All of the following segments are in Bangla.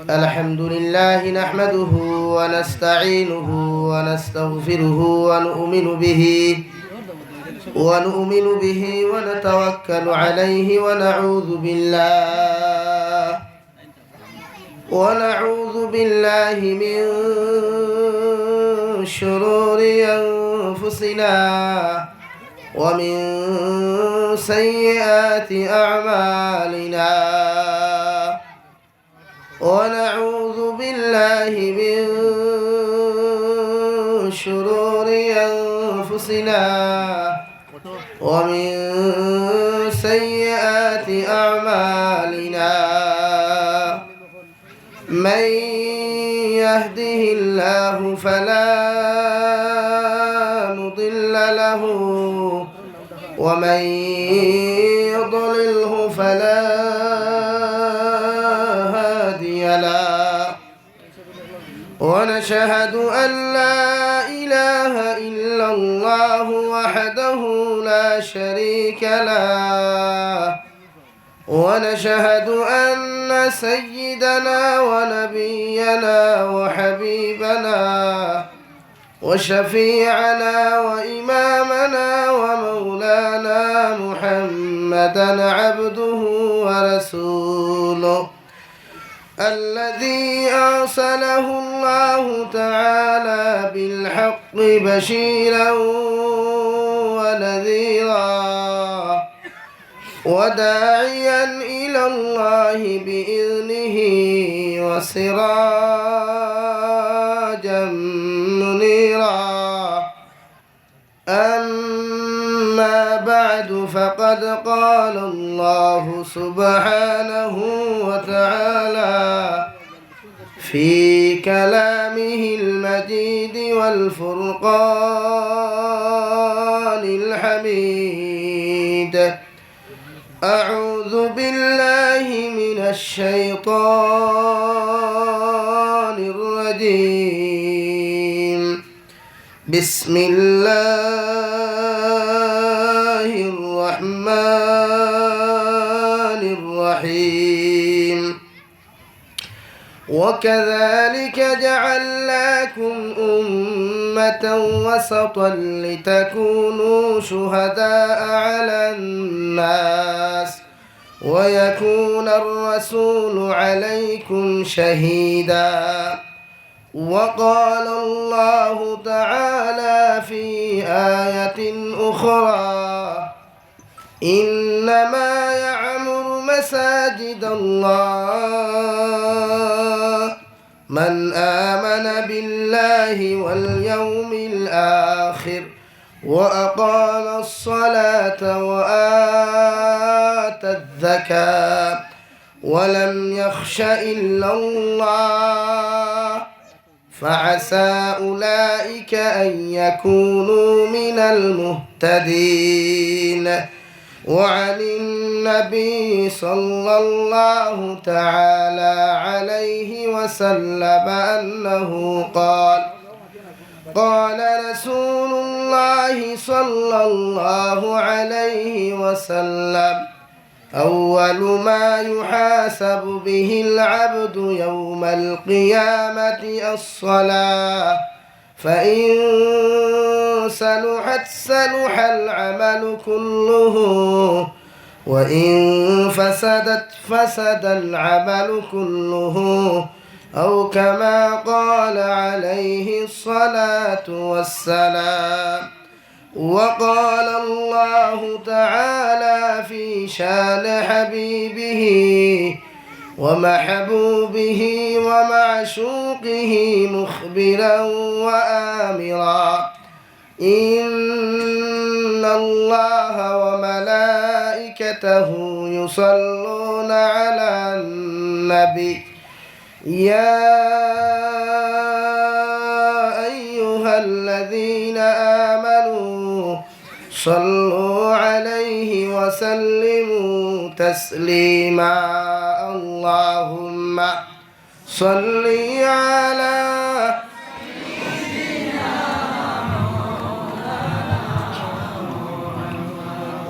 الحمد لله نحمده ونستعينه ونستغفره ونؤمن به ونتوكل عليه ونعوذ بالله من شرور أنفسنا ومن سيئات أعمالنا ونعوذ بالله من شرور أنفسنا ومن سيئات أعمالنا من يهده الله فلا مضل له ومن يضلله فلا هادي له ونشهد أن لا إله إلا الله وحده لا شريك له ونشهد أن سيدنا ونبينا وحبيبنا وشفيعنا وإمامنا ومولانا محمدا عبده ورسوله الذي أرسله الله تعالى بالحق بشيرا ونذيرا وداعيا إلى الله بإذنه وسراجا منيرا أما بعد فقد قال الله سبحانه وتعالى في كلامه المجيد والفرقان الحميد أعوذ بالله من الشيطان الرجيم بسم الله الرحمن الرحيم وكذلك جعلناكم أمة وسطا لتكونوا شهداء على الناس ويكون الرسول عليكم شهيدا وقال الله تعالى في آية أخرى إنما يعمر مساجد الله من آمن بالله واليوم الآخر وأقام الصلاة وآتى الزكاة ولم يخش إلا الله فعسى أولئك أن يكونوا من المهتدين وعن النبي صلى الله تعالى عليه وسلم أنه قال رسول الله صلى الله عليه وسلم أول ما يحاسب به العبد يوم القيامة الصلاة فإن صلحت صلح العمل كله وإن فسدت فسد العمل كله أو كما قال عليه الصلاة والسلام وقال الله تعالى في شان حبيبه ومحبوبه ومعشوقه مخبرا وآمرا إن الله وملائكته يصلون على النبي يا أيها الذين آمنوا صلوا عليه وسلموا تسليما اللهم صل على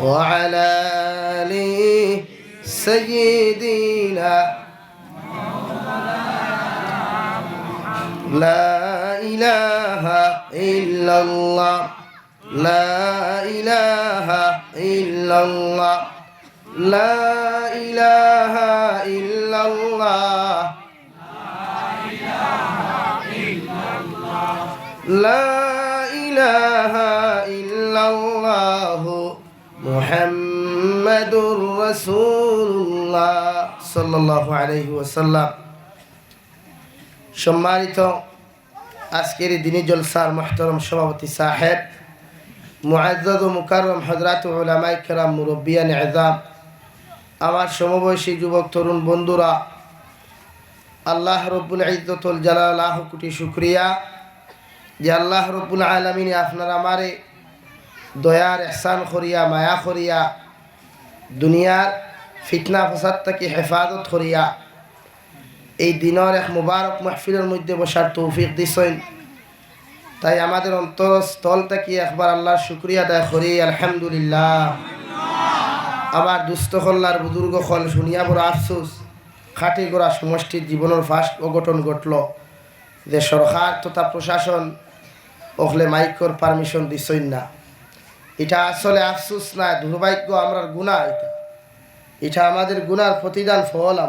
وعلى آل سيدنا লা ইলাহা ইল্লাল্লাহ লা ইলাহা ইল্লাল্লাহ লা ইলাহা ইল্লাল্লাহ লা ইলাহা ইল্লাল্লাহ মুহাম্মাদুর রাসূলুল্লাহ সাল্লাল্লাহু আলাইহি ওয়াসাল্লাম। সম্মানিত আজকের দিনী জলসার মুহতারাম সভাপতি সাহেব, মুআজ্জাজ ও মুকাররম হযরত উলামায়ে কেরাম, মুরব্বিয়ান ইযাম, আমার সমবয়সী যুবক তরুণ বন্ধুরা, আল্লাহ রব্বুল ইজ্জত ওয়াল জালাল লাখ কোটি শুকরিয়া যে আল্লাহ রব্বুল আলামিন আপনার আমারে দয়ার ইহসান করিয়া মায়া করিয়া দুনিয়ার ফিতনা ফাসাদ থেকে হেফাজত করিয়া এই দিনের এক মুবারক মাহফিলের মধ্যে বসার তৌফিক দিছেন। তাই আমাদের অন্তরস্থল থেকে একবার আল্লাহর শুকরিয়া আদায় করি আলহামদুলিল্লাহ। আবার দুস্থ হল্লার বুজুর্গ হল শুনিয়া বড় আফসোস, খাটি গোড়া সমষ্টির জীবনের ফার্স্ট অঘটন ঘটল যে সরকার তথা প্রশাসন ওখলে মাইকর পারমিশন দিছই না। এটা আসলে আফসোস না, দুর্ভাগ্য, আমরা গুনাহ। এটা আমাদের গুনার প্রতিদান ফল।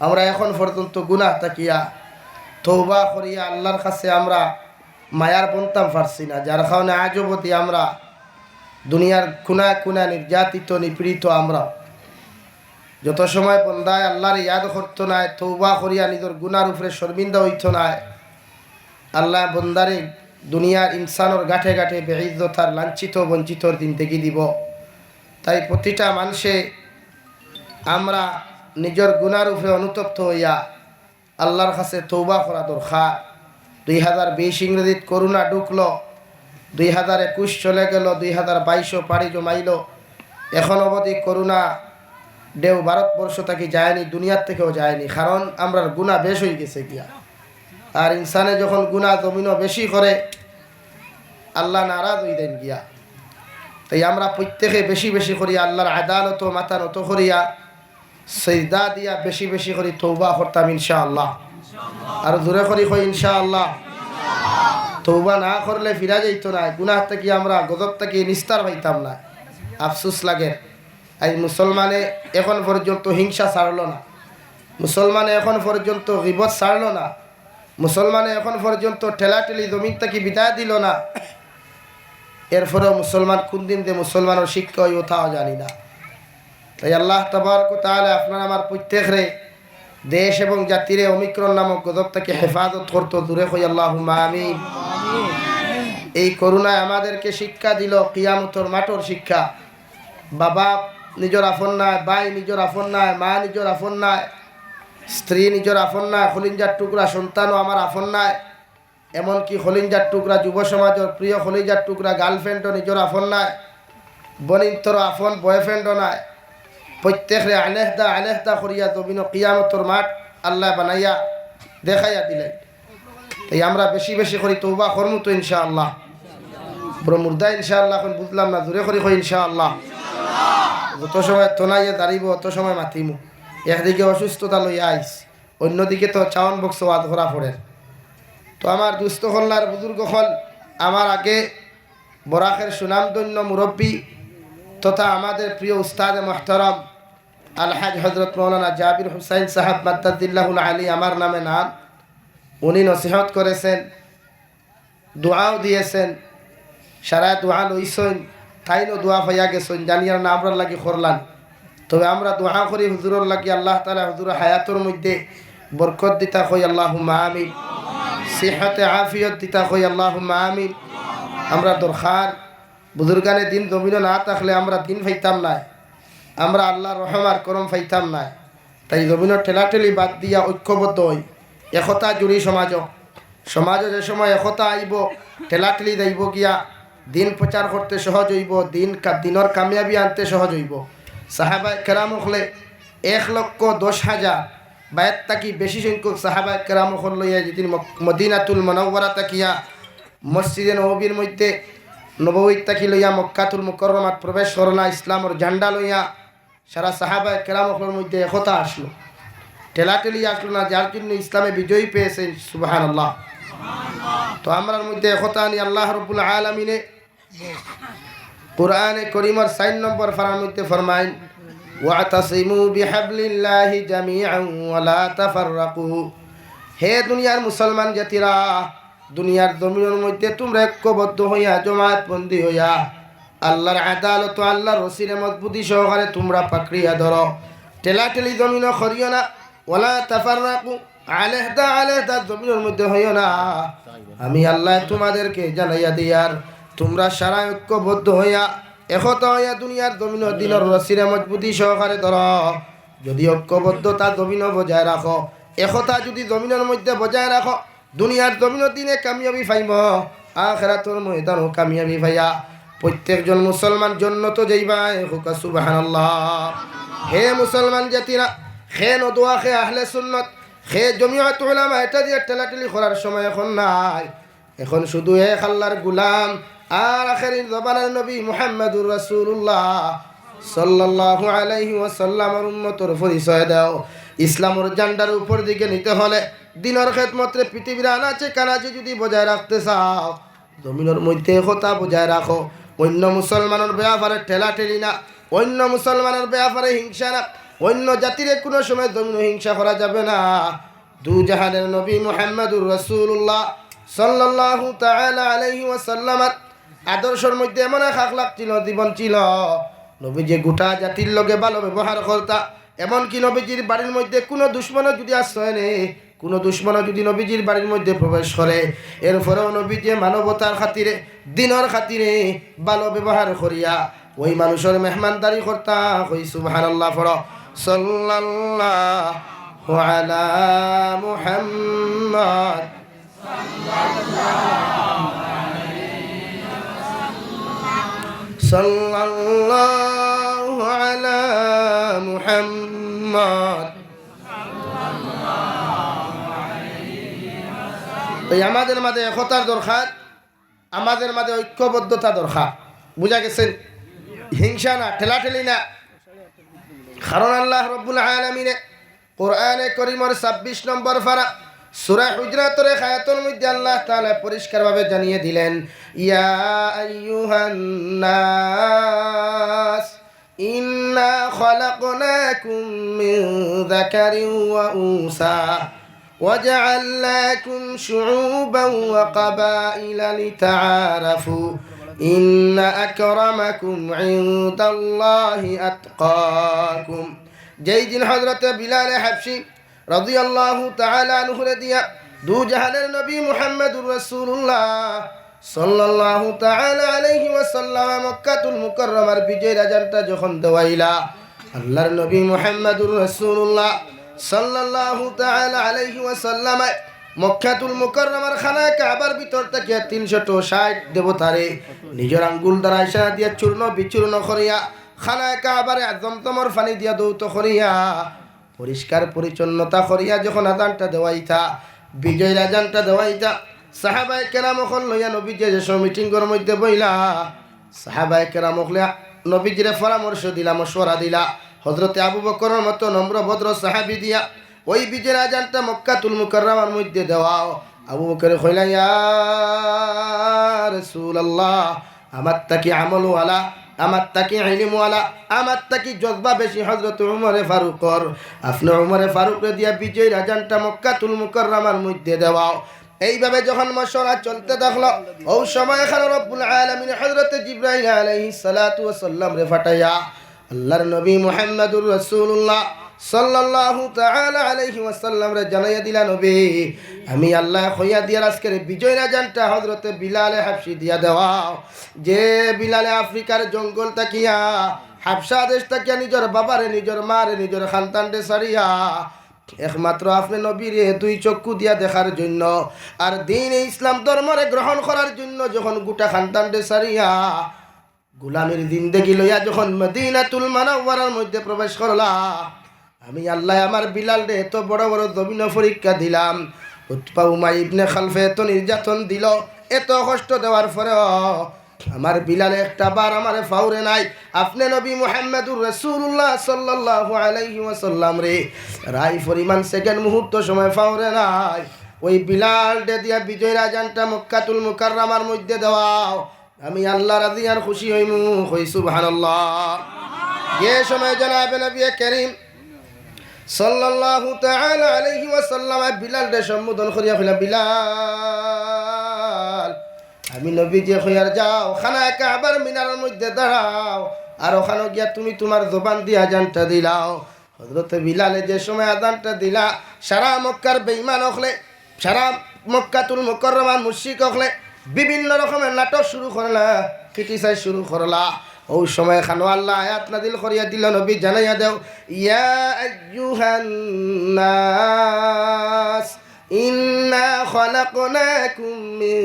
আমরা এখন পর্যন্ত গুনাহ তাকিয়া তওবা করিয়া আল্লাহর কাছে আমরা মায়ার বনতাম পারছি না, যার কারণে আজও প্রতি আমরা দুনিয়ার খুনায় খুনা নির্যাতিত নিপীড়িত। আমরা যত সময় বন্দায় আল্লাহর ইয়াদ করতো নাই, তওবা করিয়া নিজের গুনার উপরে শর্মিন্দা হইত নাই, আল্লাহ বন্দারে দুনিয়ার ইনসানোর গাঠে গাঠে বেইজ্জত আর লাঞ্ছিত বঞ্চিতর দিন থেকে দিব। তাই প্রতিটা মানুষে আমরা নিজের গুনার উপরে অনুতপ্ত হইয়া আল্লাহর কাছে তওবা করা দরকার। 2020 ইংরেজিত করোনা ঢুকলো, 2021 চলে গেল, 2022 পাড়ি জমাইল। এখন অবধি করোনা ঢেউ ভারতবর্ষ থেকে যায়নি, দুনিয়ার থেকেও যায়নি, কারণ আমরা গুনাহ বেশ হয়ে গেছে গিয়া। আর ইনসানে যখন গুনাহ জমিনও বেশি করে আল্লাহ নারাজ হয়ে দেন গিয়া। তাই আমরা প্রত্যেকে বেশি বেশি করিয়া আল্লাহর আদালত মাথা নত করিয়া সিজদা দিয়া বেশি বেশি করি তওবা করতাম ইনশাআল্লাহ। আর জোরে করি কই ইনশাআল্লাহ। তওবা না করলে ফিরা যাইতো না, গুনাহ থেকে আমরা গজব থেকে নিস্তার পাইতাম না। আফসোস লাগে, আজ মুসলমানে এখন পর্যন্ত হিংসা ছাড়লো না, মুসলমানে এখন পর্যন্ত গীবত ছাড়লো না, মুসলমানে এখন পর্যন্ত ঠেলাঠেলি জমিন থেকে বিদায় দিল না। এরপরেও মুসলমান কোন দিন যে মুসলমানের শিক্ষা হয় ওটাও জানি না। তাই আল্লাহ তাবারক ওয়া তাআলা আপনার আমার প্রত্যেকরে দেশ এবং জাতিরে ওমিক্রন নামক গজব থেকে হেফাজত করতো। দূরে হই আল্লাহুম্মা আমিন। এই করোনায় আমাদেরকে শিক্ষা দিল কিয়ামতের মাঠের শিক্ষা। বাবা নিজের আপন নাই, ভাই নিজের আপন নাই, মা নিজের আপন নাই, স্ত্রী নিজের আপন নাই, খলিঞ্জার টুকরা সন্তানও আমার আপন নাই, এমনকি খলিঞ্জার টুকরা যুব সমাজের প্রিয় খলিঞ্জার টুকরা গার্লফ্রেন্ডও নিজের আপন নাই, বনিন্তর আপন বয়ফ্রেন্ডও নাই। প্রত্যেকে আলেহদা আলেহদা করিয়া জমিন কিয়ামতের মাঠ আল্লাহ বানাইয়া দেখাইয়া দিলেন। তাই আমরা বেশি বেশি করি তওবা করমু তো ইনশাআল্লাহ। বড় মুর্দা ইনশাআল্লাহ এখন বুঝলাম না, জোরে করি কই ইনশাআল্লাহ। যত সময় তোনাইয়ে দাঁড়িব অত সময় মাতিমু। একদিকে অসুস্থতা লইয়া আইস, অন্যদিকে তো চাওয়ান বক্স ওয়াজ করা পড়ে। তো আমার দুস্থ হল্লার বুজুর্গ হল, আমার আগে বরাকের সুনামধন্য মুরব্বী তথা আমাদের প্রিয় উস্তাদ মুহতারাম আলহাজ হযরত মাওলানা জাবির হুসাইন সাহেব মাদ্দাদিল্লাহুল আলী, আমার নামে নাম, উনি নসিহত করেছেন, দোয়াও দিয়েছেন, সারা দোয়া লইছেন, তাইনও দোয়া হইয়া গেছেন, জানিয়ার না আমরা লাগি করলাম। তবে আমরা দোয়া করি হুজুরের লাগি আল্লাহ তাআলা হুজুরের হায়াতের মধ্যে বরকত দিতা কই আল্লাহুম্মা আমিন, সিহতে আফিয়ত দিতা কই আল্লাহুম্মা আমিন। আমরা দরকার বুজুর্গানে দিন জমিন না থাকলে আমরা দিন পাইতাম না, আমরা আল্লাহর রহমার করম পাইতাম না। তাই জমিনের ঠেলাঠেলি বাদ দিয়া ঐক্যবদ্ধ হই, একতা জুড়ি সমাজে যে সময় একতা আইব, ঠেলাঠেলি যাইব গিয়া দিন প্রচার করতে সহজ হইব, দিনের কামিয়াবি আনতে সহজ হইব। সাহাবায়ে কেরাম হলে 1,10,000 বাইত তাকি বেশি সংখ্যক সাহাবায়ে কেরাম হল লইয়া যেদিন মদিনাতুল মুনাওয়ারা তাকিয়া মসজিদে নববীর মধ্যে নববী তাকি লইয়া মক্কাতুল মুকাররমাত প্রবেশ করলা, ইসলামের ঝান্ডা লইয়া সারা সাহাবায়ে কেরাম হলের মধ্যে একতা আসলো, ঠেলাঠেলি আসলো না, যার জন্য ইসলামে বিজয়ী পেয়েছেন। সুবহানাল্লাহ। তো আমরার মধ্যে একতা আনি আল্লাহ রাব্বুল আলামিনে কুরআনে কারীমের 4 নম্বর পারার মধ্যে ফরমায় ওয়াতাসিমু বিহাবলিল্লাহি জামিআন ওয়া লা তাফাররাকু। হে দুনিয়ার মুসলমান জাতিরা, দুনিয়ার জমিনের মধ্যে তোমরা ঐক্যবদ্ধ হইয়া জমাতবন্দি হইয়া আল্লাহর আদালত আল্লাহর রসিলে মজবুতি সহকারে তোমরা পাকড়িয়া ধরো। টেলাটেলি জমিনও করিও না, ওয়ালা তাফাররাকু, আলাদা আলাদা জমিনের মধ্যে হইও না। আমি আল্লাহ তোমাদেরকে জানাইয়া দিয়ার তোমরা সারা ঐক্যবদ্ধ হইয়া একতা হইয়া দুনিয়ার জমিনের দিনের রসিলে মজবুতি সহকারে ধরো। যদি ঐক্যবদ্ধতা জমিনও বজায় রাখো, একতা যদি জমিনের মধ্যে বজায় রাখো, দুনিয়ার জমিনের দিনে কামিয়াবি পাইব, আখিরাতের ময়দানও কামিয়াবি পাইয়া প্রত্যেকজন মুসলমান জান্নাতে যাইবা। হুকা সুবহানাল্লাহ। হে মুসলমান জাতিরা, হে নদোয়া, হে আহলে সুন্নাত, হে জমিয়ত উলামা, এটা দিয়ে টেলাটেলি করার সময় এখন নাই। এখন শুধু এক আল্লাহর গোলাম আর আখিরের জবানের নবী মুহাম্মদুর রাসূলুল্লাহ সাল্লাল্লাহু আলাইহি ওয়াসাল্লামের উম্মতের পরিচয় দাও। ইসলামের জান্ডার উপর দিকে নিতে হলে দিনের খেদমতে পৃথিবীর আনাচে কানাচে যদি বজায় রাখতে চাও, জমিনের মধ্যে একতা বজায় রাখো। অন্য মুসলমানের ব্যাপারে ঠেলাঠেলি না, অন্য মুসলমানের ব্যাপারে হিংসা না, অন্য জাতির কোনো সময় জমিন হিংসা করা যাবে না। দু জাহানের নবী মুহাম্মদুর রাসূলুল্লাহ সাল্লাল্লাহু তাআলা আলাইহি ওয়াসাল্লামের আদর্শের মধ্যে এমন এক আখলাক ছিল, জীবন ছিল। নবীজি গোটা জাতির লগে ভালো ব্যবহার করতা। এমনকি নবীজির বাড়ির মধ্যে কোনো দুশ্মনও যদি আশ্রয় নেই, কোনো দুশ্মনও যদি নবীজির বাড়ির মধ্যে প্রবেশ করে, এরপরেও নবীজি মানবতার খাতিরে, দিনের খাতিরে ভালো ব্যবহার করিয়া ওই মানুষের মেহমানদারি করতা। কই সুবহানাল্লাহ পড়ো। সাল্লাল্লাহু আলা মুহাম্মদ সাল্লাল্লাহু আলা মুহাম্মদ। এই আমাদের মাঝে একতার দরকার, আমাদের মাঝে ঐক্যবদ্ধতা দরকার। বুঝা গেছেন? হিংসা না, ঠেলাঠেলি না। কারণ আল্লাহ রাব্বুল আলামিন কোরআনে কারীমের 26 নম্বর পারা সূরা হুজরাতের আয়াতের মধ্যে আল্লাহ তাআলা পরিষ্কারভাবে জানিয়ে দিলেন, ইয়া আইয়ুহান নাস ইন্না খালাকনাকুম মিন যাকারিন ওয়া উনসা وجعلناكم شعوبا وقبائل لتعارفوا إن أكرمكم عند الله أتقاكم। যেই দিন হযরত বিলাল হাবশী রাদিয়াল্লাহু তাআলা আনহু দিয়া দু জাহানের নবী মুহাম্মদুর রাসূলুল্লাহ সাল্লাল্লাহু তাআলা আলাইহি ওয়াসাল্লাম মক্কাতুল মুকাররমার বিজয় রাজানটা যখন দেওয়াইলা, আল্লাহর নবী মুহাম্মদুর রাসূলুল্লাহ সাল্লাল্লাহু তাআলা আলাইহি ওয়াসাল্লাম মক্কাতুল মুকাররমার খানা কাবার ভিতর থেকে 360 দেবতারে নিজের আঙ্গুল দ্বারা ইশারা দিয়া চূর্ণ বিচূর্ণ করিয়া খানা কাবার জমজমের পানি দিয়া দৌত করিয়া পরিষ্কার পরিচ্ছন্নতা করিয়া যখন আযানটা দেওয়াইতা, বিজয় আযানটা দেওয়াইতা, সাহাবায়ে কেরাম ওখন লইয়া নবীজি যে মিটিংয়ের মধ্যে বইলা, সাহাবায়ে কেরাম ওখলা নবীজিরে পরামর্শ দিলা, মশওয়ারা দিলা। হযরতে আবু বকরের মতো নম্র ভদ্র সাহাবী দিয়া ওই বিজয় আযানটা মক্কাতুল মুকাররমার মধ্যে দেওয়াও। আবু বকর কইলা, ইয়া রাসূলুল্লাহ, আমার তাকি আমল ওয়ালা, আমার তাকি ইলম ওয়ালা, আমার তাকি জজবা বেশি হযরত উমরে ফারুকর। আপনি উমরে ফারুকরে দিয়া বিজয় আযানটা মক্কাতুল মুকাররমার মধ্যে দেওয়াও। এইভাবে যখন মশওয়ারা চলতে থাকলো, ওই সময় এখানে রব্বুল আলামিন হযরত জিবরাইল আলাইহিস সালাতু ওয়াস সালাম রে ফাটাইয়া আল্লাহর নবী মুহাম্মদুর রাসূলুল্লাহ সাল্লাল্লাহু তাআলা আলাইহি ওয়াসাল্লাম রে জানাইয়া দিলা, নবী আমি আল্লাহ কইয়া দিয়ার আজকের বিজয় আযানটা হযরতে বিলাল হাবশী দিয়া দেওয়াও। যে বিলালে আফ্রিকার জঙ্গল তাকিয়া হাবশা দেশ তাকিয়া নিজের বাবারে, নিজের মারে, নিজের খানদানরে ছাড়িয়া একমাত্র আপনি নবীরে দুই চক্ষু দিয়া দেখার জন্য আর দ্বীন ইসলাম ধর্মরে গ্রহণ করার জন্য যখন গোটা খানদানরে ছাড়িয়া গোলামের জিন্দেগি লইয়া যখন মদিনাতুল মুনাওয়ারার মধ্যে প্রবেশ করলা, আমি আল্লাহ আমার বিলাল রে এত বড় বড় জমিন পরীক্ষা দিলাম। উতবা উমাই ইবনে খালফে এত নির্যাতন দিল, এত কষ্ট দেওয়ার পরেও আমার বিলাল একটা বার আমারে ফাউরে নাই। আপনি নবী মুহাম্মদুর রাসূলুল্লাহ সাল্লাল্লাহু আলাইহি ওয়াসাল্লাম রে রাই পরিমাণ সেকেন্ড মুহূর্ত সময় ফাউরে নাই। ওই বিলাল ডে দিয়া বিজয়ের আজানটা মক্কাতুল মুকাররমার মধ্যে দেওয়াও। আমি আল্লাহ রাজি আর খুশি হইমু, হই সুবহানাল্লাহ। যে সময় জনাবে নবী করিম সাল্লাল্লাহু তাআলা আলাইহি ওয়াসাল্লাম বিলাল রে সম্বোধন করিয়া কইলা, বিলাল আমি নবী যে কইয়ার যাও খানায়ে কাবার মিনারের মধ্যে দাঁড়াও, আর ওখানে গিয়া তুমি তোমার জবান দিয়ে আজানটা দিলাও। হযরত বিলালে যে সময় আজানটা দিলা, সারা মক্কার বেঈমান হলে, সারা মক্কাতুল মুকাররমার মুশরিক হলে বিভিন্ন রকমের নাটক শুরু করলা, ক্রিটিসাইজ শুরু করলা। ওই সময় খানো আল্লাহ আয়াত নাযিল করিয়া দিল, নবী জানাইয়া দেও, ইয়া আইয়ুহান নাস ইন্না খালাকনাকুম মিন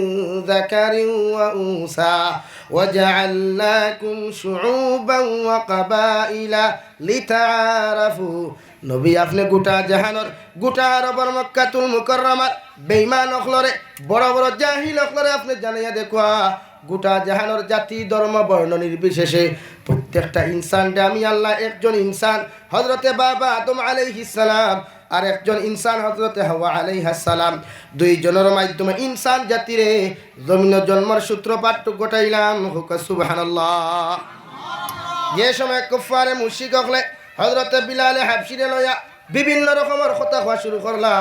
যাকারিন ওয়া উনসা ওয়া জাআলনাকুম শুউবান ওয়া কাবাইলা লিতাআরাফু। নবী আপনি গোটা জাহানের, গোটা আরবের মক্কাতুল মুকাররমার বেঈমান অখলরে, বড় বড় জাহিল অখলরে আপনি জানাইয়া দেখুয়া, গোটা জাহানের জাতি ধর্ম বর্ণ নির্বিশেষে প্রত্যেকটা ইনসানটা আমি আল্লাহ একজন ইনসান হযরতে বাবা আদম আলাইহিস সালাম আর একজন ইনসান হযরতে হাওয়া আলাইহিস সালাম, দুইজনের মাধ্যমে ইনসান জাতিরে জমিন জন্মের সূত্রপাত ঘটাইলাম। হুক সুবহানাল্লাহ। যে সময় কুফারে মুশরিক হলে হযরতে বিলালে হাবশিরে লইয়া বিভিন্ন রকমের কথা হওয়া শুরু করলা,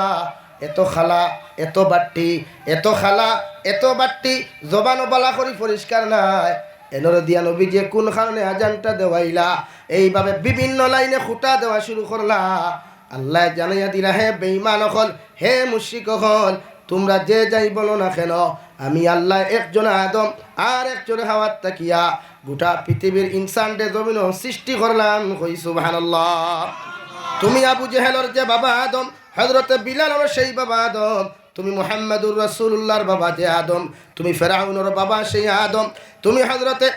এত খালা এত বাট্টি, এত খালা এত বাট্টি, জবানও বালা করি পরিষ্কার নাই। এনর দিয়া নবী যে কোন কারণে আজানটা দেওয়াইলা, এইভাবে বিভিন্ন লাইনে খুঁটা দেওয়া শুরু করলা। আল্লাহ জানাইয়া দিলা, হে বেঈমান হল, হে মুশরিক হল, তোমরা যে যাই বলো না কেন, আমি আল্লাহ একজন আদম আর একজন হাওয়াত তাকিয়া গোটা পৃথিবীর ইনসানদের জমিন সৃষ্টি করলাম। কই সুবহানাল্লাহ। তুমি আবু জেহেলের যে বাবা আদম, হযরতে বিলালের সেই বাবা আদম, তুমি মুহাম্মাদুর রাসূলুল্লাহর বাবা যে আদম, তুমি ফেরাউনের বাবা সেই আদম, তুমি হযরতে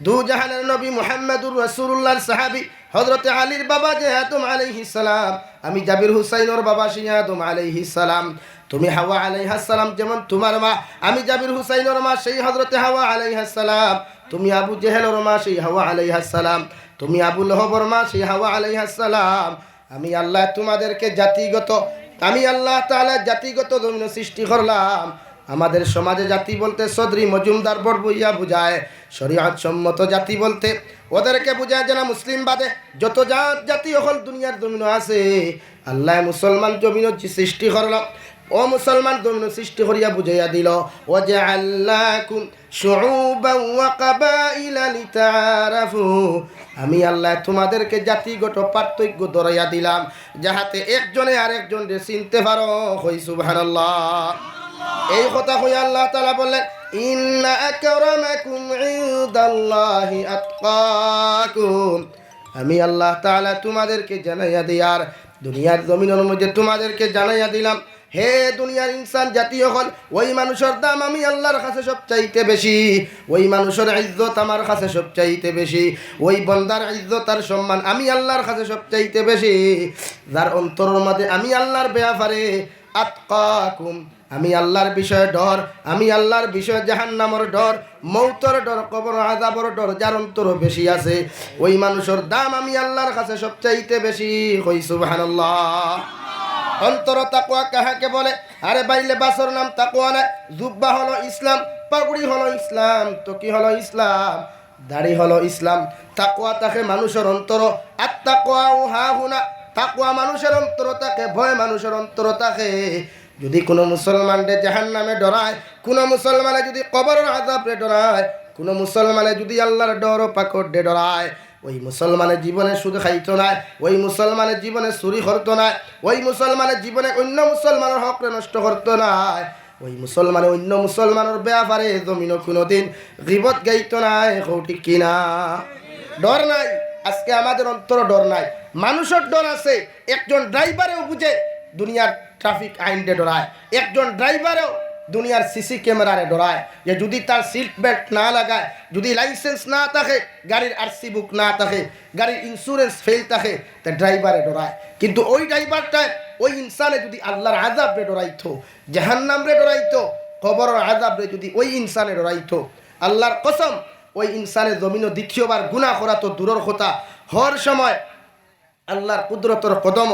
দু জাহানের নবী মুহাম্মাদুর রাসূলুল্লাহর সাহাবী হযরতে আলীর বাবা যে আদম আলাইহিস সালাম, আমি জাবির হুসাইনের বাবা সেই আদম আলাইহিস সালাম, তুমি হাওয়া আলাইহিস সালাম যেমন তোমার মা, আমি জাবির হুসাইনের মা সেই হযরতে হাওয়া আলাইহিস সালাম, তুমি আবু জেহেলের মা সেই হাওয়া আলাইহিস সালাম, তুমি আবু লহবের মা সেই হাওয়া আলাইহিস সালাম। আমি আল্লাহ তোমাদেরকে জাতিগত, আমি আল্লাহ তাআলা জাতিগত জমিন সৃষ্টি করলাম। আমাদের সমাজে জাতি বলতে চৌধুরী মজুমদার বড়বইয়া বুঝায়, শরীয়ত সম্মত জাতি বলতে ওদেরকে বুঝায় যারা মুসলিম বাদে যত জাতি হল দুনিয়ার জমিন আছে, আল্লাহ মুসলমান জমিন সৃষ্টি করলাম, ও মুসলমান জমিন সৃষ্টি করিয়া বুঝাইয়া দিল, ও যে আল্লাকুম শুউবান ওয়া কাবাইলা লিতাআরাফু, আমি আল্লাহ তোমাদেরকে জাতিগত পার্থক্য ধরাইয়া দিলাম যাহাতে একজনে আরেকজনকে চিনতে পারো। কই সুবহানাল্লাহ। এই কথা কই আল্লাহ তাআলা বললেন, ইন্না আকরামাকুম ইনদাল্লাহি আতকাকুম, আমি আল্লাহ তাআলা তোমাদেরকে জানাইয়া দিয়ার দুনিয়ার জমিনের মধ্যে তোমাদেরকে জানাইয়া দিলাম, হে দুনিয়ার ইনসান জাতীয় হল, ওই মানুষের দাম আমি আল্লাহর কাছে সবচাইতে বেশি, ওই মানুষের ইজ্জত আমার কাছে সবচাইতে বেশি, ওই বন্দার ইজ্জত আর সম্মান আমি আল্লাহর কাছে সবচাইতে বেশি, যার অন্তরের মধ্যে আমি আল্লাহর ব্যাপারে আতকাকুম, আমি আল্লাহর বিষয়ে ডর, আমি আল্লাহর বিষয়ে জাহান্নামের ডর, মৌতের ডর, কবর আযাবের ডর যার অন্তর বেশি আছে, ওই মানুষের দাম আমি আল্লাহর কাছে সবচাইতে বেশি। কই সুবহানাল্লাহ। অন্তর তাকওয়া কাহাকে বলে? আরে ভাই, লেবাসের নাম তাকওয়া না, জুব্বা হলো ইসলাম, পাগড়ি হলো ইসলাম, তো কি হলো ইসলাম, দাড়ি হলো ইসলাম। তাকওয়া থাকে মানুষের অন্তর, আর তাকওয়া হা হুনা, তাকওয়া মানুষের অন্তর থাকে, ভয় মানুষের অন্তর থাকে। যদি কোনো মুসলমানকে জাহান্নামে ডরায়, কোনো মুসলমানে যদি কবরের আযাবে ডরায়, কোনো মুসলমানে যদি আল্লাহর ডর ও পাকড়ে ডরায়, ওই মুসলমানের জীবনে সুদ খাইতো না, ওই মুসলমানের জীবনে চুরি করতো না, ওই মুসলমানের জীবনে অন্য মুসলমানের হক নষ্ট করতো না, ওই মুসলমানে অন্য মুসলমানের ব্যাপারে জমিন কোনোদিন গীবত গাইতো না। ঠিক কিনা? ডর নাই। আজকে আমাদের অন্তর ডর নাই, মানুষের ডর আছে। একজন ড্রাইভারেও বুঝে দুনিয়ার ট্রাফিক আইনকে ডরায়, একজন ড্রাইভারেও দুনিয়ার সিসি ক্যামেরারে ডরায় যে যদি তার সিট বেল্ট না লাগায়, যদি লাইসেন্স না থাকে, গাড়ির আরসি বুক না থাকে, গাড়ির ইন্স্যুরেন্স ফেল থাকে, তা ড্রাইভারে ডরায়। কিন্তু ওই ড্রাইভারটায় ওই ইনসানে যদি আল্লাহর আযাবরে ডরাইতো, জাহান্নামরে ডরাইতো, কবরের আযাবরে যদি ওই ইনসানে ডরাইতো, আল্লাহর কসম ওই ইনসানের জমিনও দ্বিতীয়বার গুনাহ করা তো দূরের কথা, হর সময় আল্লাহর কুদরতের কদম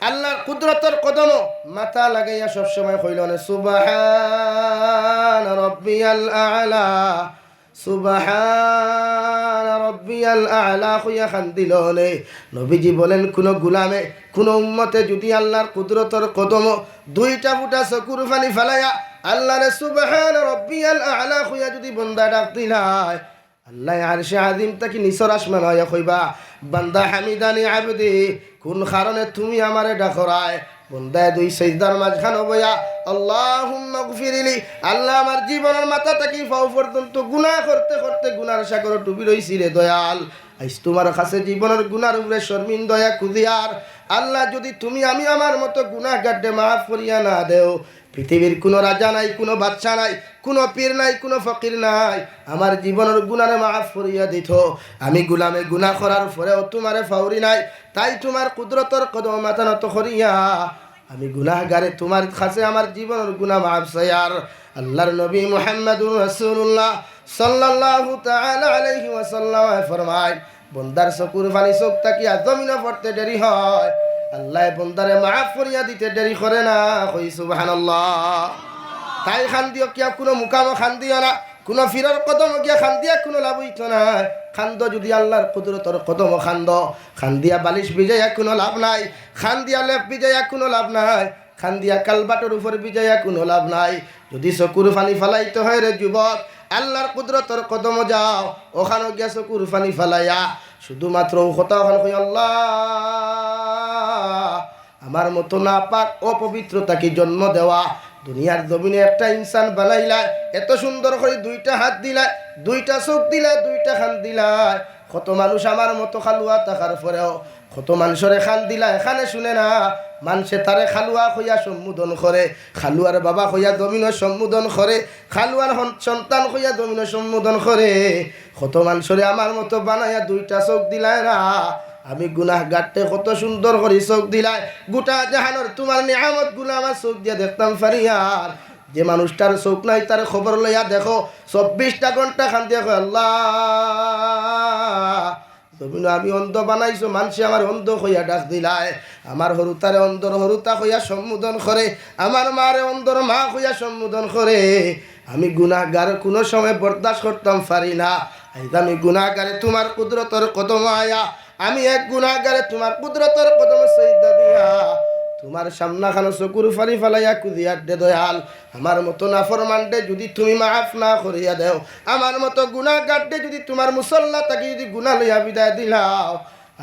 আল্লাহর কুদরতের কদম মাথা লাগাইয়া সবসময় কইল না সুবহান রাব্বিয়াল আ'লা, সুবহান রাব্বিয়াল আ'লা কইয়া খান্দিল নে। নবীজি বলেন কোন গুলামে কোন উম্মতে যদি আল্লাহর কুদরতের কদম দুইটা ফুটা চকুর পানি ফেলাইয়া আল্লাহরে সুবহান রাব্বিয়াল আ'লা কইয়া যদি বন্দা ডাক দিলায়, আল্লাহ আরশে আজিম তাকি নিচর আসমান হইয়া কইবা বান্দা হামিদানি আবদি, কোন কারণে তুমি আমারে ডাকরায়? বন্দায় দুই সিজদার মাঝখানে বইয়া আল্লাহুম্মা গফিরলি, আল্লাহ আমার জীবনের মাথা থেকে পাও পর্যন্ত গুনাহ করতে করতে গুনার সাগরে ডুবি রইছি রে দয়াল। আজ তোমার কাছে জীবনের গুনার উপরে শর্মিন্দা হইয়া কুদিয়ার আল্লাহ, যদি তুমি আমি আমার মতো গুনাহগারকে মাফ করিয়া না দেও, পৃথিবীর কোনো রাজা নাই, কোনো বাদশা নাই, কোনো পীর নাই, কোনো ফকির নাই আমার জীবনের গুনারে মাফ করিয়া দিত। আমি গুলামে গুনাহ করার পরেও তোমারে ফাউরি নাই, তাই তোমার কুদরতর কদম মাথা নত করিয়া আমি গুনাহগারে তোমার কাছে আমার জীবনের গুনাহ মাফ চাইয়ার। আল্লাহর নবী মুহাম্মদুর রাসূলুল্লাহ সাল্লাল্লাহু তাআলা আলাইহি ওয়াসাল্লাম ফরমায়, বন্দার চকুর পানি চোখ তাকিয়া জমিনে পড়তে দেরি হয়, আল্লাহ বন্দারে মাফ করিয়া দিতে দেরি করে না। কই সুবহানাল্লাহ। তাই খান দিও কিয়া কোনো মুকামো খান দিও না, কোনো ফিরর কদম গিয়া খান দিয়া কোনো লাভ হইত না। খান্দ যদি আল্লাহর কুদরতর কদম খান দিয়া বালিশ বিজাইয়া কোনো লাভ নাই, খান দিয়া লেপ বিজাইয়া কোনো লাভ নাই, খান দিয়া কালবাটোর উপর বিজাইয়া কোনো লাভ নাই। যদি চকুর পানি ফালাইতে হয় রে যুবক, আল্লাহর কুদরতর কদম যাও, ওখানে গিয়া চকুর পানি ফালাইয়া শুধুমাত্র কথা ওখানে কই আল্লাহ আমার মতো না পাক অপবিত্রতাকে জন্ম দেওয়া দুনিয়ার জমিনে একটা ইনসান বানাইলা, এত সুন্দর করে দুইটা হাত দিলা, দুইটা চোখ দিলা, দুইটা খান দিলা। কত মানুষ আমার মতো খালুয়া থাকার পরেও কত মানুষরে খান দিলা, এখানে শুনে না মানুষে তারে খালুয়া হইয়া সম্বোধন করে, খালুয়ার বাবা হইয়া জমিন সম্বোধন করে, খালুয়ার সন্তান হইয়া জমিন সম্বোধন করে। কত মানুষরে আমার মতো বানাইয়া দুইটা চোখ দিলায় না। আমি গুনাহগারতে কত সুন্দর করে চোখ দিলাই, গোটা জাহানোর তোমার নিয়ামত গুলো আমার চোখ দিয়ে দেখতাম ফারিয়ার। যে মানুষটার চোখ নাই তার খবর লইয়া দেখো 24টা ঘন্টা খান দিয়ে আল্লাহ তুমি আমি অন্ধ বানাইছো, মানুষে আমার অন্ধ হইয়া ডাক দিলাই, আমার হরুতারে অন্ধর হরুতা হইয়া সম্বোধন করে, আমার মারে অন্ধর মা হইয়া সম্বোধন করে। আমি গুনাহগার কোনো সময় বরদাস্ত করতাম পারি না। আমি গুনাহগারে তোমার কুদরতর কদম আয়া, আমি এক গুনাহগারে তোমার কুদরতর কদম সিজদা দিয়া তোমার সামনা খানো চকুর ফারি ফালাইয়া কুদিয়ার দে দয়াল। আমার মতো নাফরমানডে যদি তুমি মাফ না করিয়া দেও, আমার মতো গুনাহগারডে যদি তোমার মুসল্লা তাকে যদি গুনাহ লইয়া বিদায় দিলাও,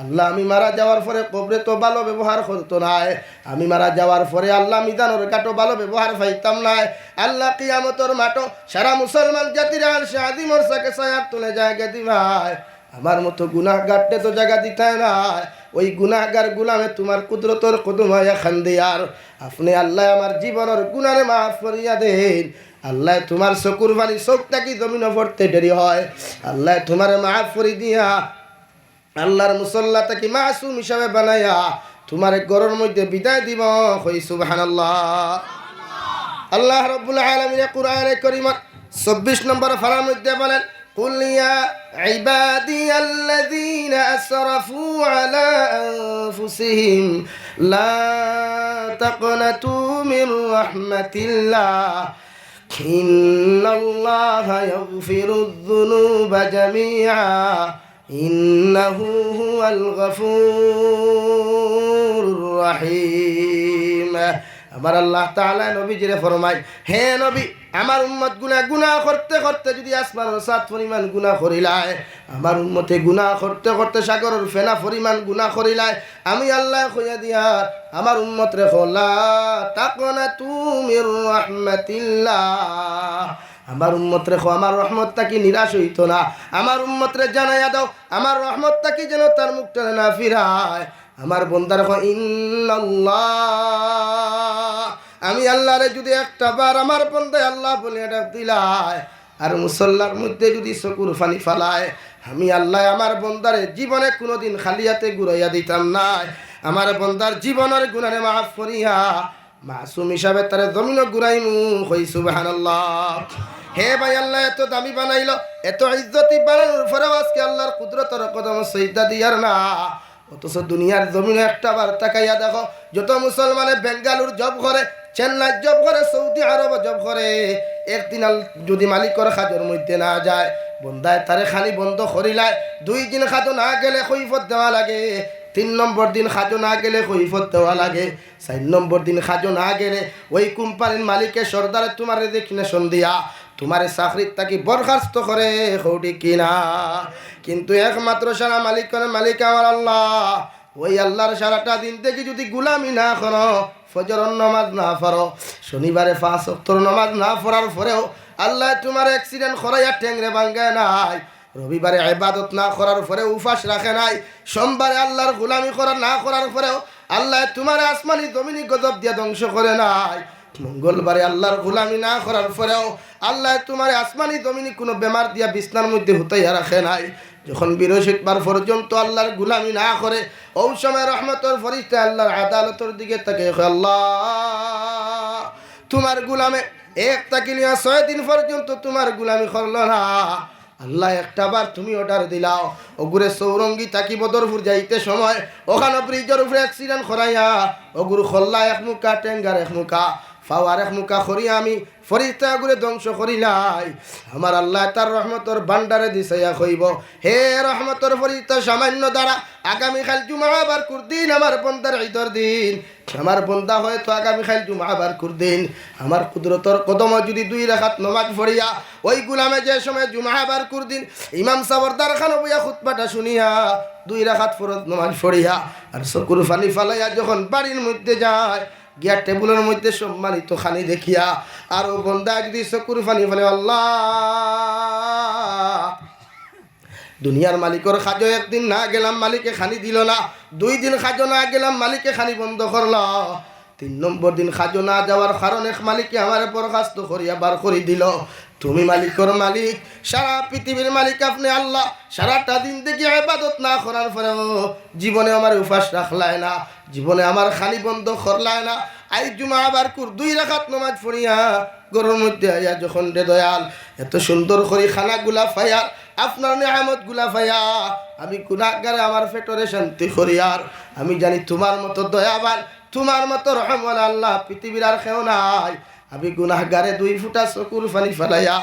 আল্লাহ আমি মারা যাওয়ার পরে কবরে তো ভালো ব্যবহার করতো নাই, আমি মারা যাওয়ার পরে আল্লাহ মিজানোর কাটো ভালো ব্যবহার পাইতাম নাই। আল্লাহ কিয়ামতর মাটো সারা মুসলমান জাতির আরশে আজিমর সাকে ছায়ার তুলে জায়গা দিবাই, আমার মতো গুনাহগারটে তো জায়গা দিতাই না। ওই গুনাহগার গুলামে তোমার কুদরতর কদম হইয়া খান্দিয়ার আপনি আল্লাহ আমার জীবনের গুনারে মাফ করিয়া দেন। আল্লাহ তোমার চকুর বাণী চোখটা কি জমিনে পড়তে দেরি হয়, আল্লাহ তোমার মাফ করে দিয়া আল্লাহর মুসল্লা তাকে মাসুম হিসাবে বানাইয়া তোমার ঘরের মধ্যে বিদায় দিব। কই সুবহানাল্লাহ। আল্লাহ রাব্বুল আলামিন কুরআনে কারীমত 24 নম্বর পারার মধ্যে বলেন, قل يا عبادي الذين أسرفوا على أنفسهم لا تقنطوا من رحمة الله إن الله يغفر الذنوب جميعا إنه هو الغفور الرحيم। আমার আল্লাহ তাআলা নবীজিরে ফরমায়, হে নবী আমার উম্মত গুনাহ করতে করতে যদি আসমানের সাত পরিমাণ গুনাহ করিলায়, আমার উম্মতে গুনাহ করতে করতে সাগরের ফেনা পরিমাণ গুনাহ করিলায়, আমি আল্লাহ কইয়া দিয়া আমার উম্মত রে লা তাকনাতু মির রাহমাতিল্লাহ, আমার উম্মত রে আমার রহমতটা কি নিরাশ হইত না, আমার উম্মত রে জানাইয়া দাও আমার রহমতটা কি যেন তার মুখটা না ফিরায়। আমার বন্দার ইন্নাল্লাহ, আমি আল্লাহরে যদি একটা বার আমার বন্দায় আল্লাহ বলে ডাক দিলায় আর মুসল্লার মধ্যে যদি চকুর পানি ফালায়, আমি আল্লাহ আমার বন্দারে জীবনে কোনোদিন খালিয়াতে ঘুরাইয়া দিতাম না। আমার বন্দার জীবনের গুনারে মাফ করিয়া মাসুম হিসাবে তারে জমিন ঘুরাইমু। কই সুবহানাল্লাহ। হে ভাই আল্লাহ এত দামি বানাইলো, এত ইজ্জতি বানানোর পরেও আজকে আল্লাহর কুদরতের কদম সিজদা দিয়ার না। অথচ দুনিয়ার জমিনে একটা বার তাকাইয়া দেখো, যত মুসলমানে বেঙ্গালুর জব করে, চেন্নাই জব করে, সৌদি আরব জব করে, একদিন যদি মালিকর খাজর মধ্যে না যায়, বন্দায় তারে খালি বন্ধ করিলায়। 2 দিন খাজো না গেলে কৈফত দেওয়া লাগে, 3 নম্বর দিন খাজো না গেলে কৈফত দেওয়া লাগে, 4 নম্বর দিন খাজো না গেলে ওই কোম্পানির মালিকের সর্দারে তোমার রেজিগনেশন দিয়া তোমার চাকরির তাকে বরখাস্ত করে, হৌটি কিনা। কিন্তু একমাত্র সারা মালিক আমার আল্লাহ। ওই আল্লাহর সারাটা দিন থেকে যদি গুলামি না করো, ফজরের নামাজ না পড়ো, শনিবারে 5 ওয়াক্তের নামাজ না পড়ার পরেও আল্লাহ তোমার অ্যাক্সিডেন্ট করাইয়া ঠ্যাংরে ভাঙ্গায় নাই, রবিবারে ইবাদত না করার পরেও উপাস রাখে নাই, সোমবারে আল্লাহর গুলামি করা না করার পরেও আল্লাহ তোমার আসমানি জমিনি গজব দিয়া ধ্বংস করে নাই, মঙ্গলবারে আল্লাহর গুলামি না করার পরেও আল্লাহ তোমার আসমানি জমিনি কোনো বেমার দিয়া বিছনার মধ্যে হুতাইয়া রাখে নাই, যখন বৃহস্পতিবার পর্যন্ত আল্লাহর গুলামি না করে ওই সময় রহমতের ফরিস্তা আল্লাহর আদালতের দিকে তাকে, আল্লাহ তোমার গুলামে 1 থেকে 6 দিন পর্যন্ত তোমার গুলামি করল না, আল্লাহ একটা বার তুমি অর্ডার দিলাও, ওগুরে সৌরঙ্গী তাকি বদরপুর যাইতে সময় ওখানে ব্রিজের উপরে অ্যাক্সিডেন্ট করাইয়া ওগুরু খল্লা 1 মুখা, টেঙ্গার 1 মুখা, ফাওয়ার 1 মুখা করিয়া আমি ফরিস্তা গুরে ধ্বংস করিলাই। আমার আল্লাহ তার রহমতর ভান্ডারে দিছাইয়া কইব, হে রহমতর ফরিস্তা সামান্য দ্বারা আগামীকাল জুমাবার কুরদিন আমার বন্দার ঈদের দিন, আমার বন্দা হয়তো আগামীকাল জুমাবার কুরদিন আমার কুদরতর কদম যদি 2 রাকাত নামাজ পড়িয়া ওই গুলামে যে সময় জুমাবার কুরদিন ইমাম সাবরদার খান বইয়া খুতবাটা শুনিয়া 2 রাকাত ফরজ নামাজ পড়িয়া আর চকুর পানি ফালাইয়া যখন বাড়ির মধ্যে যায়, গিয়া টেবুলের মধ্যে সম্মানিত খানি দেখিয়া আর ও বন্দা যদি চকুর পানি ফেলে, আল্লাহ দুনিয়ার মালিকর খাজো একদিন না গেলাম মালিকে খানি দিল না, 2 দিন খাজো না গেলাম মালিকে খানি বন্ধ করল, 3 নম্বর দিন খাজো না যাওয়ার কারণে মালিকে আমার বরখাস্ত করিয়া বার করে দিল। তুমি মালিকর মালিক, সারা পৃথিবীর মালিক আপনি আল্লাহ, সারাটা দিন থেকে ইবাদত না করার পরেও জীবনে আমার উপাস রাখলায় না, জীবনে আমার খালি বন্ধ করলায় না, আই জুমা আবার 2 রাকাত নামাজ পড়িয়া ঘরের মধ্যে আইয়া যখন রে দয়াল এত সুন্দর করে খানাগুলা ফাইয়া আপনার নেয়ামত গুলা ভাইয়া আমি গুনাহগারে আমার পেটরে শান্তি করিয়ার, আমি জানি তোমার মতো দয়াবান, তোমার মতো রহমান আল্লাহ পৃথিবীর আর কেউ নাই, আমি গুনাহগারে 2 ফুটা চকুর পানি ফেলাইয়া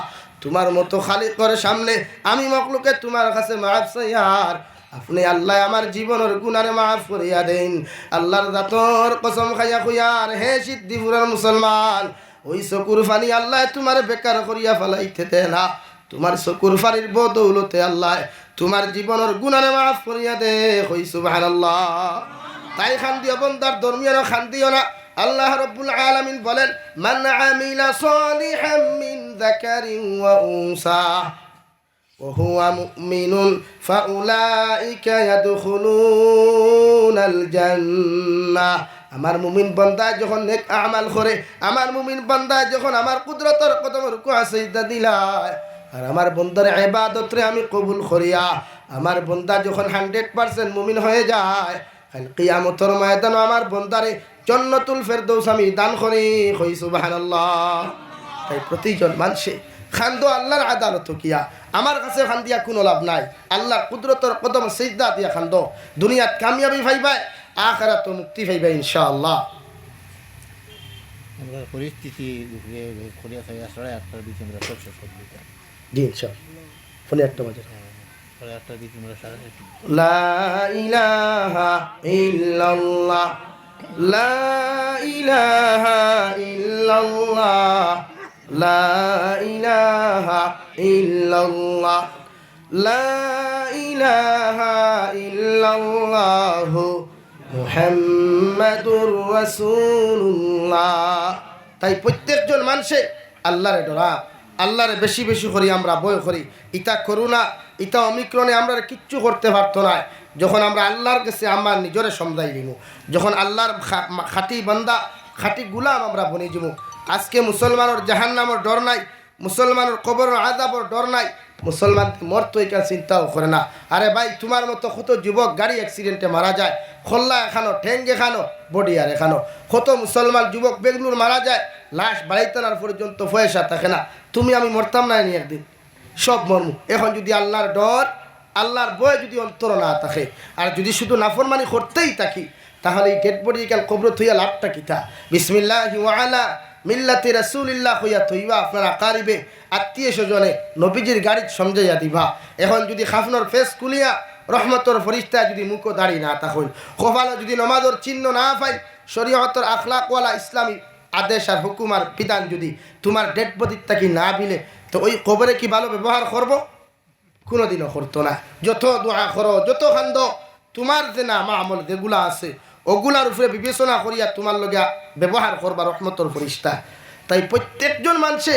তোমার মতো খালিকের সামনে আমি মখলুকে তোমার কাছে মাফ চাইয়ার, আপনি আল্লাহ আমার জীবনের গুনারে মাফ করিয়া দেন। আল্লাহর জাতর কসম খাইয়া কইয়ার, হে সিদ্ধিপুরের মুসলমান, ওই চকুর পানি আল্লাহ তোমার বেকার করিয়া ফেলাইতে দে না, তোমার চকুর পানির বদৌলতে আল্লাহ তোমার জীবনের গুনারে মাফ করিয়া দে, কই সুবহানাল্লাহ। তাই খান দিও বন্দার ধর্মীয় খান দিও না। আল্লাহ রাব্বুল আলামিন বলেন, মান আমিলা সালিহাম মিন যাকারিন ওয়া উনসা ওয়া হুয়া মুমিনুন ফাউলাইকা ইয়াদখুলুনাল জান্নাহ। আমার মুমিন বান্দা যখন নেক আমাল করে, আমার মুমিন বান্দা যখন আমার কুদরতের কদমের রুকুআ সিজদা দিলায় আর আমার বন্দার ইবাদতরে আমি কবুল করিয়া আমার বন্দা যখন 100% মুমিন হয়ে যায়, কাল কিয়ামতের ময়দানে আমার বন্দারে জান্নাতুল ফেরদৌস আমি দান করি, কই সুবহানাল্লাহ। তাই প্রতিজন মানুষে খান্দো আল্লাহর আদালত কিয়া, আমার কাছে খান দিয়া কোনো লাভ নাই, আল্লাহর কুদরতের কদম সিজদা দিয়া খান্দো, দুনিয়াত কামিয়াবি পাইবা, আখিরাত মুক্তি পাইবা ইনশাআল্লাহ। আমরা পরিস্থিতি খরিয়া খাই আসলে 1টার দিকে আমরা সব শেষ করে দিতাম। জি ইনশাআল্লাহ, ফোনে 1টা বাজে। 1টার দিকে আমরা সারা শেষ। লা ইলাহা ইল্লাল্লাহ, লা ইলাহা ইল্লাল্লাহ, লা ইলাহা ইল্লাল্লাহ, লা ইলাহা ইল্লাল্লাহ মুহাম্মাদুর রাসূলুল্লাহ। তাই প্রত্যেকজন মানুষে আল্লাহরে ডরা, আল্লাহরে বেশি বেশি করি আমরা ভয় করি, ইটা করুণা ইটা অমিক্রণে আমরা কিচ্ছু করতে পারতো না। যখন আমরা আল্লাহর কাছে আমার নিজরে সমঝাই দিব, যখন আল্লাহর খাঁটি বান্দা খাঁটি গুলাম আমরা বনে যাব। আজকে মুসলমানের জাহান্নামের ডর নাই, মুসলমানের কবরের আযাবের ডর নাই, মুসলমান মরতো এটা চিন্তাও করে না। আরে ভাই, তোমার মতো কত যুবক গাড়ি অ্যাক্সিডেন্টে মারা যায়, খোল্লা এখানো, ঠেঙ্গে খানো, বডি আর এখানো, কত মুসলমান যুবক বেঙ্গলুর মারা যায়, লাশ বাড়িতে আনার পর্যন্ত পয়সা থাকে না। তুমি আমি মরতাম না নি একদিন, সব মর্ম। এখন যদি আল্লাহর ডর আল্লাহর বয় যদি অন্তর না থাকে আর যদি শুধু নাফরমানি করতেই থাকি তাহলে এই ডেড বডি কাল কবর থইয়া লাভটা কিতা বিসমিল্লাহি ওয়া আলা মিল্লাতি রাসূলিল্লাহ হইয়া থইবা আপনার আকারিবে আত্মীয় স্বজনে নবীজির গাড়ি সমঝাইয়া দিবা এখন যদি খাফনর ফেস খুলিয়া রহমতর ফরিস্তা যদি মুখ দাড়ি না তখন কপালে যদি নমাজের চিহ্ন না পাই শরীয়তর আখলাকওয়ালা ইসলামী আদেশ আর হুকুম আর বিধান যদি তোমার ডেড বডির থাকি না বিলে তো ওই কবরে কি ভালো ব্যবহার করবো কোনোদিনও করতো না যত দোয়া করো যত খান্দ তোমার যে না আমল যেগুলা আছে ওগুলার উপরে বিবেচনা করিয়া তোমার লগে ব্যবহার করবা রহমতর ফরিস্তা তাই প্রত্যেকজন মানুষে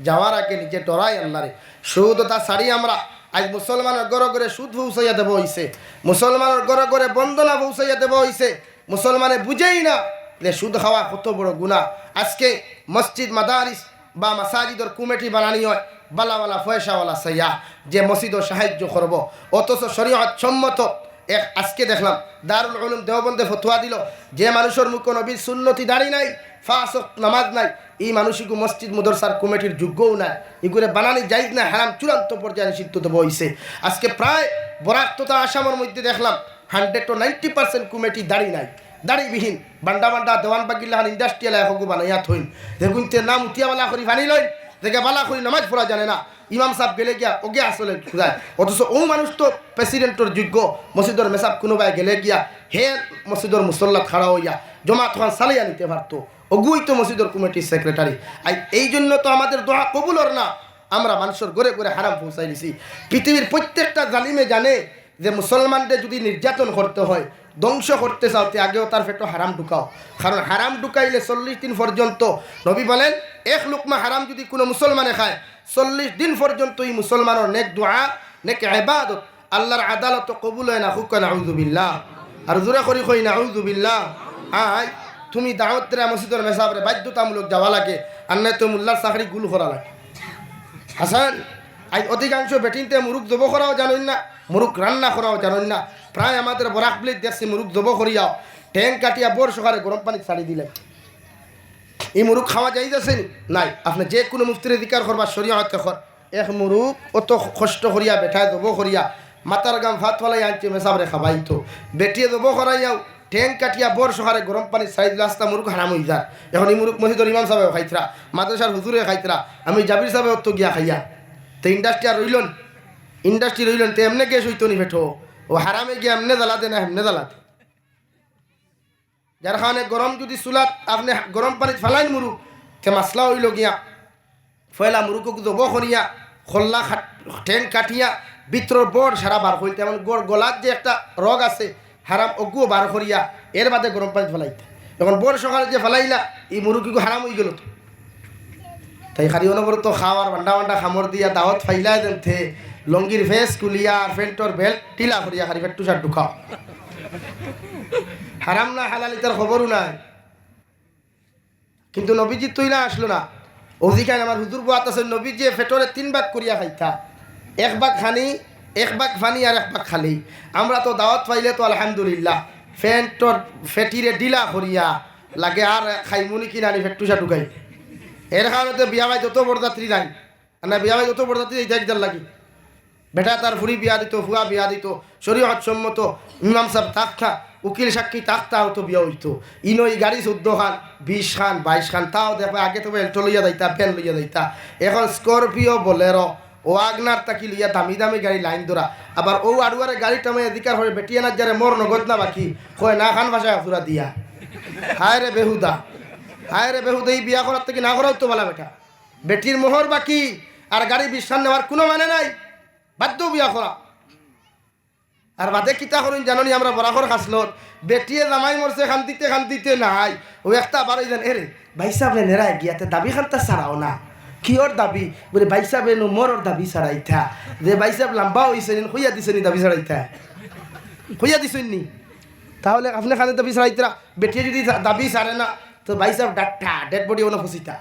যাওয়ার আগে নিজে ডরাই আল্লাহরে সুদতা সারি আমরা আজ মুসলমানের ঘরে ঘরে সুদ পৌঁছাইয়া দেব হইছে মুসলমানের ঘরে ঘরে বন্দনা পৌঁছাইয়া দেব হইছে মুসলমানে বুঝেই না যে সুদ খাওয়া কত বড় গুনাহ আজকে মসজিদ মাদারিস বা মাসাজিদর কমিটি বানানি হয় বালাওয়ালা পয়সাওয়ালা সাইয়া যে মসজিদও সাহায্য করব অথচ শরীয়ত সম্মত এক আজকে দেখলাম দারুল উলুম দেওবন্দে ফতোয়া দিল যে মানুষের মুখ নবীর সুন্নতি দাঁড়ি নাই ফাঁস নামাজ নাই এই মানুষকে মসজিদ মাদ্রাসার কমিটির যোগ্যও নাই এগুলো বানানি যাইজ না হারাম চূড়ান্ত পর্যায়ে নিষিদ্ধ দেবো হইছে আজকে প্রায় বরাক তথা আসামের মধ্যে দেখলাম 100 to 90% কমিটি দাঁড়ি নাই দাড়িবিহীন বান্ডা বান্ডা দেওয়ান বাগিল্লাহান ইন্ডাস্ট্রিয়াল এখন বানাইয়া থইন দেখুন তে নাম উঠিয়াওয়ালা করি বানি লইন দেখে বালা করি নামাজ পড়া জানে না ইমাম সাহেব গেলে গিয়া ওগে আসলে খুঁজায় অথচ ও মানুষ তো প্রেসিডেন্টর যোগ্য মসজিদর মেসাব কোনোবাই গেলে গিয়া হে মসজিদর মুসল্লাত খাড়া হইয়া জমা তখন সালিয়া নিতে পারতো ওগুই তো মসজিদর কমিটির সেক্রেটারি এই জন্য তো আমাদের দোয়া কবুলর না আমরা মানুষের ঘরে ঘরে হারাম পৌঁছাই দিছি পৃথিবীর প্রত্যেকটা জালিমে জানে যে মুসলমানদের যদি নির্যাতন করতে হয় ধ্বংস করতে চাওতে আগেও তার পেটো হারাম ঢুকাও কারণ হারাম ঢুকাইলে 40 দিন পর্যন্ত নবী বলেন এক লুকমা হারাম যদি কোনো মুসলমানে খায় 40 দিন পর্যন্ত এই মুসলমানের নেক দোয়া নেক ইবাদত আল্লাহর আদালত কবুল হয় না হুক নাউযুবিল্লাহ আর জোরে করি কই নাউযুবিল্লাহ আয় তুমি দাওয়াতরা মসজিদের মেসাবরে বাধ্যতামূলক যাওয়া লাগে আর নয় তো মোল্লার চাকরি গুল করা লাগে হাসান আজ অধিকাংশ বেটিনতে মুরুখ জব করাও জানেন না মুরুখ রান্না করাও জানেন না প্রায় আমাদের বরাকবিলির দেখছি মুরুখ জব করিয়াও ট্যাং কাটিয়া বোর সকালে গরম পানি ছাড়ি দিলে এই মুরুখ খাওয়া যাই যাচ্ছে নাই আপনি যে কোনো মুফতির অধিকার করবা শরীয়ত কর এক মুরুখ অত কষ্ট করিয়া বেঠায় জব করিয়া মাতার গাম ভাত ফলাই আনছে মেসাবরে খাবাইতো বেটিয়ে জব করাইয়াও ট্যাং কাটিয়া বোর সকালে গরম পানি ছাড়ি দিলে আস্তা মুরুখ হারাম হয়ে যায় এখন এই মুরুখ মসজিদর ইমাম সাহেব খাইতরা মাদ্রাসার হুজুরে খাইতরা আমি জাবির সাহেব তো গিয়া খাইয়া তো ইন্ডাস্ট্রি আর রইলন ইন্ডাস্ট্রি রইলেন তো এমনি গ্যাস হইতো নি বেঠো ও হারামে গিয়ে এমনি জ্বালাতে না এমনি জ্বালাতে যার কারণে গরম যদি চুলাত আপনি গরম পানিত ফেলাইন মুরুখ তে মাসলা হইল গিয়া ফয়লা মুরুখক জব করিয়া খোল্লা ঠেং কাটিয়া ভিতর বড় সারা বার করিতে এমন গলার যে একটা রগ আছে হারাম অগুও বার করিয়া এর বাদে গরম পানিত ফেলাইতে এখন বড় সকালে যে ফেলাইলা এই মুরুখিকে হারাম হয়ে গেল তো তাই খালি অনবরত খাওয়ার বান্ডা বান্ডা খামর দিয়া দাওয়াত ফাইলাই দেন থে লঙ্গির ফেস কুলিয়া ফেন্টর বেল্ট টিলা করিয়া খালি ফেট টুসার ঢুকাও হারাম না হালালি তার খবরও নাই কিন্তু নবীজি তুই না আসলো না অধিকার আমার হুজুর বাত আছে নবীজি ফেটরে 3 ভাগ করিয়া খাইতা 1 ভাগ খানি 1 ভাগ ফানি আর 1 ভাগ খালি আমরা তো দাওয়াত পাইলে তো আলহামদুলিল্লাহ ফেন্টর ফেটিরে ডিলা করিয়া লাগে আর খাইমুনি কিনা ফেট টুসা ঢুকাই এর কারণে তো বিয়া ভাই যত বরযাত্রী নাই না বিয়া ভাই যত বরযাত্রী দেখদার লাগি বেটা তার ফুরি বিয়া দিত ফুয়া বিয়া দিত শরীয়ত সম্মত ইমাম সাহেব থাকতা উকিল সাক্ষী থাকতা হতো বিয়া হইতো ইনো এই গাড়ি 14 খান 20 খান 22 খান তাও দেখো আগে তো এল্টো লইয়া যাইতা ফ্যান লইয়া যাইতা এখন স্করপিও বোলেরো ও আগনার তাকি লইয়া দামি দামি গাড়ি লাইন ধরা আবার ও আড়ুয়ারে গাড়ি টামে অধিকার হয়ে বেটিয়ানার যারে মোর নগদ না বাকি কয় না খান ভাষায় ফুরা দিয়া হায় রে বেহুদা এই বিয়া করার থেকে না করাও তো বলা বেটা বেটির মোহর বাকি আর গাড়ি বিশ্বাস নেওয়ার কোনো মানে নাই বাধ্য বিয়া করা আর বাদে কিতা করুন জানি আমরা বরাকর খাসলত বেটিয়ে জামাই মরছে খান্তিতে নাই ও একটা বারো জান এরে ভাই সাহেব নেরাই গিয়াতে দাবি খান্তা ছাড়াও না কিয়র দাবি বলে ভাই সাহেব মোর দাবি ছাড়াইতা যে ভাই সাহেব লম্বা হয়েছে খুঁয়া দিছে নি দাবি ছাড়াইতা খুঁয়া দিছেন নি তাহলে আপনি খানে দাবি ছাড়াইতা বেটিয়ে যদি দাবি ছাড়ে না তো ভাই সাহেব ডাক্তার ডেড বডি ওনা ফুসিতা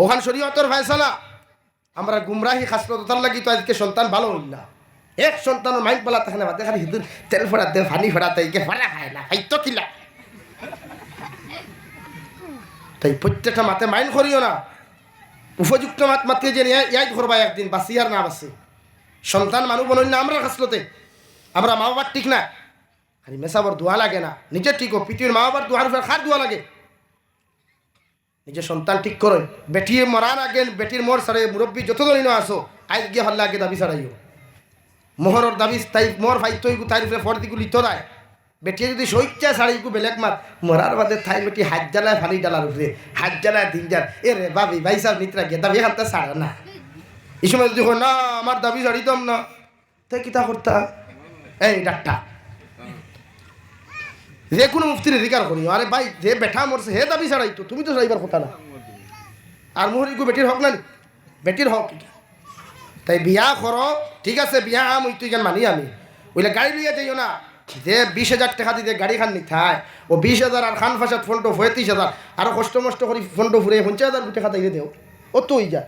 ওখান শরীয়তর ফয়সালা আমরা গুমরাহি খাসলত তার লাগি তো আজকে সন্তান ভালো হইল না এক সন্তানের মাইক পালা থাকে না বাদে খালি হিদুর তেল ফোড়াতে ফানি ফোড়াতে একে ফোড়া খায় না খাইতো কিলা তাই প্রত্যেকটা মাতে মাইন করিও না উপযুক্ত মাত মাতিয়ে যে ইয়াই করবা একদিন বাসি আর না বাসি সন্তান মানুষ বলেন না আমরা খাসলতে আমরা মা বাবার ঠিক না খালি মেসাবর দোয়া লাগে না নিজে ঠিক হোক পৃথিবীর মা বাবার দোয়ার উপরে খার দোয়া লাগে নিজের সন্তান ঠিক করে বেটিয়ে মরার আগে বেটির মর সারে মুরব্বী যতদিন আসো আজ গিয়ে হল্লা আগে দাবি ছাড়াইও মোহরের দাবি তাই মোর ভাই তৈগু তাই উপরে ফর্দিগুলি তোরায় বেটিয়ে যদি শৈচ্ছা শাড়িগু বেলেগ মাত মরার বাদে থাই বেটি হাত জ্বালায় ফালি ডালার উপরে হাত জ্বালায় দিন যার এ রে ভাবি ভাই সাহেব নিত্রা গিয়ে দাবি এখানটা ছাড়ে না এই সময় যদি না আমার দাবি ছাড়িতাম না তাই কিতা করতা এই ডাক্তা যে কোনো মুফতির অধিকার করি আরে ভাই যে বেঠা মরছে হে দাবি ছাড়াইতো তুমি তো ছাড়াইবার কথা না আর মোহরিগু বেটির হক না বেটির হক তাই বিয়া করো ঠিক আছে বিয়া আম ওই তুই মানি আমি ওইলে গাড়ি লিয়ে যাইও না যে 20,000 টাকা দিতে গাড়ি খান নি থায় ও 20,000 আর খান ফাঁসাত ফোনটো 35,000 আরো কষ্ট মষ্ট করি ফোনটো ফুরে 50,000 টাকা দিয়ে দেও ও তো ওই যা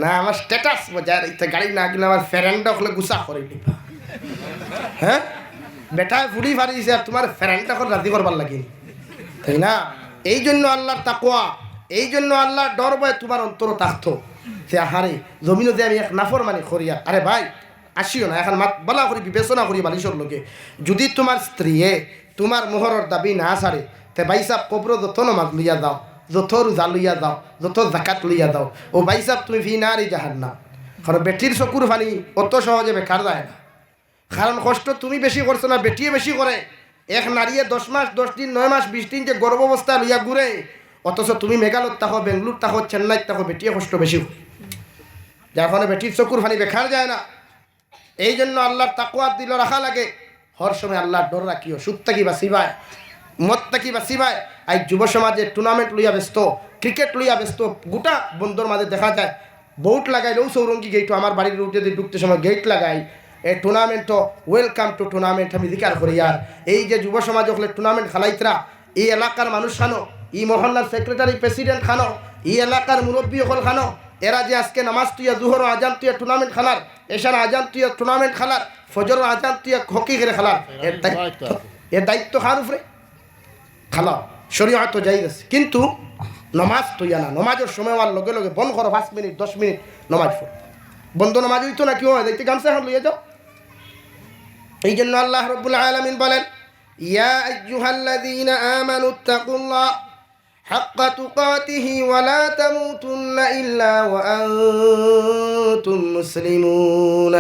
না আমার স্ট্যাটাস বজায় রাখতে গাড়ি না কিনা আমার ফ্রেন্ড হলে গুসা করে দিবা হ্যাঁ বেটায় ফুড়ি ফারিছে আর তোমার ফ্রেন্ডটা করে রাজি করবার লাগে তাই না এই জন্য আল্লাহর তাকওয়া এই জন্য আল্লাহর ডর ভয় তোমার অন্তর থাকতো সে হারে জমিনে যে আমি এক নাফর মানে করিয়া আরে ভাই আসিও না এখন মাত বলা করি বিবেচনা করি বালিশর লোকে যদি তোমার স্ত্রীয়ে তোমার মোহরের দাবি না ছাড়ে তে ভাই সাহেব কবর যত নমাজ লইয়া দাও যত রোজা লইয়া দাও যত জাকাত লইয়া দাও ও ভাই সাহেব তুমি ফি নারী জাহান্নাম কারণ বেটির চকুর ফানি অত সহজে বেকার যায় না কারণ কষ্ট তুমি বেশি করছো না বেটিয়ে বেশি করে এক নারীয়ে 10 মাস 10 দিন 9 মাস 20 দিন যে গর্ভাবস্থা লইয়া ঘুরে অথচ তুমি মেঘালয় থাকো বেঙ্গলুর থাকো চেন্নাই থাকো বেটিয়ে কষ্ট বেশি যার ফলে বেটির চকুর ফানি বেকার যায় না এই জন্য আল্লাহর তাকওয়া দিল রাখা লাগে হর সময় আল্লাহর ডর রাখিও সুদ থাকি বা সিবায় মদ থাকি বা সিবায় আজ যুব সমাজে টুর্নামেন্ট লইয়া ব্যস্ত ক্রিকেট লইয়া ব্যস্ত গোটা বন্ধুর মাঝে দেখা যায় বোট লাগাইলেও সৌরঙ্গী গেট আমার বাড়ির রুটে যদি ঢুকতে সময় গেট লাগাই এই টুর্নামেন্ট ওয়েলকাম টু টুর্নামেন্ট আমি জিকার করি আর এই যে যুব সমাজ হলে টুর্নামেন্ট খেলাইতরা এই এলাকার মানুষ খানো এই মহল্লার সেক্রেটারি প্রেসিডেন্ট খানো এই এলাকার মুরব্বী হল খানো এরা যে আজকে নামাজ তুইয়া জুহর আজান তুইয়া টুর্নামেন্ট খেলার এশার আজান তুইয়া টুর্নামেন্ট খেলার ফজর আজান তুইয়া হকি খেলে খেলার এর দায়িত্ব কার উপরে খেলা শরীয়ত তো যাই গেছে কিন্তু নমাজ তুইয়া না নমাজের সময় হওয়ার লগে লগে বন্ধ করো 5 মিনিট 10 মিনিট নমাজ পড় বন্ধ নমাজ হইতো না কি হয় দেখতে গামছা হাত লইয়া যাও এই জন্য আল্লাহ রাব্বুল আলামিন বলেন ইয়া আইয়ুহাল্লাযীনা আমানুত্তাকুল্লাহ হাক্কা তুকাতিহি ওয়া লা তামুতুন্না ইল্লা ওয়া আনতুম মুসলিমুন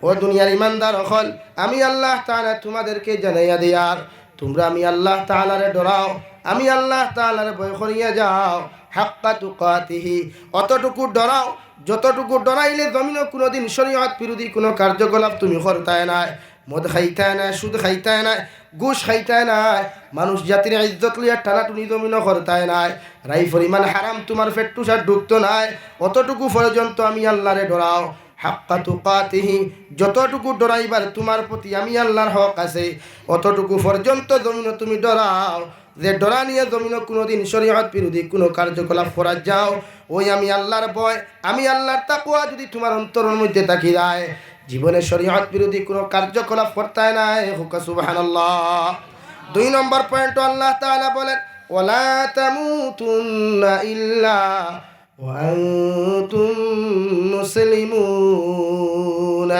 ও দুনিয়ার ইমানদার হল আমি আল্লাহ তাআলা তোমাদেরকে জানাইয়া দিয়ার তোমরা আমি আল্লাহ তাআলারে ডরাও আমি আল্লাহ তাআলারে ভয় করিয়া যাও হাক্কা তুকাতিহি অতটুকু ডরাও যতটুকু ডরাইলে জমিনে কোনোদিন শরীয়ত বিরোধী কোনো কার্যকলাপ তুমি করতায় না মদ খাইতায় না সুদ খাইতায় না ঘুষ খাইতায় না মানুষ জাতির ইজ্জত লইয়া টানাটুনি জমিন করতায় নাই রাই পরিমাণ হারাম তোমার পেট্টুসার ঢুকতো নাই অতটুকু পর্যন্ত আমি আল্লাহরে ডরাও হাক্কা তুকাতিহি যতটুকু ডরাইবার তোমার প্রতি আমি আল্লাহর হক আছে অতটুকু পর্যন্ত জমিন তুমি ডরাও যে ডরা নিয়ে জমিন কোনোদিন শরীয়ত বিরোধী কোনো কার্যকলাপ করা যাও ওই আমি আল্লাহর ভয় আমি আল্লাহর তাকওয়া যদি তোমার অন্তরের মধ্যে থাকি যায় জীবনে শরীয়ত বিরোধী কোনো কার্যকলাপ করতে নাই হুকা সুবহানাল্লাহ 2 নম্বর পয়েন্ট আল্লাহ তাআলা বলেন ওয়ালা তামুতুন্না ইল্লা ওয়া আনতুম মুসলিমুন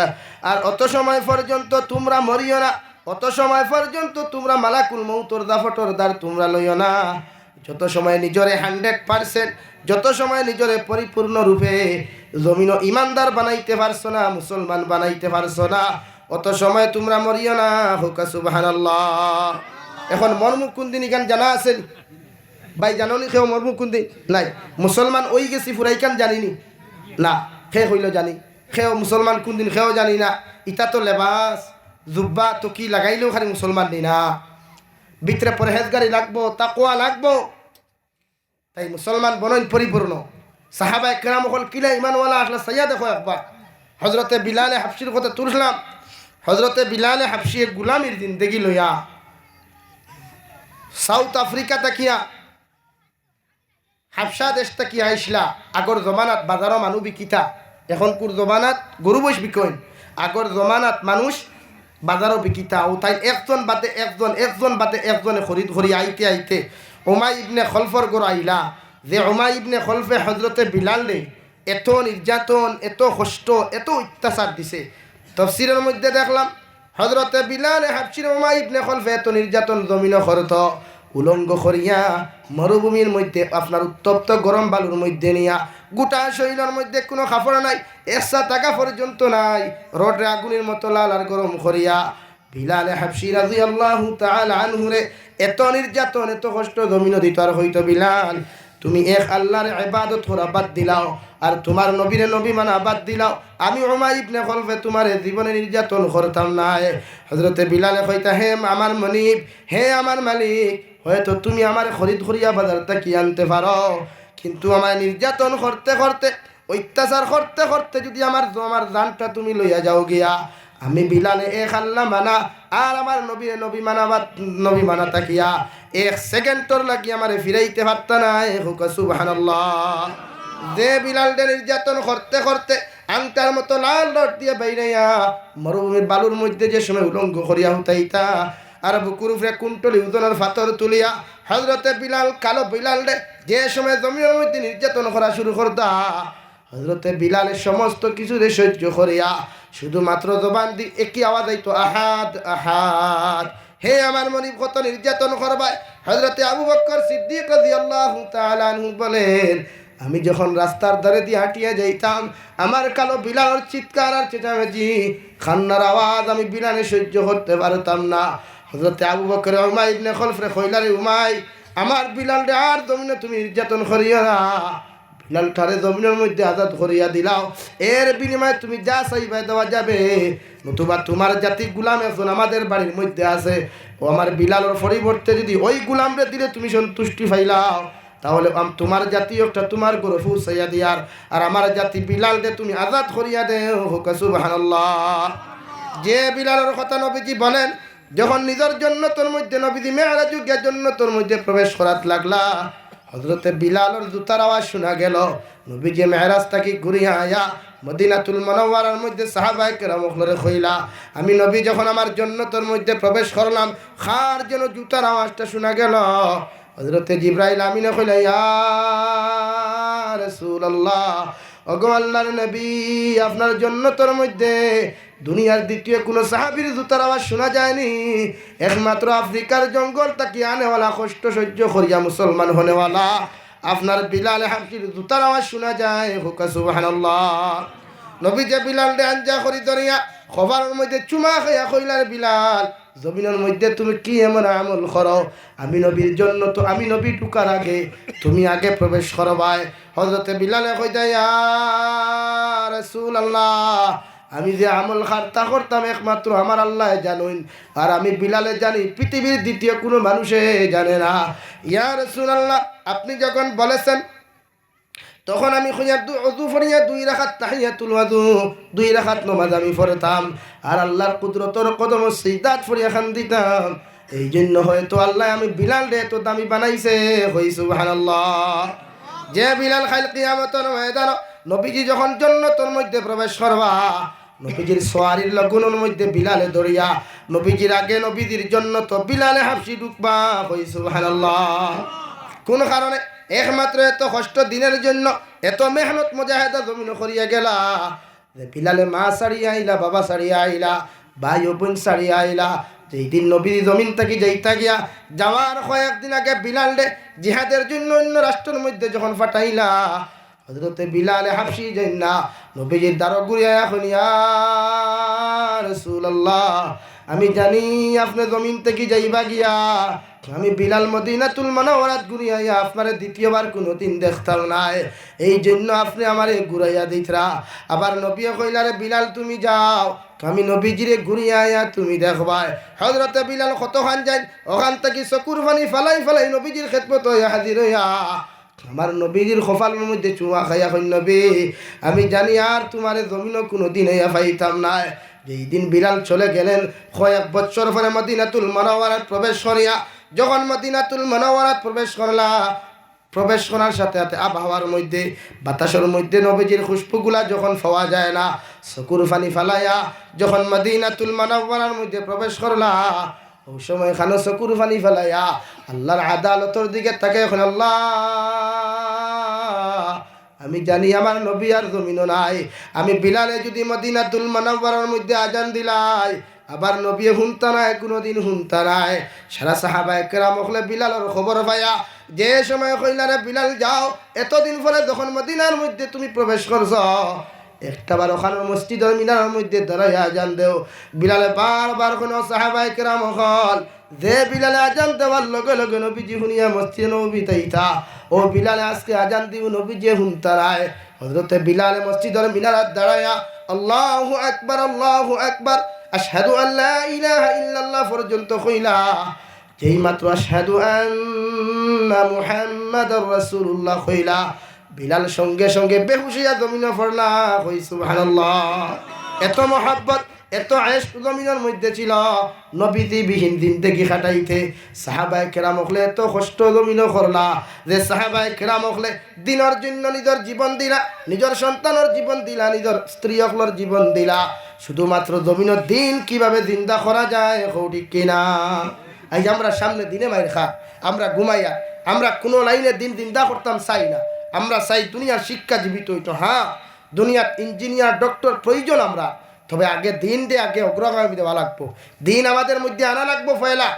আর অত সময় পর্যন্ত তোমরা মরিও না অত সময় পর্যন্ত তোমরা মালাকুল মউতর দাফটর দার তোমরা লইও না যত সময় নিজরে 100% যত সময় নিজরে পরিপূর্ণ রূপে জমিন ইমানদার বানাইতে পারছো না মুসলমান বানাইতে পারছো না অত সময় তোমরা মরিও না হুকা সুবহানাল্লাহ এখন মর্মুখ কোন দিন ইখান জানা আছেন ভাই জানোনি কেউ মর্মুখ কোন দিন নাই মুসলমান ওই গেছি ফুরাইকান জানিনি না খে হইল জানি খেও মুসলমান কোন দিন খেও জানি না ইটা তো লেবাস জুব্বা তো কি লাগাইলেও খালি মুসলমান নেই না ভিতরে পরহেজগারি লাগবো তাকওয়া লাগবো তাই মুসলমান বনইন পরিপূর্ণ সাহাবা একরাম হল কিলা ইমানওয়ালা আসলে সাইয়া দেখো একবার হজরতে বিলালে হাফসির কথা তুললাম হজরতে বিলালে হাফসি গুলামির জিন্দেগি লইয়া সাউথ আফ্রিকা তাকিয়া হাফসা দেশ তাকিয়া আইসলা আগর জমানাত বাজারও মানুষ বিকিতা এখন কুর জমানাত গরু বৈশ বিকইন আগর জমানাত মানুষ বাজারও বিকিতা ও তাই একজন বাদে একজনে খরিদ করি আইতে আইতে ওমাই ইবনে খলফর গড় আইলা যে ওমাই ইবনে খলফে হজরতে বিলালে এত নির্যাতন এত কষ্ট এত অত্যাচার দিছে তাফসীরের মধ্যে দেখলাম হযরতে বিলাল হাবশীর উমাই ইবনে খলফে এত নির্যাতন জমিন করত, উলঙ্গ করিয়া মরুভূমির মধ্যে আপনার উত্তপ্ত গরম বালুর মধ্যে নিয়া, গোটা শরীরের মধ্যে কোনো কাপড় নাই, এসা টাকা পর্যন্ত নাই, রোডে আগুনের মতো লাল আর গরম করিয়া বিলাল হাবশী রাদিয়াল্লাহু তাআলা আনহুরে এত নির্যাতন এত কষ্ট জমিন দিত। আর হইতো বিলাল তুমি এক আল্লাহর ইবাদত করা বাদ দিলাও আর তোমার নবীরে নবী মানা বাদ দিলাও, আমি উমাই ইবনে খলফে তোমার জীবনে নির্যাতন করতাম না। হযরতে বিলালে কইতা, হে আমার মনিব, হে আমার মালিক, হয়তো তুমি আমার খরিদ করিয়া বাজার থেকে আনতে পারো, কিন্তু আমার নির্যাতন করতে করতে অত্যাচার করতে করতে যদি আমার জানটা তুমি লইয়া যাও গিয়া, আমি বিলালে এক আল্লাহ মানা আর আমার নবীরে নবী মানা তাকিয়া এক সেকেন্ডর লাগি আমারে ফিরাইতে পারতা না। সুবহানাল্লাহ। যে বিলালদের নির্যাতন করতে করতে আংটার মতো লাল রড দিয়ে বাইরাইয়া মরুভূমির বালুর মধ্যে যে সময় উলঙ্গ করিয়া হুতাইতা আর বুকুর উপরে কুণ্টলি ওজনের পাথর তুলিয়া হযরতে বিলাল কালো বিলাল যে সময় জমির মধ্যে নির্যাতন করা শুরু করতা, হযরতে বিলালের সমস্ত কিছু সহ্য করিয়া শুধুমাত্র জবান দিয়ে একই আওয়াজ আইতো, আহাদ আহাদ। হে আমার মনিব, কত নির্যাতন করবাই। হযরতে আবু বকর সিদ্দিক রাদিয়াল্লাহু তাআলা আনহু বলেন, আমি যখন রাস্তার ধারে দিয়ে হাঁটিয়া যাইতাম, আমার কালো বিলালের চিৎকার আর চেঁচামেচি খান্নার আওয়াজ আমি বিলালে সহ্য করতে পারতাম না। হযরতে আবু বকর উমাই ইবনে খলফ রে কইলারে, উমাই আমার বিলাল রে আর জমিনে তুমি নির্যাতন করিও না, বিলালটারে জমিনের মধ্যে আজাদ করিয়া দিলাও, এর বিনিময়ে তুমি যা চাইবে দেওয়া যাবে, নতুবা তোমার জাতি গুলাম এখন আমাদের বাড়ির মধ্যে আছে, ও আমার বিলালের পরিবর্তে যদি ওই গুলামরে দিলে তুমি সন্তুষ্টি পাইলাও, তাহলে তোমার জাতি একটা তোমার গরু পৌঁছাইয়া দিয়ার, আর আমার জাতি বিলাল দে তুমি আজাদ করিয়া দে। সুবহানাল্লাহ। যে বিলালের কথা নবীজি বলেন, যখন নিজের জন্য তোর মধ্যে নবীজি মেরাজ গিয়া জন্য তোর মধ্যে প্রবেশ করাত লাগলা, হযরতে বিলালের জুতার আওয়াজ শোনা গেল। নবীজি মেরাজ থেকে ঘুরিয়া আয়া মদিনাতুল মুনাওয়ারার মধ্যে সাহাবায়ে কেরাম ওগুলোরে কইলা, আমি নবী যখন আমার জন্য তোর মধ্যে প্রবেশ করলাম, খার যেন জুতার আওয়াজটা শোনা গেল। হযরতে জিবরাইল আমিনে কইলা, ইয়া রাসূলুল্লাহ, ওগো আল্লাহর নবী, আপনার জন্য তোর মধ্যে দুনিয়ার দ্বিতীয় কোনো সাহাবীর জুতার আওয়াজ শোনা যায়নি, একমাত্র আফ্রিকার জঙ্গল থেকে আনেওয়ালা কষ্ট সহ্য করিয়া মুসলমান হনেওয়ালা আপনার বিলাল হাবশীর জুতার আওয়াজ শোনা যায়। সুবহানাল্লাহ। নবী যে বিলাল দে আঞ্জা করি ধরিয়া খবরের মধ্যে চুমা খাইয়া কইলার, বিলাল জমিনের মধ্যে তুমি কি এমন আমল করো, আমি নবীর জন্য তো আমি নবী ঢুকার আগে তুমি আগে প্রবেশ করবাই। হযরতে বিলালে কইতা, ইয়া রাসূলুল্লাহ, আমি যে আমল খারতা করতাম একমাত্র আমার আল্লাহ জানেন, আর আমি বিলালে জানি, পৃথিবীর দ্বিতীয় কোনো মানুষে জানে না। ইয়া রাসূলুল্লাহ, আপনি যখন বলেছেন তখন আমি ওযু ফরিয়া 2 রাকাত তাহিয়াতুল ওযু 2 রাকাত নামাজ আমি পড়তাম, আর আল্লাহর কুদরতের কদম সিজদাত ফরিয়া খান দিতাম। এই জন্য হয়তো আল্লাহ আমি বিলাল রে তো দামি বানাইছে। হই সুবহানাল্লাহ। যে বিলাল খাইল কিয়ামতের ময়দান নবীজি যখন জান্নাতের মধ্যে প্রবেশ করবা, নবীজির সোয়ারির লগুনের মধ্যে বিলালে দরিয়া নবীজির আগে নবীজির জন্য তো বিলালে হাবশী ঢুকবা। হই সুবহানাল্লাহ। কোন কারণে? একমাত্র এত কষ্ট দিনের জন্য এত মেহনত মুজাহিদা জমিন করিয়া গেলা, যে বিলালে মা সারিয়া আইলা, বাবা সারিয়া আইলা, ভাই ও বোন সারিয়া আইলা। যেই দিন নবীর জমিন থেকে যাইতা গিয়া যাওয়ার কয়েকদিন আগে বিলাল রে জিহাদের জন্য অন্য রাষ্ট্রের মধ্যে যখন ফাটাইলা, হযরতে বিলাল হাবশী যাইনা নবীজির দ্বারা ঘুরিয়া এখন, ইয়া রাসূলুল্লাহ, আমি জানি আপনি জমিন থেকে যাইবা গিয়া, আমি বিলাল মদিনাতুল মুনাওয়ারাত ঘুরিয়া আপনারে দ্বিতীয়বার কোনোদিন দেখতাম নাই, এই জন্য আপনি আমারে ঘুরাইয়া দিতরা। আবার নবী কইলারে, বিলাল তুমি যাও, আমি নবীজিরে ঘুরিয়া তুমি দেখবাই। হযরতে বিলাল কতখান যাই, ওখান থেকে চকুর পানি ফালাই নবীজির খেদমত হইয়া হাজির হইয়া আমার নবীজির কপালের মধ্যে চুমা খাইয়া কই, নবী আমি জানি আর তোমারে জমিনও কোনোদিন হইয়া পাইতাম নাই। যেই দিন বিলাল চলে গেলেন, কয়েক বছর পরে মদিনাতুল মুনাওয়ারাত প্রবেশ করিয়া যখন মদিনাতুল মুনাওয়ারাত প্রবেশ করার সাথে সাথে আবহাওয়ার মধ্যে বাতাসের মধ্যে নবীজির খুশবুগুলা যখন পাওয়া যায় না, চকুর পানি ফালাইয়া যখন মদিনাতুল মুনাওয়ারার মধ্যে প্রবেশ করলা, ওই সময় খানো চকুর পানি ফেলাইয়া আল্লাহর আদালতের দিকে তাকে এখন, আল্লাহ আমি জানি আমার নবী আর জমিনও নাই। আমি বিলালে যদি মদিনাতুল মুনাওয়ারার মধ্যে আজান দিলাই আবার নবী হুনতা নাই, কোনোদিন হুনতা নাই। সারা সাহাবায়ে কেরাম হলে বিলালের খবর পাইয়া যে সময় কইলারে বিলাল যাও, এতদিন পরে যখন মদিনার মধ্যে তুমি প্রবেশ করছ একটাবার ওখানে মসজিদের মিনারের মধ্যে দাঁড়াইয়া আজান দেও। বিলালে বারবার কোনো সাহাবায়ে কেরাম হল যে বিলালে আজান দেওয়ার লগে লগে নবীজি শুনিয়া মসজিদে নববীতে ইতা ও বিলালে আজকে আজান দিও নবীজি হুনতারায়। হযরতে বিলালে মসজিদের মিনারে দাঁড়াইয়া আল্লাহু আকবার আশহাদু আল্লা ইলাহা ইল্লাল্লাহ পর্যন্ত কইলা, যেই মাত্র আশহাদু আন্না মুহাম্মাদুর রাসূলুল্লাহ কইলা বিলাল সঙ্গে সঙ্গে বেহুশ হইয়া জমিনে পড়লা। কই সুবহানাল্লাহ। এত মহব্বত এত আয়েশ জমিনের মধ্যে ছিল নবীজি বিহীন জিন্দেগি কাটাইতে। সাহাবায়ে কেরাম হলে এত কষ্ট জমিনও করলা যে সাহাবায়ে কেরাম হলে দিনের জন্য নিজের জীবন দিলা, নিজের সন্তানের জীবন দিলা, নিজের স্ত্রী হকলের জীবন দিলা, শুধুমাত্র জমিনের দিন কিভাবে জিন্দা করা যায় ঠিক কিনা। আজ আমরা সামনে দিনে মাইর খা, আমরা ঘুমাইয়া আমরা কোনো লাইনে দিন জিন্দা করতাম চাই না। আমরা চাই দুনিয়ার শিক্ষা জীবিত হইতো। হ্যাঁ, দুনিয়ার ইঞ্জিনিয়ার ডক্টর প্রয়োজন আমরা, তবে আগে দিন দিয়ে আগে অগ্রগামী দেওয়া লাগবো। দিন আমাদের মধ্যে আনা লাগবো ফয়লা।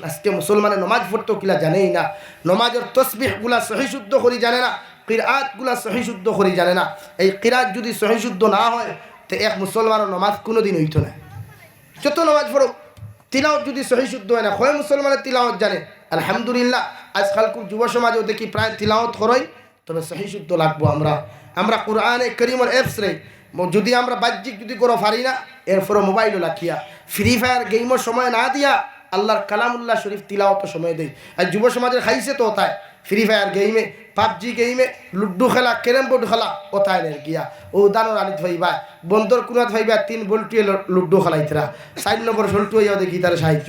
আজকে মুসলমানের নমাজ পড়তো কিলা জানেই না, নমাজের তসবিহগুলা সহি শুদ্ধ করি জানে না, কিরাতগুলা সহি শুদ্ধ করি জানে না। এই কিরাত যদি সহি শুদ্ধ না হয় তো এক মুসলমানের নমাজ কোনো দিন হইতো না। যত নমাজ পড়ো তিলাওয়াত যদি সহি শুদ্ধ হয় না, হয় মুসলমানের তিলাওয়াত জানে আলহামদুলিল্লাহ। আজকালকার যুব সমাজও দেখি প্রায় তিলাওয়াত করই, তবে সহি শুদ্ধ লাগবো। আমরা কোরআনে করিমের অ্যাপস রে যদি আমরা বাহ্যিক যদি করো পারি না, এরপরে মোবাইলও লাখিয়া ফ্রি ফায়ার গেমের সময় না দিয়া আল্লাহর কালামুল্লাহ শরীফ তিলাওয়াত সময় দেয়। আর যুব সমাজের খাইছে তো তাই ফ্রি ফায়ার গেমে, পাবজি গেমে, লুডু খেলা, ক্যারেম বোর্ড খেলা ও তাই নে গিয়া ও দানোর আনিত ভাইবা বন্দর কুনাত ভাইবা 3 বল্টুয়ে লুডু খেলাইতরা 4 নম্বর সল্টু হইয়া দেখি তার সাহায্য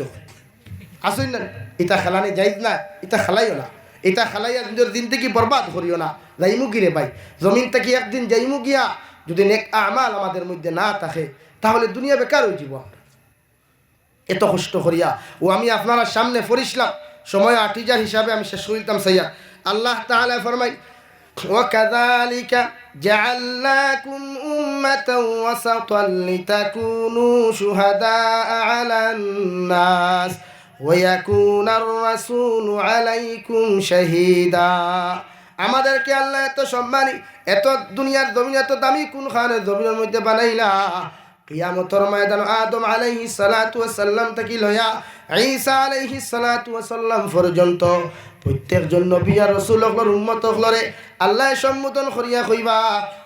আসুন না। এটা খেলানি যাইজ না, এটা খেলাইও না, এটা খেলাইয়া নিজের দিন থেকে বরবাদ করিও না। যাইমু গিরে ভাই, জমিন থেকে একদিন যাইমু গিয়া যদি নেক আমাল আমাদের মধ্যে না থাকে তাহলে দুনিয়া বেকার হয়ে যাব। এত কষ্ট করিয়া ও আমি আপনার সামনে পড়িছিলাম, সময় আটিজার হিসাবে আমি শেষ করিতাম সাইয়া। আল্লাহ তাআলা ফরমাই وكذلك جعلناكم أمة وسطا لتكونوا شهداء على الناس ويكون الرسول عليكم شهيدا। আমাদেরকে আল্লাহ এত সম্মানী, এত দুনিয়ার জমিন এত দামি কোন খানের জমিনের মধ্যে বানাইলা, কিয়ামতের ময়দান আদম আলাইহিস সালাতু ওয়াস সালাম থেকে লয়া ঈসা আলাইহিস সালাতু ওয়াস সালাম পর্যন্ত প্রত্যেকজন নবী আর রাসূল হকলের উম্মত হকলরে আল্লাহ সম্বোধন করিয়া কইবা,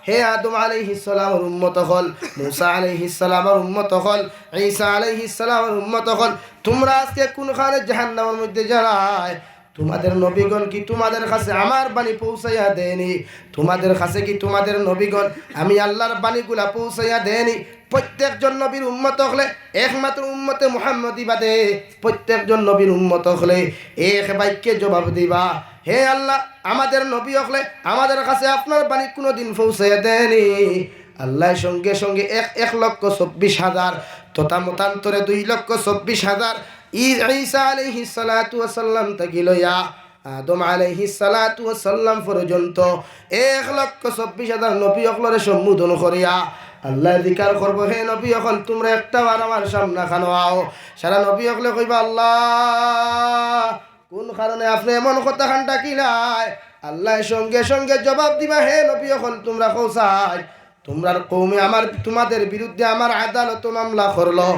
হে আদম আলাইহিস সালামের উম্মত হল, মূসা আলাইহিস সালামের উম্মত হল, ঈসা আলাইহিস সালামের উম্মত হল, তোমরা আজকে কোন খানে জাহান্নামের মধ্যে যারায়, তোমাদের নবীগণ কি তোমাদের কাছে আমার বাণী পৌঁছাইয়া দেয়নি? তোমাদের কাছে কি তোমাদের নবীগণ আমি আল্লাহর বাণীগুলা পৌঁছাইয়া দেয়নি? প্রত্যেকজন নবীর উম্মত হলে একমাত্র উম্মতে মুহাম্মদী বাদে প্রত্যেকজন নবীর উম্মত হলে এক বাক্যে জবাব দিবা, হে আল্লাহ আমাদের নবী হলে আমাদের কাছে আপনার বাণী কোনোদিন পৌঁছাইয়া দেয়নি। আল্লাহ সঙ্গে সঙ্গে 1,24,000 তথা মতান্তরে 2,24,000 ঈসা আলাইহিস সালাতু ওয়াস সালাম থেকে লইয়া আদম আলাইহিস সালাতু ওয়াস সালাম পর্যন্ত 1,24,000 নবী হকলরে সম্বোধন করিয়া আল্লাহ জিকার করব, হে নবী হকল তোমরা একটা বার আমার সামনে খানো আও। সারা নবী হকলে কইবা, আল্লাহ কোন কারণে আপনি এমন কথা খান ডাকিলাই? আল্লাহ সঙ্গে সঙ্গে জবাব দিবা, হে নবী হকল তোমরা কৌসাই তোমরার কওমে আমার তোমাদের বিরুদ্ধে আমার আদালত মামলা করলো,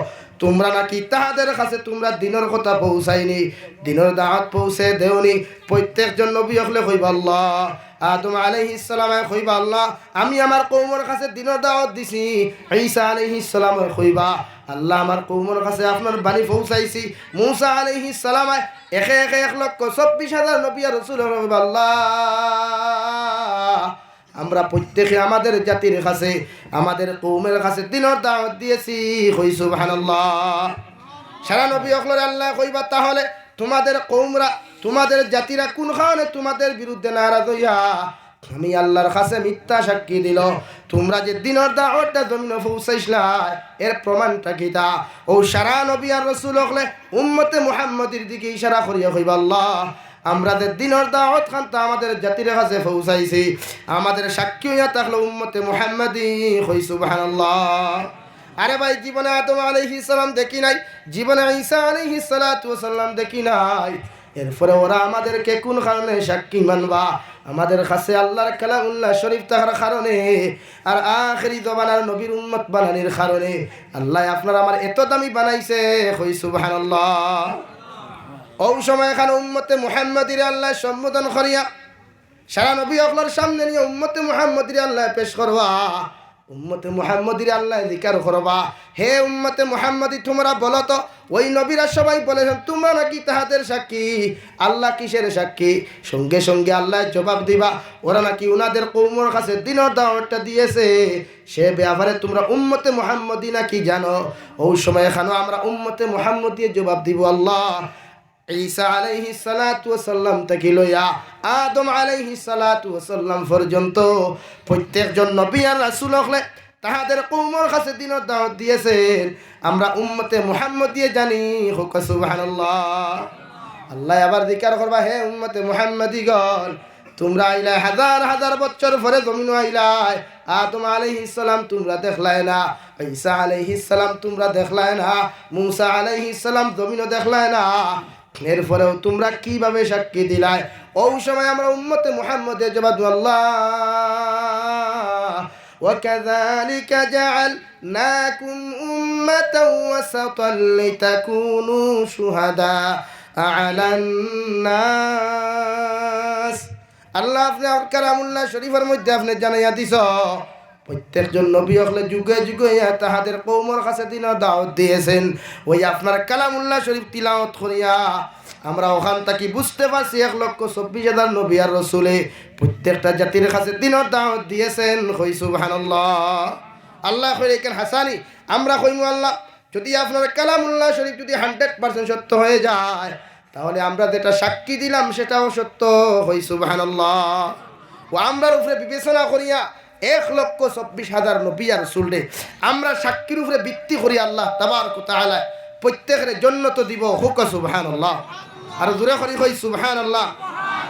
তোমরা নাকি তাহাদের কাছে তোমরা দিনের কথা পৌঁছাইনি, দিনের দাওয়াত পৌঁছে দেওনি। প্রত্যেকজন নবী হলে কইবা আল্লাহ, আদম আলাইহিস সালামে কইবা আল্লাহ আমি আমার কওমের কাছে দিনের দাওয়াত দিছি। ঈসা আলাইহিস সালামে কইবা আল্লাহ আমার কওমের কাছে আপনার বাণী পৌঁছাইছি। মূসা আলাইহিস সালামে 1,24,000 নবী আর রাসূল কইবা আল্লাহ আমরা প্রত্যেকে আমাদের জাতির কাছে আমাদের কওমের কাছে দিনের দাওয়াত দিয়েছি। কই সুবহানাল্লাহ। সারা নবী হকলরে আল্লাহ কইবা তাহলে তোমাদের কওমরা তোমাদের জাতিরা কোন কারণে তোমাদের বিরুদ্ধে নারাজ হইয়া আমি আল্লাহর কাছে মিথ্যা সাক্ষী দিল? তোমরা যে দিনের দাওয়াতটা জমিনে পৌঁছাইছলা এর প্রমাণটা কিটা? ও সারা নবী আর রাসূল হকলে উম্মতে মুহাম্মদের দিকে ইশারা করিয়া কইবা আল্লাহ আমাদের দিনের দাওয়াত খান তো আমাদের জাতির কাছে পৌঁছাইছি আমাদের সাক্ষী হইয়া থাকলো উম্মতে মুহাম্মাদি কই সুবহানাল্লাহ আরে ভাই জীবনে আদম আলাইহিস সালাম দেখি নাই জীবনে ঈসা আলাইহিস সালাতু ওয়াস সালাম দেখি নাই এরপরে ওরা আমাদেরকে কোন কারণে সাক্ষী মানবা আমাদের কাছে আল্লাহর কালামুল্লাহ শরীফ থাকার কারণে আর আখিরি জমানার নবীর উম্মত বানানোর কারণে আল্লাহ আপনার আমার এত দামি বানাইছে কই সুবহানাল্লাহ ওই সময় এখানে উম্মতে মুহাম্মাদির আল্লাহ সম্বোধন করিয়া সারা নবী আপনার সামনে নিয়ে উম্মতে মুহাম্মাদির আল্লাহ পেশ করবা উম্মতে মুহাম্মাদির আল্লাহ জিকির করবা হে উম্মতে মুহাম্মাদি তোমরা বলো তো ওই নবীরা সবাই বলেছেন তোমরা নাকি তাহাদের সাক্ষী আল্লাহ কিসের সাক্ষী সঙ্গে সঙ্গে আল্লাহ জবাব দিবা ওরা নাকি উনাদের কওমের কাছে দিনের দাওয়াতটা দিয়েছে সে ব্যাপারে তোমরা উম্মতে মুহাম্মাদি নাকি জানো ওই সময় এখানে আমরা উম্মতে মুহাম্মাদি জবাব দিব আল্লাহ ঈসা আলাইহিস সালাতু ওয়াস সালাম থেকে লইয়া আদম আলাইহিস সালাতু ওয়াস সালাম পর্যন্ত প্রত্যেকজন নবী আর রাসূল হলে তাহাদের কওমের কাছে দিনের দাওয়াত দিয়েছেন আমরা উম্মতে মুহাম্মাদিয়ে জানি হুক সুবহানাল্লাহ আল্লাহ আবার জিকির করবা হে উম্মতে মুহাম্মাদিগণ তোমরা আইলা হাজার হাজার বছর পরে জমিন আইলাই আদম আলাইহিস সালাম তোমরা দেখলাই না ঈসা আলাইহিস সালাম তোমরা দেখলাই না মুসা আলাইহিস সালাম জমিনও দেখলাই না এরপরেও তোমরা কিভাবে সাক্ষী দিলাই ওই সময় আমরা উম্মতে মুহাম্মাদের জবাব আল্লাহ وكذلك جعلناكم أمة وسطا لتكونوا شهداء على الناس আল্লাহ আপনি আর কালামুল্লাহ শরীফের মধ্যে আপনি জানাইয়া দিছ প্রত্যেকজন নবী হলে যুগে যুগে তাহাদের কওমের কাছে দিনের দাওয়াত দিয়েছেন ওই আপনার কালামুল্লাহ শরীফ তিলাওয়াত করিয়া আমরা ওখান থেকে বুঝতে পারছি 1,24,000 নবী আর রাসূলে প্রত্যেকটা জাতির কাছে দিনের দাওয়াত দিয়েছেন কই সুবহানাল্লাহ আল্লাহ কইরে কেন হাসানি আমরা কইমু আল্লাহ যদি আপনার কালামুল্লাহ শরীফ যদি 100% সত্য হয়ে যায় তাহলে আমরা যেটা সাক্ষী দিলাম সেটাও সত্য কই সুবহানাল্লাহ ও আমরার উপরে বিবেচনা করিয়া 1,24,000 নবী আর রাসূলে আমরা সাক্ষীর উপরে ভিত্তি করি আল্লাহ তাবারক তাআলা প্রত্যেকের জান্নাত দিব হুক সুবহানাল্লাহ আর জোরে করি কই সুবহানাল্লাহ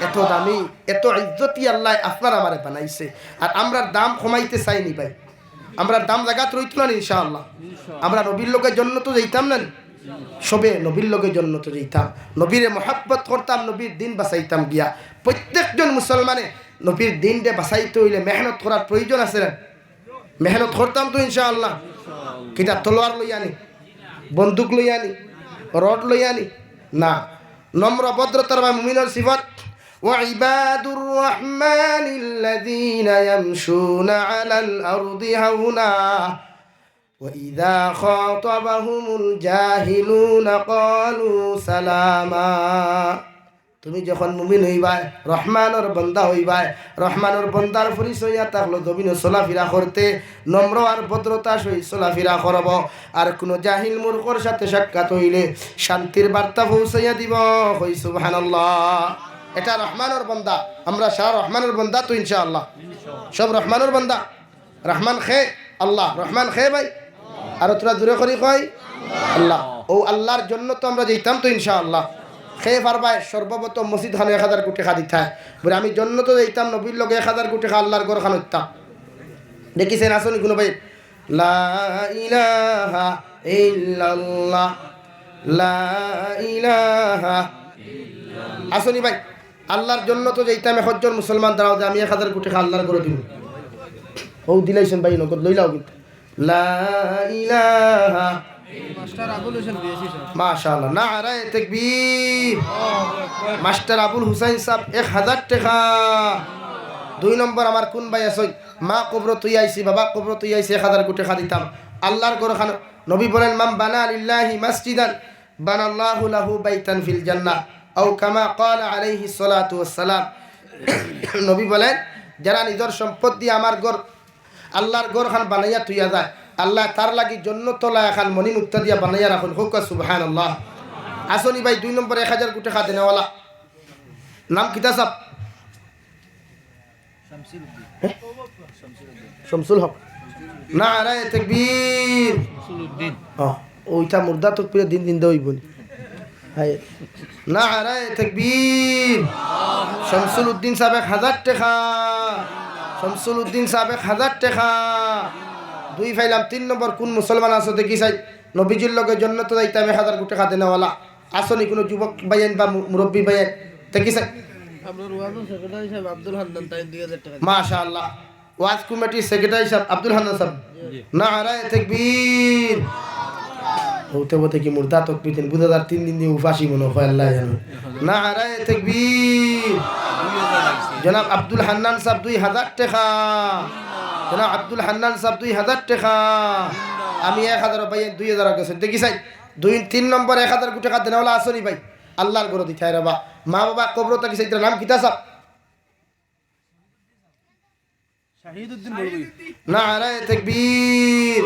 এত দামি এত ইজ্জতি আল্লাহ আপনার আমারে বানাইছে আর আমরা দাম কমাইতে চাইনি ভাই আমরা দাম জায়গাত রইতো না ইনশাআল্লাহ আমরা নবীর লোকের জান্নাত যাইতাম না সবে নবীর লোকের জান্নাত যাইতাম নবীরে মহব্বত করতাম নবীর দিন বাঁচাইতাম গিয়া প্রত্যেকজন মুসলমানে নবীর দিনটা বাঁচাইতে হইলে মেহনত করার প্রয়োজন আছে না মেহনত করতাম তো ইনশাআল্লাহ কিটা তলোয়ার লই আনি বন্দুক লই আনি রড লই আনি না নম্র ভদ্রতার বা মুমিনের সিফাত وعباد الرحمن الذين يمشون على الأرض هونا وإذا خاطبهم الجاهلون قالوا سلاما তুমি যখন মুমিন হইবাই রহমানের বান্দা হইবাই রহমানের বান্দার পরিচয় থাকলো জমিনে চলাফেরা করতে নম্র আর ভদ্রতা সহিত চলাফেরা করব আর কোন জাহিল মূর্খর সাথে সাক্ষাৎ হইলে শান্তির বার্তা পৌঁছাইয়া দিব কই সুবহানাল্লাহ এটা রহমানের বান্দা আমরা সারা রহমানের বান্দা তো ইনশাআল্লাহ সব রহমানের বান্দা রহমান খে আল্লাহ রহমান খে ভাই আর তোরা দূরে করি কই আল্লাহ ও আল্লাহর জন্য তো আমরা যাইতাম তো ইনশাআল্লাহ খেয়ে পারবাই সর্বপ্রথম মসজিদ খানে 1,000 কোটি খা দিতে হয় বলে আমি জন্য তো যাইতাম নবীর লগে 1,000 কোটি খা আল্লাহর ঘর খান হইতাম দেখিছেন আসুন কোনো ভাই লা ইলাহা ইল্লাল্লাহ লা ইলাহা আসুনি ভাই আল্লাহর জন্য তো যাইতাম 1 জন মুসলমান দাঁড়াও যে আমি 1,000 কোটি খা আল্লাহর ঘরে দিব ও দিলাইছেন ভাই নগদ লইলাও কিন্তু লা ইলাহা মাস্টার আবুল হোসেন দিয়েছি স্যার মাশাআল্লাহ নারায়ে তাকবীর মাস্টার আবুল হোসেন সাহেব 1000 টাকা 2 নম্বর আমার কোন ভাই আছে মা কবর তুই আইছি বাবা কবর তুই আইছি 1000 কোটি টাকা দিতাম আল্লাহর ঘর খান নবী বলেন মান বানা লিল্লাহি মাসজিদান বানাল্লাহু লাহু বাইতান ফিল জান্নাহ আও কামা ক্বালা আলাইহিস সালাতু ওয়াস সালাম নবী বলেন যারা নিজের সম্পদ দিয়ে আমার ঘর আল্লাহর ঘর খান বানাইয়া তুইয়া যায় আল্লাহ তার লাগি জন্নতলা এখন মনি মুক্তা দিয়া বানাইয়া রাখুন হুক সুবহানাল্লাহ আসনি ভাই 2 নম্বর 1000 কোটি টাকা দেনেওয়ালা নাম কিতা সাহেব শামসুল হক নারায়ে তাকবীর শামসুলউদ্দিন ওইটা মুর্দা তো পুরো দিন দিন দইবনি নারায়ে তাকবীর। শামসুল উদ্দিন সাহেব 1000 টাকা। শামসুল উদ্দিন সাহেব 1000 টাকা। 2 ফাইলাম। 3 নম্বর কোন মুসলমান আছো দেখি চাই নবীজির লগে জান্নাতে যাইতে আমি 1000 টাকা দেনেওয়ালা আসনি কোনো যুবক ভাইয়েন বা মুরব্বী ভাইয়েন দেখি চাই। আপনার ওয়াজের সেক্রেটারি সাহেব আব্দুল হান্নান তাই 2000 টাকা। মাশাআল্লাহ। ওয়াজ কমিটির সেক্রেটারি সাহেব আব্দুল হান্নান সাহেব নারায়ে তাকবীর। হতে হতে কি মুর্দা তকবীর দিন বুঝাদার 3 দিন দিয়ে উফাসি মনে হয় আল্লাহ জানে। নারায়ে তাকবীর। জনাব আব্দুল হান্নান সাহেব 2000 টাকা। জনাব আব্দুল হান্নান সাহেব 2000 টাকা। আমি 1000 ভাই 2000 গেছে দেখি চাই 2-3 নম্বর 1000 টাকা দেনাওয়ালা আসনি ভাই আল্লাহর গরো দিখায় রে বা মা বাবা কবর তাকি সাইতরা নাম কিতা সাহেব শাহিদউদ্দিন বড়বুই। নারায়ে তাকবীর।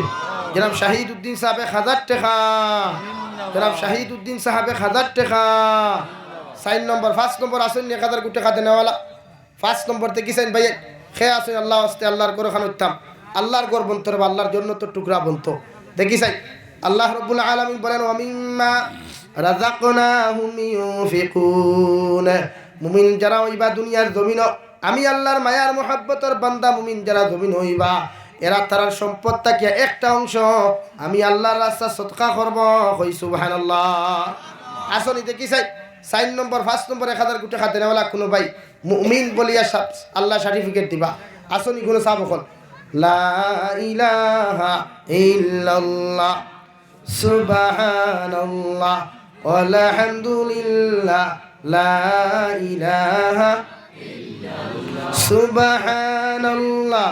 জনাব শাহিদউদ্দিন সাহেব 1000 টাকা। জনাব শাহিদউদ্দিন সাহেব 1000 টাকা। 4 নম্বর 5 নম্বর আসেন 1000 টাকা দেনাওয়ালা 5 নম্বর থেকে চাইন ভাই খে আসেন আল্লাহ আস্তে আল্লাহর গরো খান উত্তম আল্লাহর গর বন্ত রে আল্লাহর জন্য তো টুকরা বন্ত দেখি চাই আল্লাহ রাব্বুল আলামিন বলেন ওয়া মিম্মা রাযাকনাহুম ইউনফিকুন। মুমিন যারা হইবা দুনিয়ার জমিন আমি আল্লাহর মায়ার মোহাব্বতের বান্দা মুমিন যারা জমিন হইবা এরা তার সম্পদ থাকিয়া একটা অংশ আমি আল্লাহর রাস্তা সদকা করব কই সুবহানাল্লাহ। আসনি দেখি চাই 4 নম্বর 5 নম্বর 1000 টাকা দেনেওয়ালা কোনো ভাই মুমিন বলিয়া আল্লাহ সার্টিফিকেট দিবা আসনি কোনো সাহাব হল লা ইলাহা ইল্লাল্লাহ সুবহানাল্লাহ আলহামদুলিল্লাহ লা ইলাহা সুবহানাল্লাহ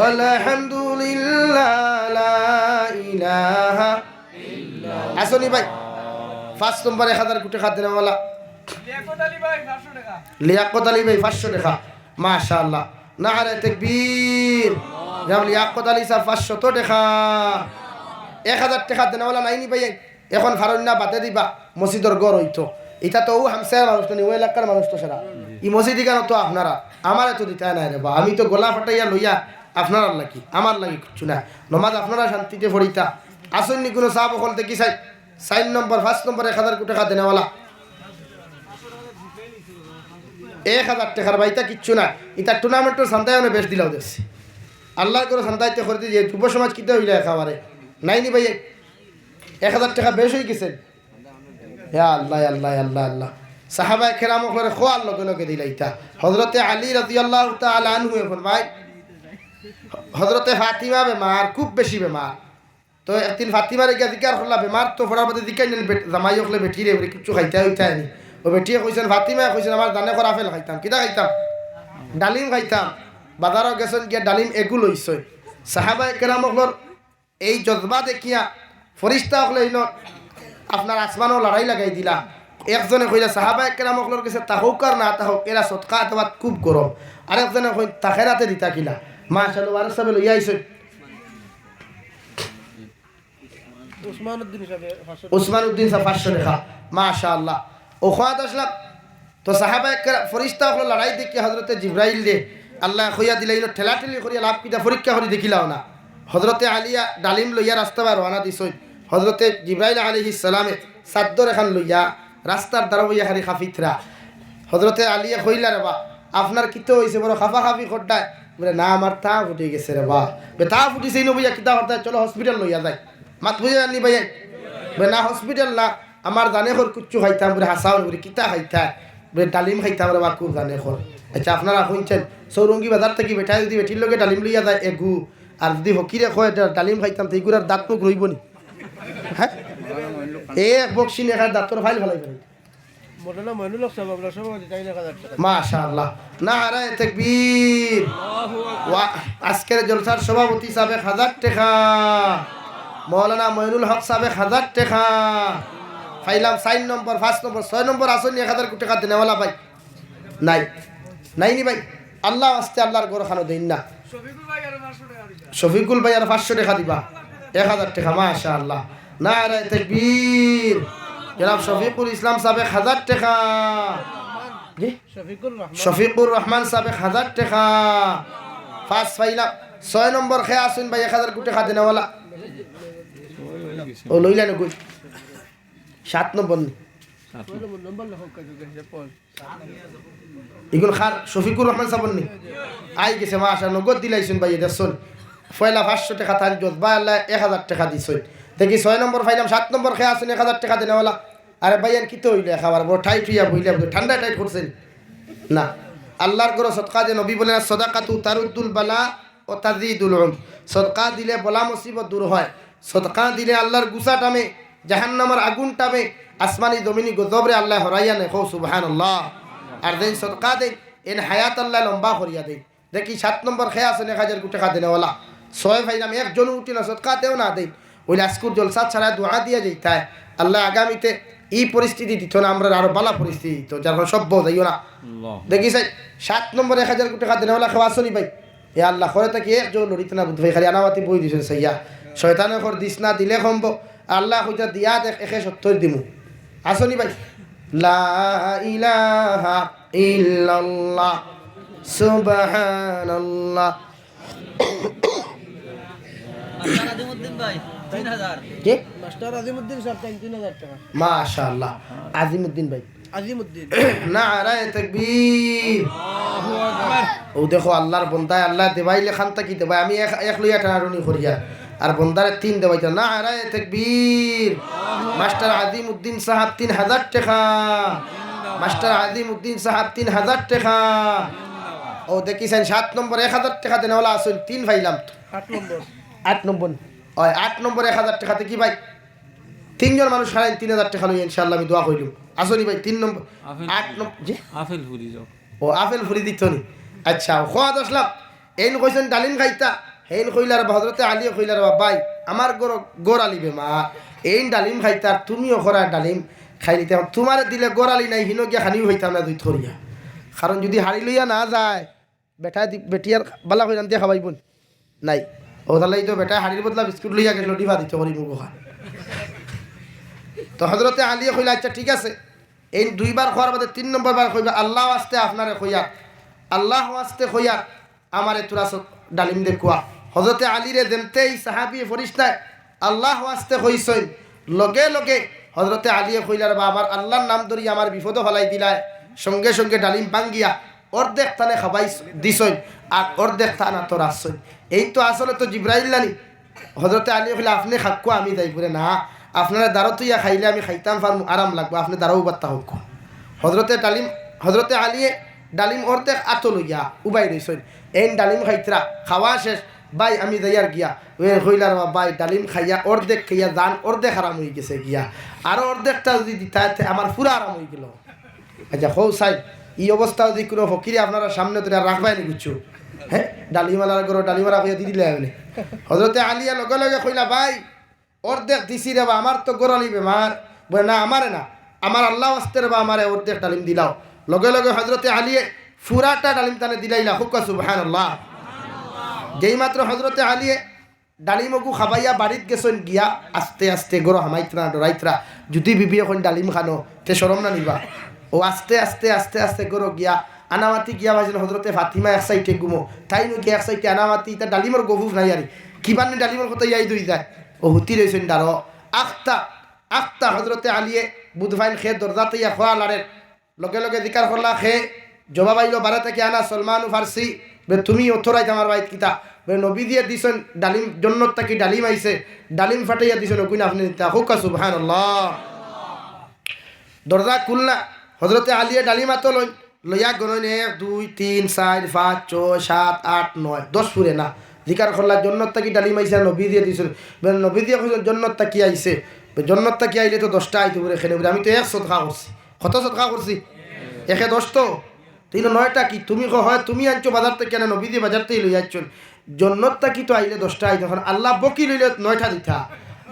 আলহামদুলিল্লাহ লা ইলাহা আসনি ভাই 5 নম্বর 1000 টাকা দেনেওয়ালা লিয়াকত আলী ভাই 500 টাকা মাশাআল্লাহ। নারায়ে তাকবীর। জনাব লিয়াকত আলী সাহেব 500 টাকা। 1000 টাকা দেনেওয়ালা নাইনি ভাই এখন ফারন্না বাদে দিবা মসজিদের গড় হইতো এটা তো ও হামসার মানুষ তো ওই এলাকার মানুষ তো সেরা ই মসজিদ কেন তো আপনারা আমার এত দিতে নাই রে বা আমি তো গোলা ফাটাইয়া লইয়া আপনার লাগি আমার লাগি কিছু না নমাজ আপনারা শান্তিতে পড়িতা আসেননি কোনো সাহাব হল দেখি চাই 4 নম্বর 5 নম্বর 1000 টাকা দেনেওয়ালা 1000 টাকার বাইতা কিচ্ছু না এটা টুর্নামেন্টের সান্তায় বেশ দিলাও দেখছি আল্লাহ করে সান্তাইতে করে দিয়ে যুব সমাজ কিতে হইলে খাবারে নাইনি ভাই 1000 টাকা বেশ হয়ে গেছে ইয়া আল্লাহ আল্লাহ আল্লাহ আল্লাহ সাহাবায়ে কেরাম করে খোয়ার লগে লগে দিলাইতা হযরতে আলী রাদিয়াল্লাহু তাআলা আনহু ফরমায় হযরতে ফাতিমা বেমার খুব বেশি বেমার তো একদিন ফাতিমারে গিয়া জিকার করলা বেমার তো ফরার বাদে জিকাই নেন জামাই হকলে বেটি রে কিছু খাইতে হইতা নি ও বেটিয়ে কইছেন ফাতিমা কইছেন আমার দানে করা আপেল খাইতাম কিটা খাইতাম ডালিম খাইতাম বাজারও গেছেন গিয়া ডালিম এগুলো হইছে সাহাবায়ে কেরাম এই জজবা দেখিয়া ফরিস্তা হকলে আপনার আসমানও লড়াই লাগাই দিলা একজনে কইলা সাহাবায়ে কেরাম হকলের কাছে তাহৌকার না তাহৌক এরা সদকা অথবা খুব গরম আর একজনে কই তাখেরাতে দিতা কিলা মাশাআল্লাহ আর সবে লইয়া আইছে উসমান উদ্দিন সাহেব 500 টাকা মাশাআল্লাহ ও খাওয়াত আসলাম তো সাহাবায়ে কেরাম ফরিস্তা হকলে লড়াই দেখি হযরতে জিবরাইল দে আল্লাহ কইয়া দিলাইল ঠেলাঠেলি করিয়া লাভ কিটা পরীক্ষা করে দেখিলাও না হযরতে আলিয়া ডালিম লইয়া রাস্তা বার রওনা দিছই হযরতে জিবরাইল আলাইহিস সালামে সাদ্দর এখান লইয়া রাস্তার দাঁড়াইয়া হারি খাফিতরা হযরতে আলিয়া কইলা রে বা আপনার কিতে হইছে বড় খাফা খাফি খড্ডায় বলে না আমার তা ফুটে গেছে রে বা বে তা ফুটিছে নবইয়া কিতা করতে চলো হসপিটাল লইয়া যাই মাত বুঝে আনি ভাই বলে না হসপিটাল না আমার জানে খর কুচ্চু খাইতাম বলে হাসাও বলে কিতা খাইতা বলে ডালিম খাইতাম রে বা খুব জানে খর আচ্ছা আপনারা শুনছেন সৌরঙ্গী বাজার থেকে বেঠাই যদি বেটির লগে ডালিম লইয়া যায় এগু আর যদি হকিরে কয় ডালিম খাইতাম তো এইগুলার দাঁত মুখ রইব নি হ্যাঁ এক বক্সি নেখা দাঁতর ফাইল ফেলাই ফেলাই মোটানা মইনুল হক সাহেব আপনার সভাপতি তাই 1000 টাকা মাশাআল্লাহ নারায়ে তাকবীর আজকের জলসার সভাপতি সাহেব 1000 টাকা মাওলানা মইনুল হক সাহেব 1000 টাকা ফাইলাম 4 নম্বর 5 নম্বর 6 নম্বর আসনি 1000 টাকা দেনেওয়ালা ভাই নাই নাইনি ভাই আল্লাহ আস্তে আল্লাহর গর খানো দেন না শফিকুল ভাই আর 500 টাকা দিবা 1000 টাকা মাশাআল্লাহ নারায়ে তাকবীর জনাব শফিকুল ইসলাম সাহেব 1000 টাকা জি শফিকুর রহমান সাহেব 1000 টাকা ফাস ফাইলা 6 নম্বর খে আসুন ভাই 1000 টাকা দেনেওয়ালা ও লইলা না কই 7 নম্বর নম্বর লেখক কাজ গেছে পল এগুলো খার শফিকুর রহমান সাবন্নি আই গেছে মাশা নগদ দিলাইছেন ভাই দেখুন পয়লা 500 টাকা থান জোত বা আল্লাহ 1000 টাকা দিছেন দেখি 6 নম্বর ফাইলাম 7 নম্বর খেয়ে আসুন 1000 টাকা দেনেওয়ালা আরে ভাইয়ান কি তো হইলে খাবার বড় টাইট হইয়া বইলে ঠান্ডা টাইট করছেন না আল্লাহর গরো সদকা যে নবী বলেন সদাকাতু তারুদ্দুল বালা ও তাজিদুল উম সদকা দিলে বলা মুসিবত দূর হয় সদকা দিলে আল্লাহর গুসা টামে জাহান্নামের আগুন টামে আসমানি জমিনি গজবরে আল্লাহ হরাইয়া নে কও সুবহানাল্লাহ আর দেন সদকা দেন এন হায়াত আল্লাহ লম্বা করিয়া দেন দেখি 7 নম্বর খেয়ে আসেন 1000 টাকা দেনেওয়ালা 6 ভাইলাম একজন উঠি না সদকা দেও না দেন ওই আজকুর জলসা ছাড়া দোয়া দিয়া যাইতায় আল্লাহ আগামীতে এই পরিস্থিতি দিত না আমরা আরো বালা পরিস্থিতি দিত যার সভ্য যাইও না দেখি সাই 7 নম্বর 1000 টাকা দেনেওয়ালা খাওয়া আসনি ভাই এ আল্লাহ করে তাকে একজন লড়িতে না বুঝ ভাই খালি আনামাতি বই দিছেন সাইয়া শয়তানে কর দিস না দিলে সম্ভ আল্লাহ কইতা দিয়া দেখ 170 দিমু আসনি ভাই লা ইলাহা ইল্লাল্লাহ সুবহানাল্লাহ আজিমউদ্দিন ভাই 3000 কি মাস্টার আজিমউদ্দিন স্যার 3000 টাকা মাশাআল্লাহ আজিমউদ্দিন ভাই আজিমউদ্দিন নারায়ে তাকবীর ও দেখো আল্লাহর বন্দায় আল্লাহ দেবাইলে খানতা কি দেবাই আমি এক লইয়া টানারুনি করিয়া আর বন্দারে 3 দেবাইতা নারায়ে তাকবীর মাস্টার আজিমউদ্দিন সাহেব 3000 টাকা মাস্টার আজিমউদ্দিন সাহেব 3000 টাকা ও দেখিছেন 7 নম্বর 1000 টাকা দেনওয়ালা আসল 3 ভাইলাম 8 নম্বর ওই 8 নম্বর 1000 টাকাতে কি ভাই তিনজন মানুষ সাড়ে 3000 টাকা লই ইনশাআল্লাহ আমি দোয়া কইলুম আসনি ভাই 3 নম্বর 8 নম্বর জি আপেল ফুরি যাও ও আপেল ফুরি দিতনি আচ্ছা খোয়া দসলাম এইন কইছেন ডালিম খাইতা হেইন কইলার হযরতে আলী কইলার ভাই আমার গোড়ালি বেমার এইন ডালিম খাইতা তুমিও খরা ডালিম খাই নিতে তোমার দিলে গোড়ালি নাই হিনো গিয়া খানিও হইতাম না দুই থরিয়া কারণ যদি হাড়ি লইয়া না যায় বেটিয়ার বালা কই রান্তে খাওয়াইবন নাই ও তাহলে তো বেটা হাড়ির বদলা বিস্কুট লইয়া গেল ডিভা দিতে পারি মুখ তো হযরতে আলী কইলা আচ্ছা ঠিক আছে এই 2 বার খাওয়ার বাদে 3 নম্বর বার কইবা আল্লাহ ওয়াস্তে আপনারে কইয়া আল্লাহ ওয়াস্তে কইয়া আমারে তোরা ডালিম দে কুয়া হযরতে আলী রে দেনতেই সাহাবী ফরিস্তা আল্লাহ ওয়াস্তে কইছেন লগে লগে হযরতে আলী কইলার বা আমার আল্লাহর নাম ধরি আমার বিপদ ফলাই দিলায় সঙ্গে সঙ্গে ডালিম ভাঙ্গিয়া অর্ধেক তানে খাবাই দিছই আর অর্ধেক তানা তোর আসছই এই তো আসলে তো জিব্রাইল নানি হযরতে আলী কইলা আপনি খাক্কো আমি যাই করে না আপনারা দাঁড়তুইয়া খাইলে আমি খাইতাম পারমু আরাম লাগবে আপনি দাঁড়াও বার্তা হোক হযরতে আলিয়ে ডালিম অর্ধেক আতো লইয়া উবাই দিছই এই ডালিম খাইতরা খাওয়া শেষ ভাই আমি যাইয়ার গিয়া কইলার ভাই ডালিম খাইয়া অর্ধেক খাইয়া দান অর্ধেক আরাম হয়ে গেছে গিয়া আরো অর্ধেকটা যদি দিতা আমার পুরা আরাম হয়ে গেল আচ্ছা হৌ সাহেব এই অবস্থা যদি কোনো ফকিরে আপনারা সামনে তো রাখবাই নি বুঝছো হ্যাঁ ডালিমালার গরো ডালিমারা কইয়া দিলে বলে হযরতে আলিয়া লগে লগে কইলা ভাই অর্ধেক দিছি রে বা আমার তো গোড়ালি বেমার বলে না আমারে না আমার আল্লাহ ওয়াস্তে রে বা আমারে অর্ধেক ডালিম দিলাও লগে লগে হযরতে আলিয়ে ফুরাটা ডালিম তানে দিলাইলা হুক্কা সুবহানাল্লাহ যেই মাত্র হযরতে আলিয়ে ডালিমকু খাবাইয়া বাড়িত গেছেন গিয়া আস্তে আস্তে গরো হামাইতরা ডরাইতরা যদি বিবি এখন ডালিম খানো তে শরম না নিবা ও আস্তে আস্তে আস্তে আস্তে গরো গিয়া আনামাতি গিয়া বাজেন হযরতে ফাতিমা এক সাইডে গুমো তাই নো গিয়া এক সাইডে আনামাতি তা ডালিমর গফুফ নাই আরি কিবান ডালিমর কথা ইয়াই দই যায় ও হুতি রইছেন ডারো আখতা হযরতে আলিয়ে বুধভাইন খে দরজাতে ইয়া খোয়া লাড়ের লগে লগে জিকার করলা খে জবাব আইলো বারা থেকে আনা সলমানু ফারসি বে তুমি অথরাই আমার বাইত কিতা বে নবী দিয়ে দিছেন ডালিম জন্নত তাকি ডালিম আইছে ডালিম ফাটাইয়া দিছেন কইনা আপনি তা হুকা সুবহানাল্লাহ দরজা খুলনা হযরতে আলিয়ে ডালিম আতো লইয়া গণন 1 2 3 4 5 6 7 8 9 10 পুরে না জিকার করলা জন্নত তাকি ডালিম আইছে নবী দিয়ে দিছেন বে নবী দিয়ে কইছেন জন্নত তাকি আইছে জন্নত তাকি আইলে তো 10টা আইতে পুরে খেলে আমি তো 1 সদকা করছি কত সদকা করছি 10 তো 9টা কি তুমি হয় তুমি আনছো বাজার থেকে কেন নবী দিয়ে বাজার থেকে লই যাচ্ছেন জন্নত তাকি তো আইলে 10টা আইতে এখন আল্লাহ বকি লইলে 9টা দিতা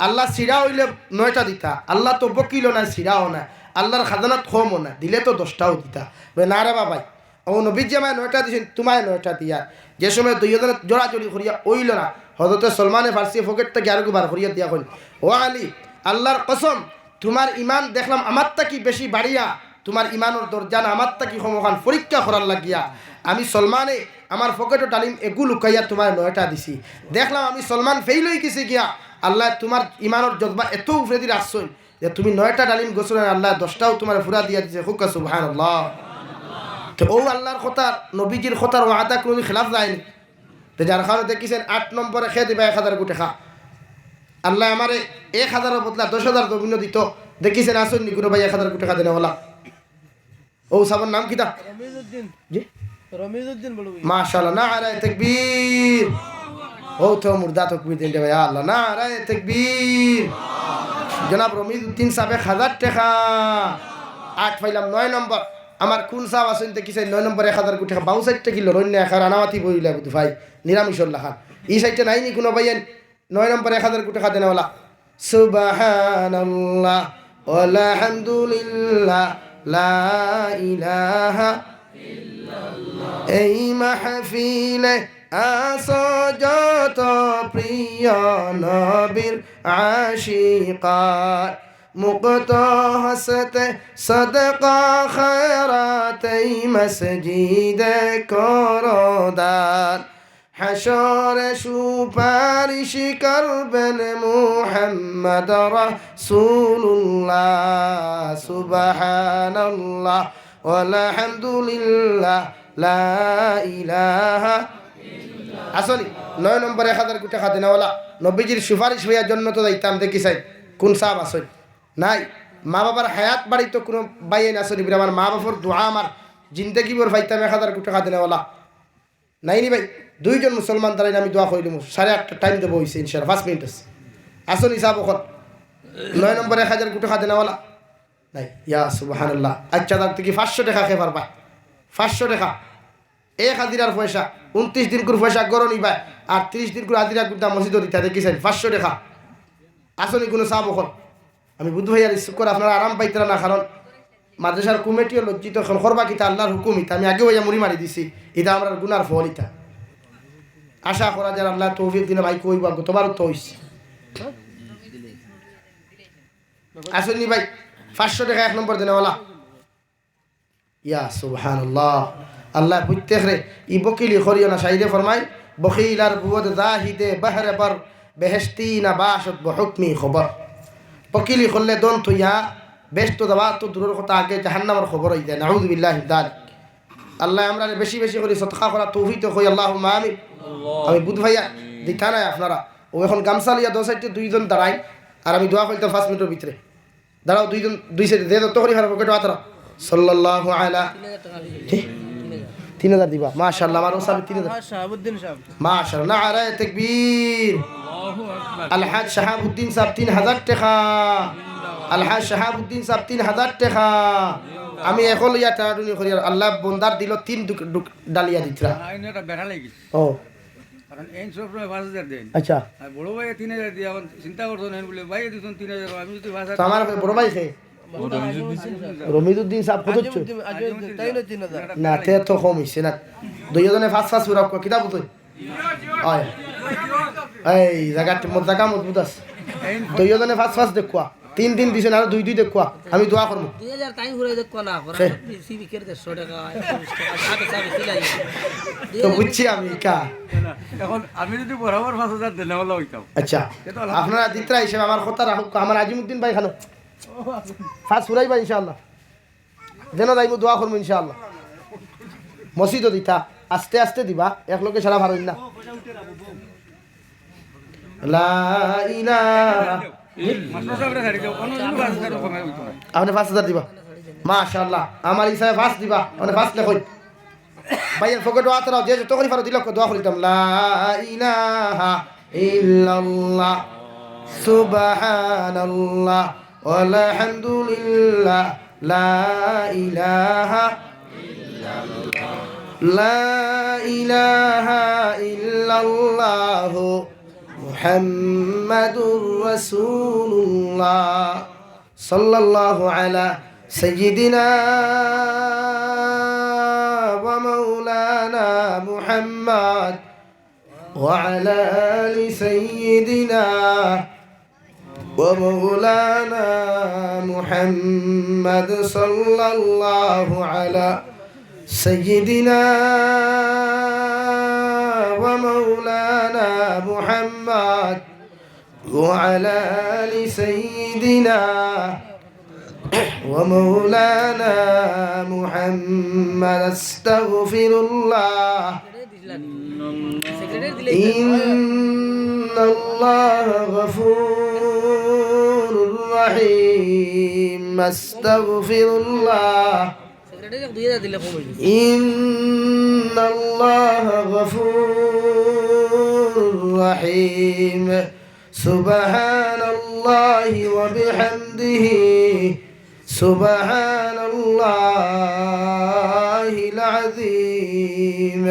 আল্লাহ সিরা হইলে 9টা দিতা আল্লাহ তো বকিল না সিরাও না আল্লাহর খাজানাত কমও না দিলে তো 10টাও দিতা না রে বাবাই ও নবী জামায় 9টা দিছেন তোমায় 9টা দিয়া যে সময় দুইজনের জোড়াজোড়ি করিয়া ওইল না হযরতে সলমানে ফারসি পকেট থেকে আরো বার করিয়া দিয়া কইল ও আলী আল্লাহর কসম তোমার ঈমান দেখলাম আমার তাকি বেশি বাড়িয়া তোমার ঈমানের দরজান আমার তাকি সমখান পরীক্ষা করার লাগিয়া আমি সলমানে আমার পকেটে ডালিম এগু লুকাইয়া তোমার 9টা দিছি দেখলাম আমি সলমান ফেইল হয়ে গেছি গিয়া আল্লাহ তোমার ঈমানের জজবা এত উপরে দিয়ে রাখছই যে তুমি 9টা ডালিম গোসল আল্লাহ 10টাও তোমার পুরা দিয়া দিছে হুকা সুবহানাল্লাহ তো ও আল্লাহর কথা নবীজির কথার ওয়াদা কোনো খেলাফ যায়নি তো যার কারণে দেখিছেন 8 নম্বরে খেয়ে দিবা 1000 কোটি টাকা আল্লাহ আমারে 1000 বদলা 10,000 দবিন দিত দেখিছেন আসুন নি কোনো ভাই 1000 কোটি টাকা দেনা ওলা ও সাবর নাম কিতা রমিজউদ্দিন জি রমিজউদ্দিন বলবো মাশাআল্লাহ নারায়ে তাকবীর ও তো মুর্দা তাকবীর দেন ভাই আল্লাহ নারায়ে তাকবীর জনাব রমিজউদ্দিন সাহেব 1000 টাকা 8 পাইলাম 9 নম্বর আমার কোন সাহেব আছেন দেখিছেন 9 নম্বরে 1000 কোটি টাকা 62 কিলো রন্য এখার আনামাতি বইলা বুঝ ভাই নিরামিষুল্লাহ খান এই সাইডটা নাই নি কোনো ভাই 9 নম্বরে 1000 কোটি টাকা দেনা ওলা সুবহানাল্লাহ আলহামদুলিল্লাহ লা ইলাহা এই মাহফিলে আসো যত প্রিয় নবীর আশিকার মুক্ত হসতে সদকা খয়রাতেই মসজিদে করদার হাসরে সুপারিশ করবেন মুহাম্মদ রাসূলুল্লাহ সুবহানাল্লাহ আলহামদুলিল্লাহ লা ইলাহা আসলে 9 নম্বরে 1000 কোটি টাকা দেনাওয়ালা নবীজির সুপারিশ হইয়ার জন্য তো যাইতাম দেখি চাই কোন সাহাব আসল নাই মা বাবার হায়াত বাড়ি তো কোনো বাইন আসনি আমার মা বাবার দোয়া আমার জিন্দগি বর পাইতাম 1000 কোটি টাকা দেনাওয়ালা নাই নি ভাই দুইজন মুসলমান দ্বারাই আমি দোয়া করিলাম 8:30 টাইম দেবো হয়েছে ইনশাআল্লাহ 5 মিনিট আছে আসনি সাহাব ওখন 9 নম্বরে 1000 কোটি টাকা দেনাওয়ালা নাই ইয়া সুবহানাল্লাহ আচ্ছা তার থেকে 500 টাকা খেয়ে পারবা 500 টাকা এক হাজিরার পয়সা 29 দিন করে পয়সা গরো নিবা আর 30 দিন করে হাজিরা করতে মসজিদে দিতে দেখিছেন 500 টাকা আসলে কোনো সাহাব ওখন আমি বুদ্ধ ভাইয়ার শুকর আপনারা আরাম পাইতে না কারণ মাদ্রাসার কমিটিও লজ্জিত এখন করবা কিতা আল্লাহর হুকুম ইতা আমি আগে ভাইয়া মুড়ি মারি দিছি এটা আমার গুনার ফল ইতা আশা করা যায় আল্লাহ তৌফিক দিলে ভাই কইবা গতবারও তো হইছে আসেননি ভাই 500 টাকা 1 নম্বর দেনেওয়ালা ইয়া সুবহানাল্লাহ আল্লাহ বুঝতে রে ই বকিলি করিও না শাইরে ফরমাই বখিলার বুদ জাহিদে বাহরে পর বেহেশতি না বাসত বহুকমি খবর বকিলি করলে দন তুইয়া বেস্ত দাবা তো দূরের কথা আগে জাহান্নামের খবর হই যায় নাউযু বিল্লাহি যালিক আল্লাহ আমরা বেশি বেশি করে সদকা করা তৌফিক তো কই আল্লাহুম্মা আমিন আমি বুধ ভাইয়া দিতা নাই আপনারা ও এখন গামছা লিয়া দো সাইডে দুইজন দাঁড়াই আর আমি দোয়া কইতাম 5 মিনিটের ভিতরে দাঁড়াও দুইজন দুই সাইডে দে তো করি হার পকেট আতরা সাল্লাল্লাহু আলা 3000 দিবা মাশাআল্লাহ আমার ওসাবে 3000 শাহাবুদ্দিন সাহেব মাশাআল্লাহ নারায়ে তাকবীর আলহাজ শাহাবুদ্দিন সাহেব 3000 টাকা আলহাজ শাহাবুদ্দিন সাহেব 3000 টাকা আমি এখন ইয়া টাড়ুনি করি আল্লাহ বন্দার দিল 3 ডালিয়া দিতরা আইনে একটা বেড়া লাগি ও কারণ এই সব সময় 5000 দেন আচ্ছা আর বড় ভাই 3000 দিয়ে এখন চিন্তা করছো না বলে ভাই দিছেন 3000 আমি যদি 5000 তো আমার বড় ভাই কে রমিজউদ্দিন সাহেব কত হচ্ছে তাই না 3000 না তে তো কম হইছে না দুইজনে ফাস ফাস পুরা কিতাব কই আয় এই জায়গাটা মোর জায়গা মজবুত আছে দুইজনে ফাস ফাস দেখুয়া 3 দিন দিছেন আর 2 দেখুয়া আমি দোয়া করব 2000 টাইম ঘুরে দেখো না করে সিবি কেটে 100 টাকা 120 টাকা সাথে সাথে সিলাই তো বুঝছি আমি কা এখন আমি যদি বরাবর 5000 দেন হলো হইতাম আচ্ছা আপনারা দিতরা হিসেবে আমার কথা রাখুক আমার আজিমউদ্দিন ভাই খানো ফাস ফুরাই ভাই ইনশাআল্লাহ যেন যাইব দোয়া করব ইনশাআল্লাহ মসজিদও দিতা আস্তে আস্তে দিবা এক লোকে সারা ভারইন না লা ইলাহা মাস্টার সাহেবরা ছাড়ি দাও কোন যদি 5000 কমে হইতো না আপনি 5000 দিবা মাশাআল্লাহ আমার হিসাবে ফাস দিবা মানে ফাস লেখই ভাইয়ের ফকেট আতরাও যে যত করে পারো দিল দোয়া করিতাম লা ইলাহা ইল্লাল্লাহ সুবহানাল্লাহ আলহামদুলিল্লাহ লা ইলাহা লা ইলাহা ইল্লাল্লাহ মুহাম্মাদুর রাসূলুল্লাহ সাল্লাল্লাহু আলা সাইয়্যিদিনা ওয়া মাওলানা মুহাম্মদ ওয়া আলা আলি সাইয়্যিদিনা ওয়া মাওলানা মুহাম্মদ সাল্লাল্লাহু আলা সাইয়্যিদিনা ওয়া মাওলানা মুহাম্মদ وعلى آل سيدنا ومولانا محمد استغفر الله إن الله غفور رحيم استغفر الله إن الله غفور رحيم سبحان الله وبحمده سبحان الله العظيم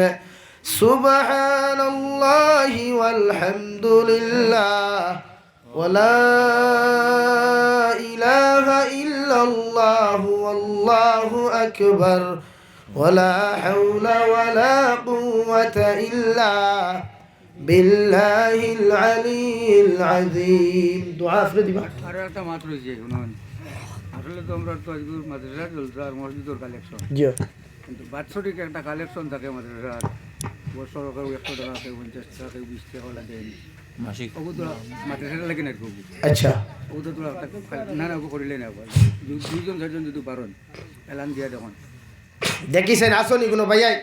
سبحان الله والحمد لله ولا إله إلا الله والله أكبر ولا حول ولا قوة إلا بالله العلي العظيم دعاء فريدي بقى আর একটা মাত রয়েছে শুনুন আসলে তো আমরা তো আজকে মাদ্রাসা জলসার মসজিদের কালেকশন জি কিন্তু বাৎসরিক একটা কালেকশন থাকে মাদ্রাসার বছর কেউ 100 টাকা কেউ 50 টাকা কেউ 20 টাকা লাগে মাসিক ওগো তো মাদ্রাসা লাগে না খুব আচ্ছা ও তো তোরা না না করিলে না দুইজন চারজন যদি পারেন এলান দিয়া দেখুন দেখিছেন আসনি কোনো ভাইয়াই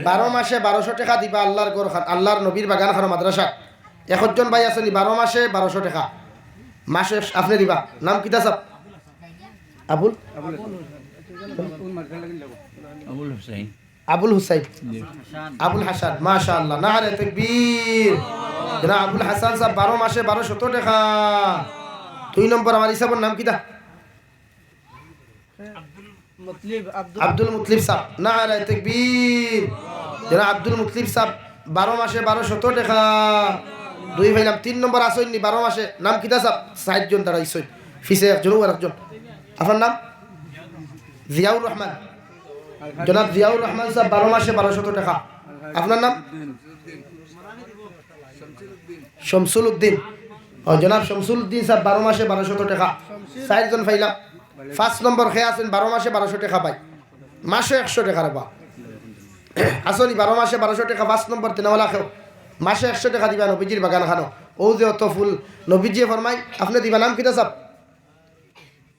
12 মাসে 1200 টাকা দিবা আল্লাহর ঘর আল্লাহর নবীর বাগান খানো মাদ্রাসা একজন ভাই আসনি 12 মাসে 1200 টাকা মাসে আপনি দিবা নাম কিতা সাহেব আবুল মাদ্রাসা লাগে লাগো আবুল হুসাইন আবুল হুসাইন আবুল হাসান মাশাআল্লাহ নারে তাকবীর জনাব আবুল হাসান সাহেব 12 মাসে 1200 টাকা 2 নম্বর আমার হিসাবের নাম কিতা আব্দুল মুতলিব সাহেব নারে তাকবীর জনাব আব্দুল মুতলিব সাহেব 12 মাসে 1200 টাকা 2 ভাইলাম 3 নম্বর আসইনি 12 মাসে নাম কিতা সাহেব 60 জন তারা ইসই ফিসে একজন আর একজন আপনার নাম জিয়াউর রহমান জনাব জিয়াউর রহমান সাহেব 12 মাসে 1200 টাকা আপনার নাম শামসুল উদ্দিন ও জনাব শামসুল উদ্দিন সাহেব 12 মাসে 1200 টাকা 4 জন ফাইলাম 5 নম্বর খেয়ে আছেন 12 মাসে 1200 টাকা পাই মাসে 100 টাকা রাখবা আসলে 12 মাসে 1200 টাকা 5 নম্বর তেনাওয়ালা খেও মাসে 100 টাকা দিবা নবীজির বাগান খানো ও যে অত ফুল নবীজি ফরমাই আপনি দিবা নাম কিতা সাহেব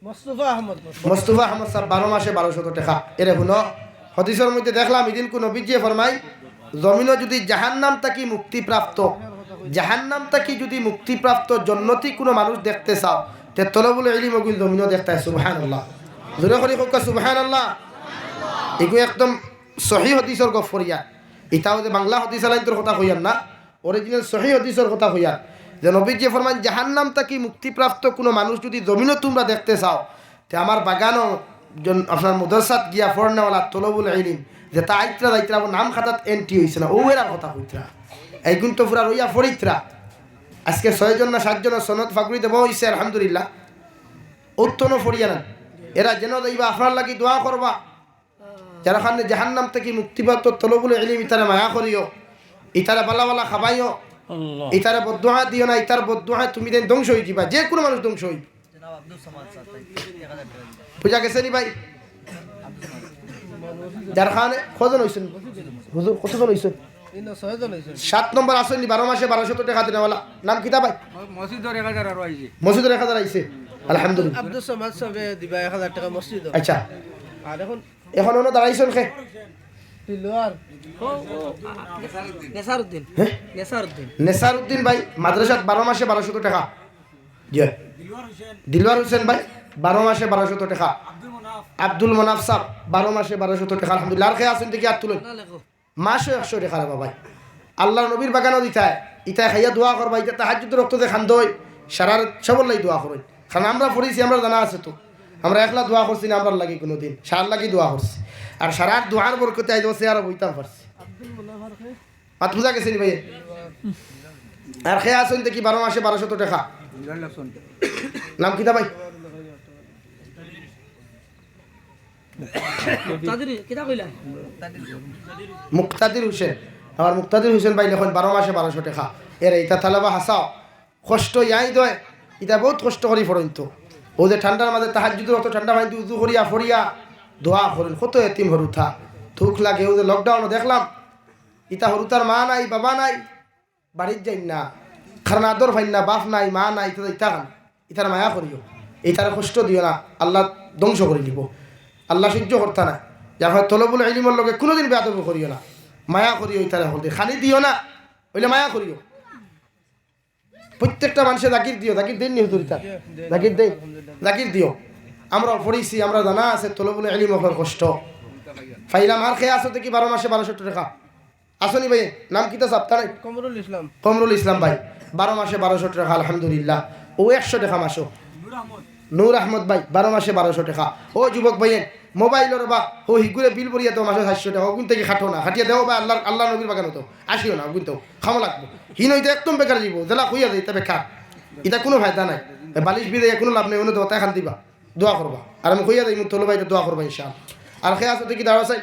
মোস্তফা আহমদ মোস্তফা আহমদ সাহেব 12 মাসে 1200 টাকা এরে শুনো হাদিসের মধ্যে দেখলাম এদিন কোন নবীজি ফরমাই জমিনও যদি জাহান্নাম থেকে মুক্তিপ্রাপ্ত জাহান্নাম থেকে যদি মুক্তিপ্রাপ্ত জান্নাতি কোনো মানুষ দেখতে চাও তে তলবুল ইলম ওগুল জমিনও দেখতে সুবহানাল্লাহ জোরে করে কোকা সুবহানাল্লাহ এগু একদম সহিহ হাদিসের গফরিয়া এটাও যে বাংলা হাদিস আলাইন্তর কথা কইয়ার না অরিজিনাল সহিহ হাদিসের কথা কইয়ার যে নবীজি ফরমান জাহান্নাম থেকে মুক্তিপ্রাপ্ত কোনো মানুষ যদি জমিনও তোমরা দেখতে চাও তে আমার বাগানও আপনার মুদরসাত গিয়া ফরনেওয়ালা তলবুল ইলম যে তা আইত্রা দাইত্রা নাম খাতাত এন্ট্রি হয়েছে না ও এরা কথা কইত্রা এইগুণ তো পুরা রইয়া ফরিত্রা আজকে 6 জন না 7 জনের সনদ ফাকরি দেব হইছে আলহামদুলিল্লাহ উত্তনো ফরিয়া না এরা যেন দইবা আপনার লাগি দোয়া করবা যারা খানে জাহান্নাম থেকে মুক্তিপ্রাপ্ত তলবুল ইলম ইতারে মায়া করিও ইতারে বালা বালা খাবাইও ইতারে বদদুয়া দিও না ইতার বদদুয়া তুমি দেন ধ্বংস হয়ে যাবা যে কোনো মানুষ ধ্বংস হই পূজা গেছে নি ভাই যার খানে কজন হইছেন হুজুর কতজন হইছেন 7 নম্বর আসেননি 12 মাসে 1200 টাকা দেওয়ালা নাম কিতা ভাই মসজিদের 1000 আর আইছে মসজিদের 1000 আইছে আলহামদুলিল্লাহ আব্দুল সামাদ সাহেব দিবা 1000 টাকা মসজিদ আচ্ছা আর এখন ওনো দাঁড়াইছেন খে তিলওয়ার নেসারউদ্দিন হ্যাঁ নেসারউদ্দিন নেসারউদ্দিন ভাই মাদ্রাসাত 12 মাসে 1200 টাকা জি দিলওয়ার হোসেন ভাই 12 মাসে 1200 টাকা আব্দুল মনাফ সাহেব 12 মাসে 1200 টাকা আলহামদুলিল্লাহ আর খে আছেন দেখি আর তুলুন না লেখো মাসে 100 টাকা রাখবা ভাই আল্লাহর নবীর বাগানও দিতায় ইতায় খাইয়া দোয়া করবা ইতা তাহাজ্জুদের রক্ততে খান দই সারার সবলাই দোয়া করই কারণ আমরা পড়েছি আমরা জানা আছে তো আমরা একলা দোয়া করছি না আমরা লাগি কোনোদিন সার লাগি দোয়া করছি আর সারার দোয়ার বরকতে আইজ সে আর বইতাম পারছি মাত বুঝা গেছে নি ভাই আর খেয়ে আসুন দেখি 12 মাসে 1200 টাকা নাম কিতা ভাই তাদের কিতা কইলা মুক্তাদির হোসেন আমার মুক্তাদির হোসেন ভাই লেখন 12 মাসে 1200 টাকা এর ইটা থালাবা হাসাও কষ্ট ইয়াই দয় এটা বহুত কষ্ট করি ফরইন তো ও যে ঠান্ডার মাঝে তাহাজ্জুদের অত ঠান্ডা পানি উজু করিয়া ফরিয়া দোয়া করেন কত এতিম হরুথা থুক লাগে ও যে লকডাউনে দেখলাম ইটা হরুতার মা নাই বাবা নাই বাড়ির যাই না কারণ আদর ভাই না, বাপ নাই, মা নাই, ইতা খান, ইতার মায়া করিও, ইতার কষ্ট দিও না, আল্লাহ ধ্বংস করে দিব, আল্লাহ সহ্য করতা না। যার হয় তলবুল ইলিমর লগে কোনোদিন বেয়াদবি করিও না, মায়া করিও, ইতারে হল খালি দিও না, ওইলে মায়া করিও। প্রত্যেকটা মানুষের জাকির দিও, জাকির দেন নি হুজুর, ইতার জাকির দেই, জাকির দিও। আমরা পড়েছি, আমরা জানা আছে তলবুল ইলিমর কষ্ট। ফাইলাম আর খেয়ে আসো দেখি 12 মাসে 1200 টাকা আসনি ভাই, নাম কিতা সাপ্তাহ নাই? কমরুল ইসলাম। কমরুল ইসলাম ভাই, 12 মাসে 1200 টাকা আলহামদুলিল্লাহ। ও 100 টাকা মাসো। নূর আহমদ ভাই 12 মাসে 1200 টাকা। ও যুবক ভাই মোবাইলের বা ও হিগুরে বিল ভরিয়া তো মাসে 700 টাকা, ওগুন থেকে খাটো না, খাটিয়া দেও বা আল্লাহ নবীর বাগানো তো আসিও না, ওগুন তো খামো লাগবো। হিন হইতে একদম বেকার যাব, জেলা খুইয়া যাই তবে বেকার, এটা কোনো ফায়দা নাই। বালিশ বিদে কোনো লাভ নেই, অন্য দেওয়া খান দিবা, দোয়া করবা। আর আমি খুইয়া যাই তোলো ভাই দোয়া করবা ইনশাআল্লাহ। আর খেয়ে আসো দেখি দাঁড়া চাই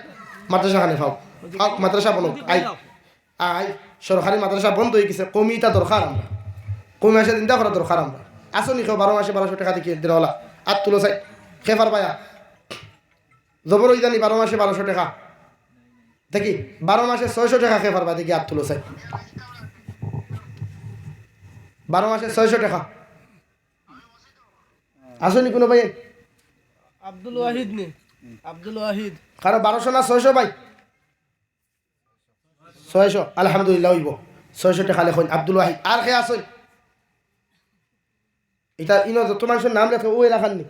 মাদ্রাসা খানে খাও, খাও মাদ্রাসা বলো। আই সরকারি মাদ্রাসা বন্ধ হয়ে গেছে, কমিটা দরকার আমরা, কমি মাসে চিন্তা করা দরকার আমরা। আসনি কেউ 12 মাসে 1200 টাকা দেখি দিনওয়ালা আর তুলো চাই খেফার পায়া জবর ওই জানি 12 মাসে 1200 টাকা দেখি, 12 মাসে 600 টাকা খেফার পায় দেখি আর তুলো চাই, 12 মাসে 600 টাকা আসনি কোনো ভাই? আব্দুল ওয়াহিদ নি, আব্দুল ওয়াহিদ। কারো 1200 না 600 ভাই? 600 আলহামদুলিল্লাহ হইব, 600 টাকা লেখন আব্দুল ওয়াহিদ। আর খেয়ে আসই এটা ইনো যত মানুষের নাম লেখে ওই রাখাননি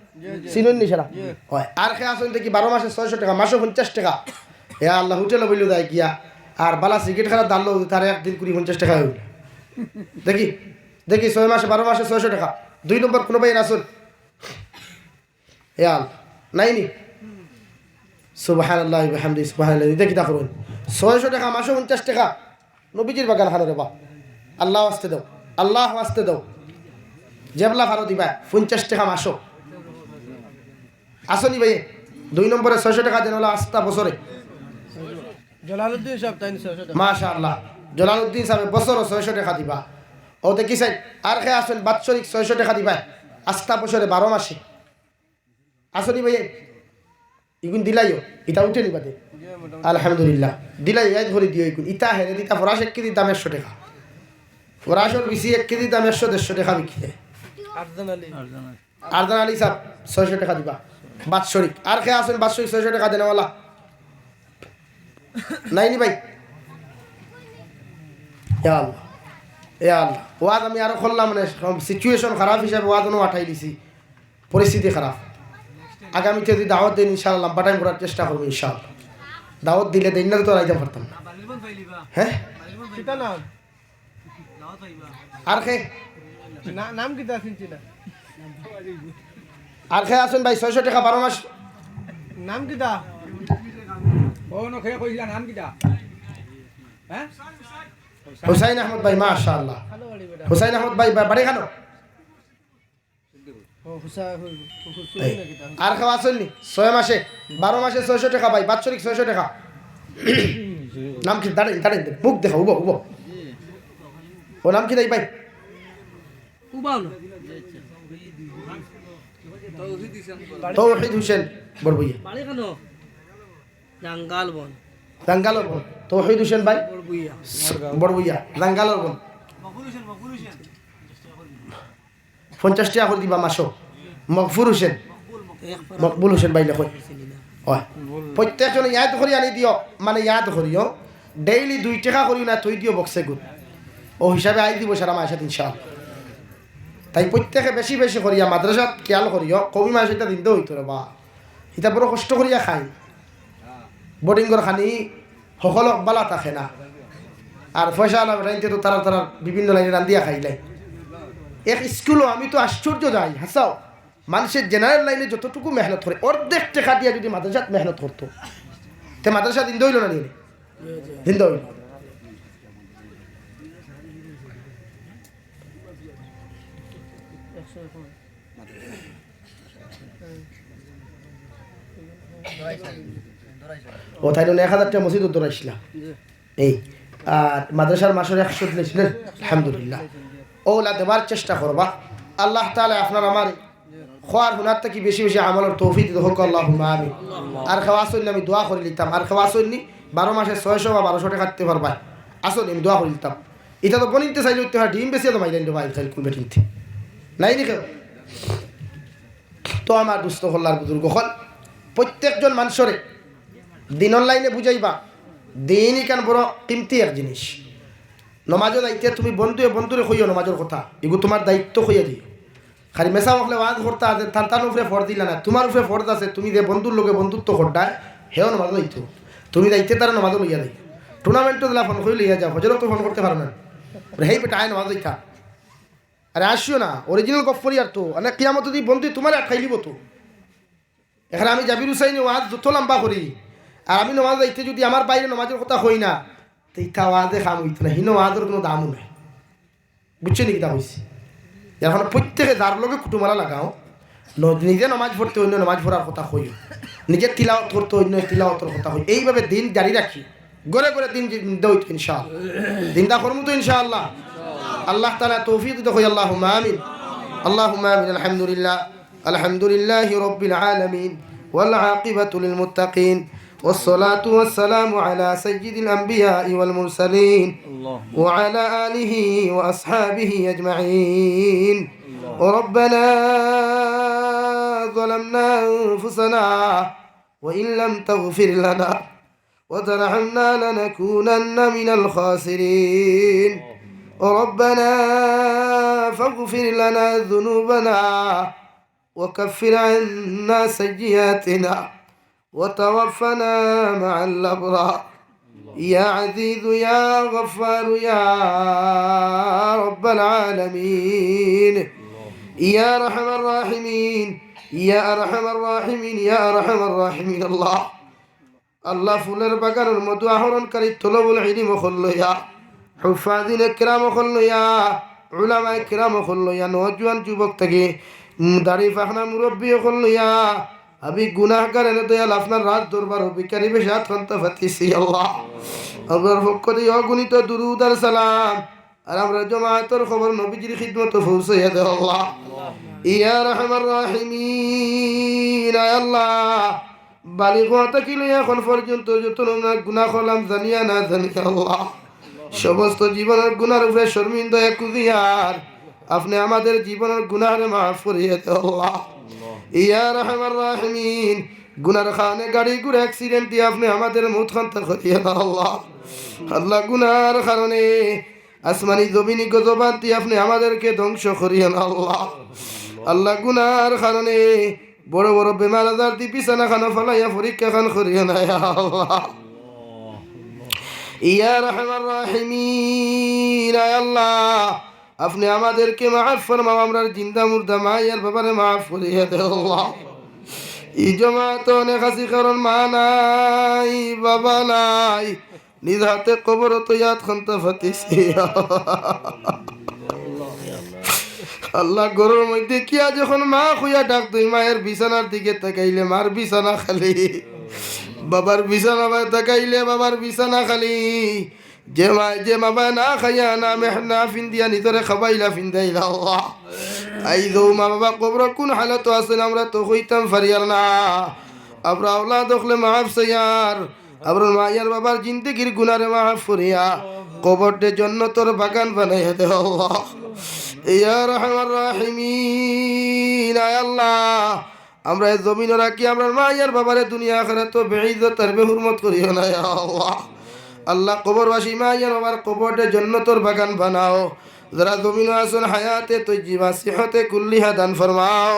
চিনুন নি সেরা হয়। আর খেয়ে আসুন দেখি 12 মাসে 600 টাকা, মাসে 50 টাকা। এ আল্লাহ হোটেলে বইল দেয় গিয়া আর বালা সিগারেট খারাপ দাঁড়লো তার একদিন 20-50 টাকা হইল। দেখি দেখি 6 মাসে 12 মাসে 600 টাকা। 2 নম্বর কোনো ভাই আসুন এ আল নাইনি সুবহানাল্লাহি ওয়া বিহামদিহি সুবহানাল্লাহি। দেখি তা করুন 600 টাকা মাসে 50 টাকা নবীজির বাগান খানো রে বা, আল্লাহ আসতে দাও, আল্লাহ আসতে দাও, জেবলা ভারত দিবা 50 টাকা মাসো আসনি ভাই। 2 নম্বরে 600 টাকা দেন হলো আস্তা বছরে জলালউদ্দিন সাহেব তাই 600 টাকা। মাশাআল্লাহ, জলালউদ্দিন সাহেব বছরে 600 টাকা দিবা। ও দেখি চাই আর খেয়ে আসেন বাৎসরিক 600 টাকা দিবা আস্তা বছরে 12 মাসে আসনি ভাই। ইগুন দিলাইও ইটা উঠে নিবা দে আলহামদুলিল্লাহ, দিলাই ইয়াদ করে দিও। ইগুন ইটা হেরে দিতা ফরাস 1 কেজি দাম 100 টাকা, ফরাসের বেশি 1 কেজি দাম 100-150 টাকা বিক্রি দেয়। আরদান আলী সাহেব 600 টাকা দিবা বাৎসরিক। আর খেয়ে আসেন বাৎসরিক 600 টাকা দেনেওয়ালা নাইনি ভাই? এ আল্লাহ এ আল্লাহ, ওয়াজ আমি আরো করলাম, মানে সিচুয়েশন খারাপ হিসাবে ওয়াজও আঠাই দিছি, পরিস্থিতি খারাপ। আগামীতে যদি দাওয়াত দিন ইনশাআল্লাহ লম্বা টাইম করার চেষ্টা করবো ইনশাআল্লাহ। দাওয়াত দিলে দিন না তো রাইতে পারতাম না। হ্যাঁ কিতা নাম? আর খেয়ে নাম কিতা চিনছি না। আর খেয়ে আসেন ভাই 600 টাকা 12 মাস। নাম কিতা? ও নখে কইলা নাম কিটা? হ্যাঁ হুসাইন আহমদ ভাই মাশাআল্লাহ, ভালো বাড়ি বেটা। হুসাইন আহমদ ভাই বাড়ি খানো। ও হুসাইন না কিতা? আর খাওয়া আসেননি 6 মাসে 12 মাসে 600 টাকা ভাই বাৎসরিক 600 টাকা। নাম কি? দাঁড়েন দাঁড়েন মুখ দেখা উবো উবো, ও নাম কি দেই ভাই? উবাউল তৌহিদ হোসেন বড়বুইয়া, বাড়ি কেন? জাঙ্গাল বন জাঙ্গালোর বোন তৌহিদ হোসেন ভাই বড়বুইয়া। বড়বুইয়া জাঙ্গালোর বোন। 50 টাকা করে দিবা মাসো। মকফুর হোসেন, মকবুল হোসেন ভাই লেখ হয়। প্রত্যেকজনে ইয়াদ করি আনি দিও, মানে ইয়াদ করিও ডেইলি 2 টাকা করিও না থই দিও বক্সে গুড, ও হিসাবে আই দিব সারা মাসে ইনশাআল্লাহ। তাই প্রত্যেকে বেশি বেশি করিয়া মাদ্রাসাত খেয়াল করিও, কবি মাস এটা দিনতে হইতো রে বা, এটা বড় কষ্ট করিয়া খাই। বোর্ডিংর খানি সকলক বালা থাকে না, আর পয়সা আলা বেটাইতে তো তারা তারা বিভিন্ন লাইনে রান্দিয়া খাইলাই। এক স্কুলও আমি তো আশ্চর্য যাই হাসাও, মানুষের জেনারেল লাইনে যতটুকু মেহনত করে অর্ধেক টাকা দিয়া যদি মাদ্রাসাত মেহনত করতো, তে মাদ্রাসা দিন হইল না নিয়ে দিন হইল। ও তাই 1000 টাকা মসজিদ উত্তর আসলা এই, আর মাদ্রাসার মাসের 100 দিয়েছিলেন আলহামদুলিল্লাহ। ওলা দেবার চেষ্টা করবা, আল্লাহ তাআলা আপনার আমার খোয়ার হুনার থেকে বেশি বেশি আমলের তৌফিক হোক আল্লাহুম্মা আমিন। আর খাওয়া আসল আমি দোয়া করে লিখতাম, আর খাওয়া আসল 12 মাসে 600 বা 1200 টাকা কাটতে পারবা আসল আমি দোয়া করে লিখতাম। এটা তো বনিতে চাইলে উঠতে হয় ডিম বেশি তো মাইলেন ভাই খাইল কোন বেটিনতে নাই নি কেউ তো আমার দুস্থ হল্লার বুজুর্গ হল প্রত্যেকজন মানুষরে দিনের লাইনে বুঝাইবা দিনই কেন বড় কিমতি এক জিনিস নমাজও দায়িত্বে তুমি বন্ধুরে কইও নমাজের কথা এগু তোমার দায়িত্ব কইয়া দিও খালি মেসা হলে ওয়াজ করতে আছে তার উপরে ফর দিলা না তোমার উপরে ফর্দ আছে তুমি যে বন্ধুর লোকে বন্ধুত্ব করডায় হেও নমাজ দায়িত্ব তুমি দায়িত্বে তারা নমাজও লইয়া দিই টুর্নামেন্টও দিলা ফোন করে লইয়া যাও হজরও তো ফোন করতে পারো না হেই বেটা আয় নমাজ দিতা আরে আসিও না অরিজিনাল গফরি আর তো অনেক কিয়ামত যদি বন্ধু তোমার আটকাই লিব তো এখানে আমি জাবির হুসাইন ওয়াজ যত লম্বা করি আর আমি নমাজ দায়িত্বে যদি আমার বাইরে নমাজের কথা হই না তো ইটা ওয়াজে খাম হইতো না হিনো ওয়াজের কোনো দামও নাই বুঝছো নাকি তা হয়েছে এখন প্রত্যেকে যার লগে কুটুমালা লাগাও নিজে নমাজ পড়তে অন্য নমাজ পড়ার কথা কইও নিজে তিলাওয়াত করতে অন্য তিলাওয়াতের কথা কই এইভাবে দিন জারি রাখি গড়ে গড়ে দিন দইত ইনশাআল্লাহ দিনটা করমু তো ইনশাআল্লাহ আল্লাহ তাআলা তৌফিক দিতে কই আল্লাহুম্মা আমিন আল্লাহুম্মা আমিন আলহামদুলিল্লাহি রাব্বিল আলামিন ওয়াল আকিবাতু লিল মুত্তাকিন والصلاة والسلام على سيد الأنبياء والمرسلين وعلى آله وأصحابه أجمعين ربنا ظلمنا أنفسنا وإن لم تغفر لنا وترحمنا لنكونن من الخاسرين ربنا فاغفر لنا ذنوبنا وكفر عنا سيئاتنا وتوفنا مع الأبرار يا عزيز يا غفار يا رب العالمين يا أرحم الراحمين يا أرحم الراحمين يا أرحم الراحمين الله ফুলের বাগানের মধু আহরণ করি তলবুল ইলম খুল্লয়া হুফাজিন কিরাম খুল্লয়া উলামা কিরাম খুল্লয়া নওজোয়ান যুবক থেকে দাড়ি ফাখনা মুরব্বি খুল্লয়া अभी गुनाहगार है दयाल আপনার রাত দরবার ভিখারি বেশাত খন্ত ফাতিসি আল্লাহ আবার ফকরি অগণিত দুরূদ আর সালাম আর আমরা জামাতের খবর নবীজির খিদমত পৌঁছাইয়া দাও আল্লাহ ইয়া রহমান রাহিমিন আয় আল্লাহ বালিগত কিলো এখন পর্যন্ত যত গুনাহ করলাম জানিয়া না জানিয়া আল্লাহ সমস্ত জীবনের গুনার উপরে শর্মিন্দা কুদিয়ার আপনি আমাদের জীবনের গুনাহরে মাফ করিয়ে দাও আল্লাহ ইয়া রহমান রাহিমিন গুনার খানে গাড়ি ঘুরে অ্যাক্সিডেন্ট দিয়ে আপনি আমাদের মুখ খান্ত করিয়ে দাও আল্লাহ আল্লাহ গুনার কারণে আসমানি জমিনি গজবান দিয়ে আপনি আমাদেরকে ধ্বংস করিয়ে না আল্লাহ আল্লাহ গুনার কারণে বড় বড় বেমার আজার দিয়ে বিছানা খানা ফলাইয়া পরীক্ষা খান করিয়ে না আল্লাহ ইয়া রহমান রাহিমিন আয় আল্লাহ আপনি আমাদেরকে মাফ ফরমাও আমরার জিন্দা মুর্দা মায়ের বাবারে মাফ করিয়ে দেও আল্লাহ এই জামাত অনেক আছে কারণ মা নাই বাবা নাই নিজ হাতে কবর তো ইয়াদ খান্তা ফাতিসি আল্লাহ গরুর মধ্যে কিয়া যখন মা খুইয়া ডাক তুই মায়ের বিছানার দিকে তাকাইলে মার বিছানা খালি বাবার বিছানা তাকাইলে বাবার বিছানা খালি যে বাবা না খাইয়া না মেহনা ফিন্দিয়া নিজরে খাবাইলা ফিন্দাইলা আল্লাহ আই দৌ মা বাবা কবর কোন হালত আছেন আমরা তো হইতাম ফারিয়ার না আমরা আওলাদ হলে মাফ সাইয়ার আমরা মায়ের বাবার জিন্দেগির গুনারে মাফ করিয়া কবরতে জান্নাতের বাগান বানাইয়া দে আল্লাহ ইয়া রহমান রাহিমিন আয় আল্লাহ আমরা এই জমিন রাখি আমরা মায়ের বাবারে দুনিয়া আখিরাত বেইজ্জত আর বেহুরমত করিও না ইয়া আল্লাহ আল্লাহ কবরবাসী মায়ের বাবার কবরতে জান্নাতের বাগান বানাও যারা জমিন আসন হায়াতে তৈজিবা সিহতে কুল্লিহা দান ফরমাও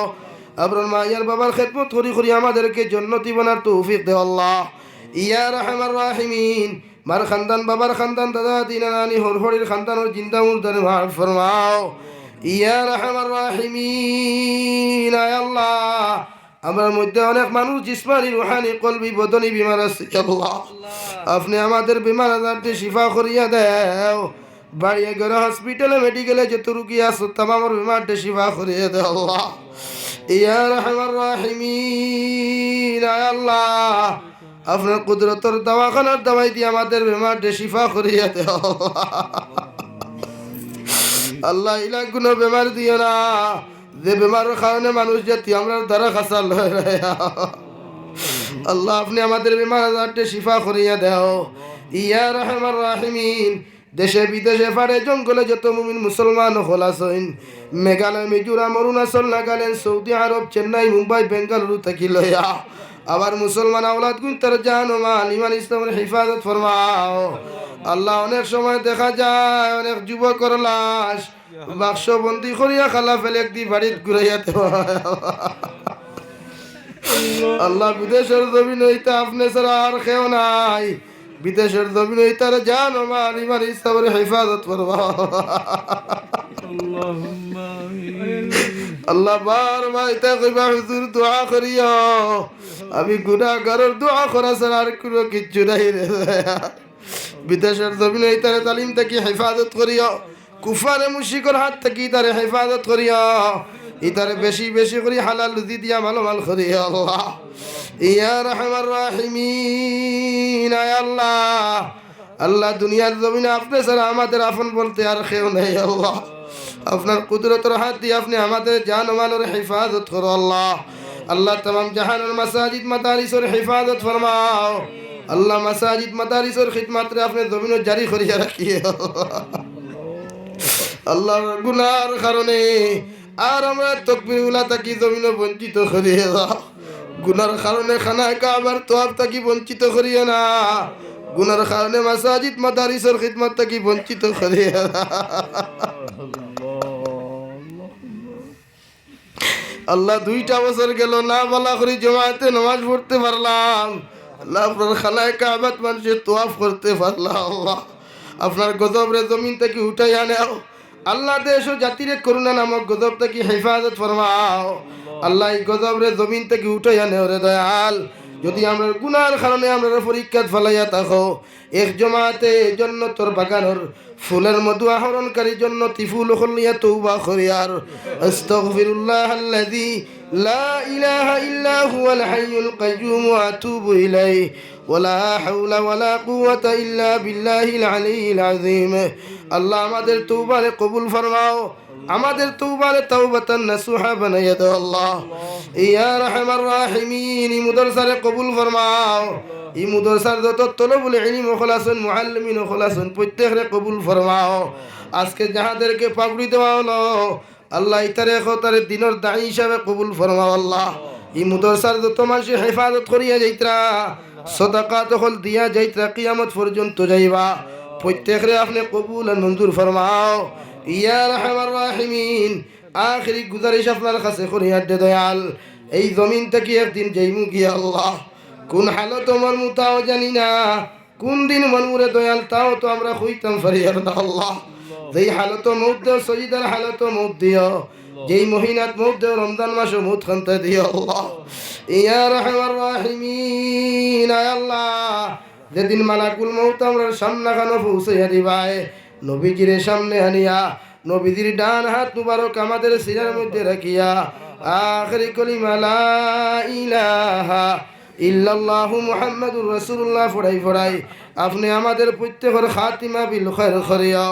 আপনার মায়ের বাবার খেদমত করি করি আমাদেরকে জান্নাতি বানার তৌফিক দে আল্লাহ ইয়া রহমান রাহিমিন মার খানদান বাবার খানদান দাদা দিনা নানি হরহরির খানদানের জিন্দা মুর্দারে মাফ ফরমাও ইয়া রহমান রাহিমিন আয় আল্লাহ আমার মধ্যে অনেক মানুষ জিসমানি রুহানি কলবি বদনি বিমার আছে আল্লাহ আপনি আমাদের বিমার আজারতে শিফা করিয়া দেও বাড়ি ঘরে হসপিটালে মেডিকেলে যত রুগী আছে তামামের বিমারতে শিফা করিয়া দেও আল্লাহ ইয়া রহমান রাহিমিন আয় আল্লাহ আপনার কুদরতের দাওয়াখানার দাওয়াই দিয়ে আমাদের বিমারতে শিফা করিয়া দেও আল্লাহ ইলা কোনো বেমার দিও না যে বেমারের কারণে মানুষ জাতি আমরা দ্বারা খাসাল আল্লাহ আপনি আমাদের বেমার আজারতে শিফা করিয়া দেও ইয়া রহমান রাহিমিন দেশে বিদেশে পারে জঙ্গলে যত মুমিন মুসলমান হল আছেন, মেঘালয়, মিজোরাম, অরুণাচল, নাগাল্যান্ড, সৌদি আরব, চেন্নাই, মুম্বাই, বেঙ্গালুরু থেকে লইয়া আবার মুসলমান আওলাদ গুণ তার জান ও মাল ইমান ইসলামের হেফাজত ফরমাও। আল্লাহ, অনেক সময় দেখা যায় অনেক যুবকর লাশ বাক্সবন্দি করিয়া খালা ফেলে একদি বাড়িত ঘুরাইয়া দেওয়া হয়। আল্লাহ, বিদেশের জমিন হইতে আপনি ছাড়া আর কেউ নাই, বিদেশের জমিন হইতে আর জান ও মাল ইমান ইসলামের হেফাজত ফরমাও। আল্লাহ, বার ভাইতে কইবা হুজুর দোয়া করিও, আমি গুনাহগারের দোয়া করা ছাড়া আর কোনো কিচ্ছু নাই রে। বিদেশের জমিন হইতে তালিম থেকে হেফাজত করিও, কুফারে মুশরিকের হাত থেকে তারে হেফাজত করিও, ইতারে বেশি বেশি করে হালাল রুজি দিয়া মালামাল করিও আল্লাহ। ইয়া রাহমার রাহিমিন, আয় আল্লাহ, আল্লাহ দুনিয়ার জমিনে আপনি ছাড়া আমাদের আপন বলতে আর কেউ নেই আল্লাহ। আপনার কুদরতের হাত দিয়ে আপনি আমাদের জান ও মালের হেফাজত করো আল্লাহ। আল্লাহ, तमाम জাহানের মাসাজিদ মাদারিসের হেফাজত ফরমাও আল্লাহ। মাসাজিদ মাদারিসের খিদমত রে আপনি জমিনে জারি করিয়া রাখিও আল্লাহ। গুনার কারণে আর আমরা তাকবীর উলা থাকি জমিনে বঞ্চিত করিয়া দাও। গুনার কারণে খানায় কাবার তোয়াব থাকি বঞ্চিত করিও না, গুনার কারণে মাসাজিদ মাদারিসের খিদমত থাকি বঞ্চিত করিয়া দাও আল্লাহ। 2টা বছর গেল না বলা করি জমাতে নামাজ পড়তে পারলাম আল্লাহ, আপনার খানায় কাবাত মানুষের তোয়াফ করতে পারলাম আল্লাহ। আপনার গজব রে জমিন থেকে উঠাই আনাও আল্লাহ। দেশ ও জাতিরে করুণা নামক গজব থেকে হেফাজত ফরমাও আল্লাহ। এই গজব রে জমিন থেকে উঠাই আনেও রে দয়াল। যদি আমরা গুনার কারণে আমরা পরীক্ষাত ফলাইয়া থাকো, এক জমাতে জান্নাতের বাগানের ফুলের মধু আহরণকারী জান্নাতি ফুল হলিয়া তওবা করিয়ার আস্তাগফিরুল্লাহ আল্লাযী লা ইলাহা ইল্লা হুয়াল হাইয়ুল কাইয়্যুম ওয়া আতুবু ইলাইহি ওয়া লা হাওলা ওয়া লা কুওয়াতা ইল্লা বিল্লাহিল আলিয়্যিল আযীম। আল্লাহ, আমাদের তওবারে কবুল ফরমাও, আমাদের তওবারে তাওবাতান নাসুহা বানাইয়া দাও আল্লাহ। ইয়া রাহমার রাহিমিন, এই মুদরসারে কবুল ফরমাও। এই মুদরসার যত তলবুল ইলম খলাসুন মুআল্লিমিন খলাসুন প্রত্যেকরে কবুল ফরমাও। আজকে যাহাদেরকে পাগড়ি দেওয়া হলো আল্লাহ, ইতারে খতারে দিনের দায়ী হিসাবে কবুল ফরমাও আল্লাহ। এই মুদরসার যত মানুষের হেফাজত করিয়া যাইত্রা, সদাকাত হল দিয়া যাইত্রা, কিয়ামত পর্যন্ত যাইবা, প্রত্যেকরে আপনি কবুল আর মঞ্জুর ফরমাও। ইয়া রাহমার রাহিমিন, আখিরি গুজারিশ আপনার কাছে করিয়া দে দয়াল। এই জমিন থেকে একদিন যাইমু গিয়া আল্লাহ, কোন হালত আমার মুতাও জানি না, কোন দিন মনমুরে দয়াল তাও তো আমরা হইতাম পারিয়ার না আল্লাহ। যেই হালত মৌত দেও, সজিদার হালত মৌত দিও, যেই মহিনাত মৌত দেও, রমজান মাসে মৌত খান্তা দিও আল্লাহ। ইয়া রাহমার রাহিমিন, আয় আল্লাহ, যেদিন মালাকুল মৌত আমরা সামনা খানো পৌঁছাইয়া দিবাই, নবীজির সামনে আনিয়া নবীজির ডান হাত মুবারক আমাদের সিনার মধ্যে রাখিয়া আখিরি কলিমা লা ইলাহা ইল্লাল্লাহু মুহাম্মাদুর রাসূলুল্লাহ ফড়াই ফড়াই আপনি আমাদের প্রত্যেকের খাতিমা বিল খায়র করিয়া।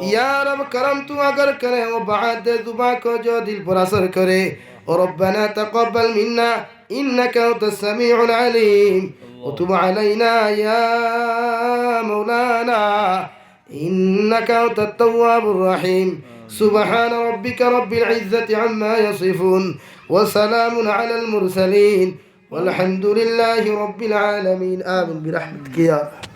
ইয়া রব করম তু अगर करे ও বাদ দুবা কো जो दिल पर असर करे और रब्बना तقبل منا انك انت السميع العليم وتب علينا يا مولانا إنك أنت التواب الرحيم. سبحان ربك رب العزة عما يصفون وسلام على المرسلين والحمد لله رب العالمين. آمين برحمتك يا رب.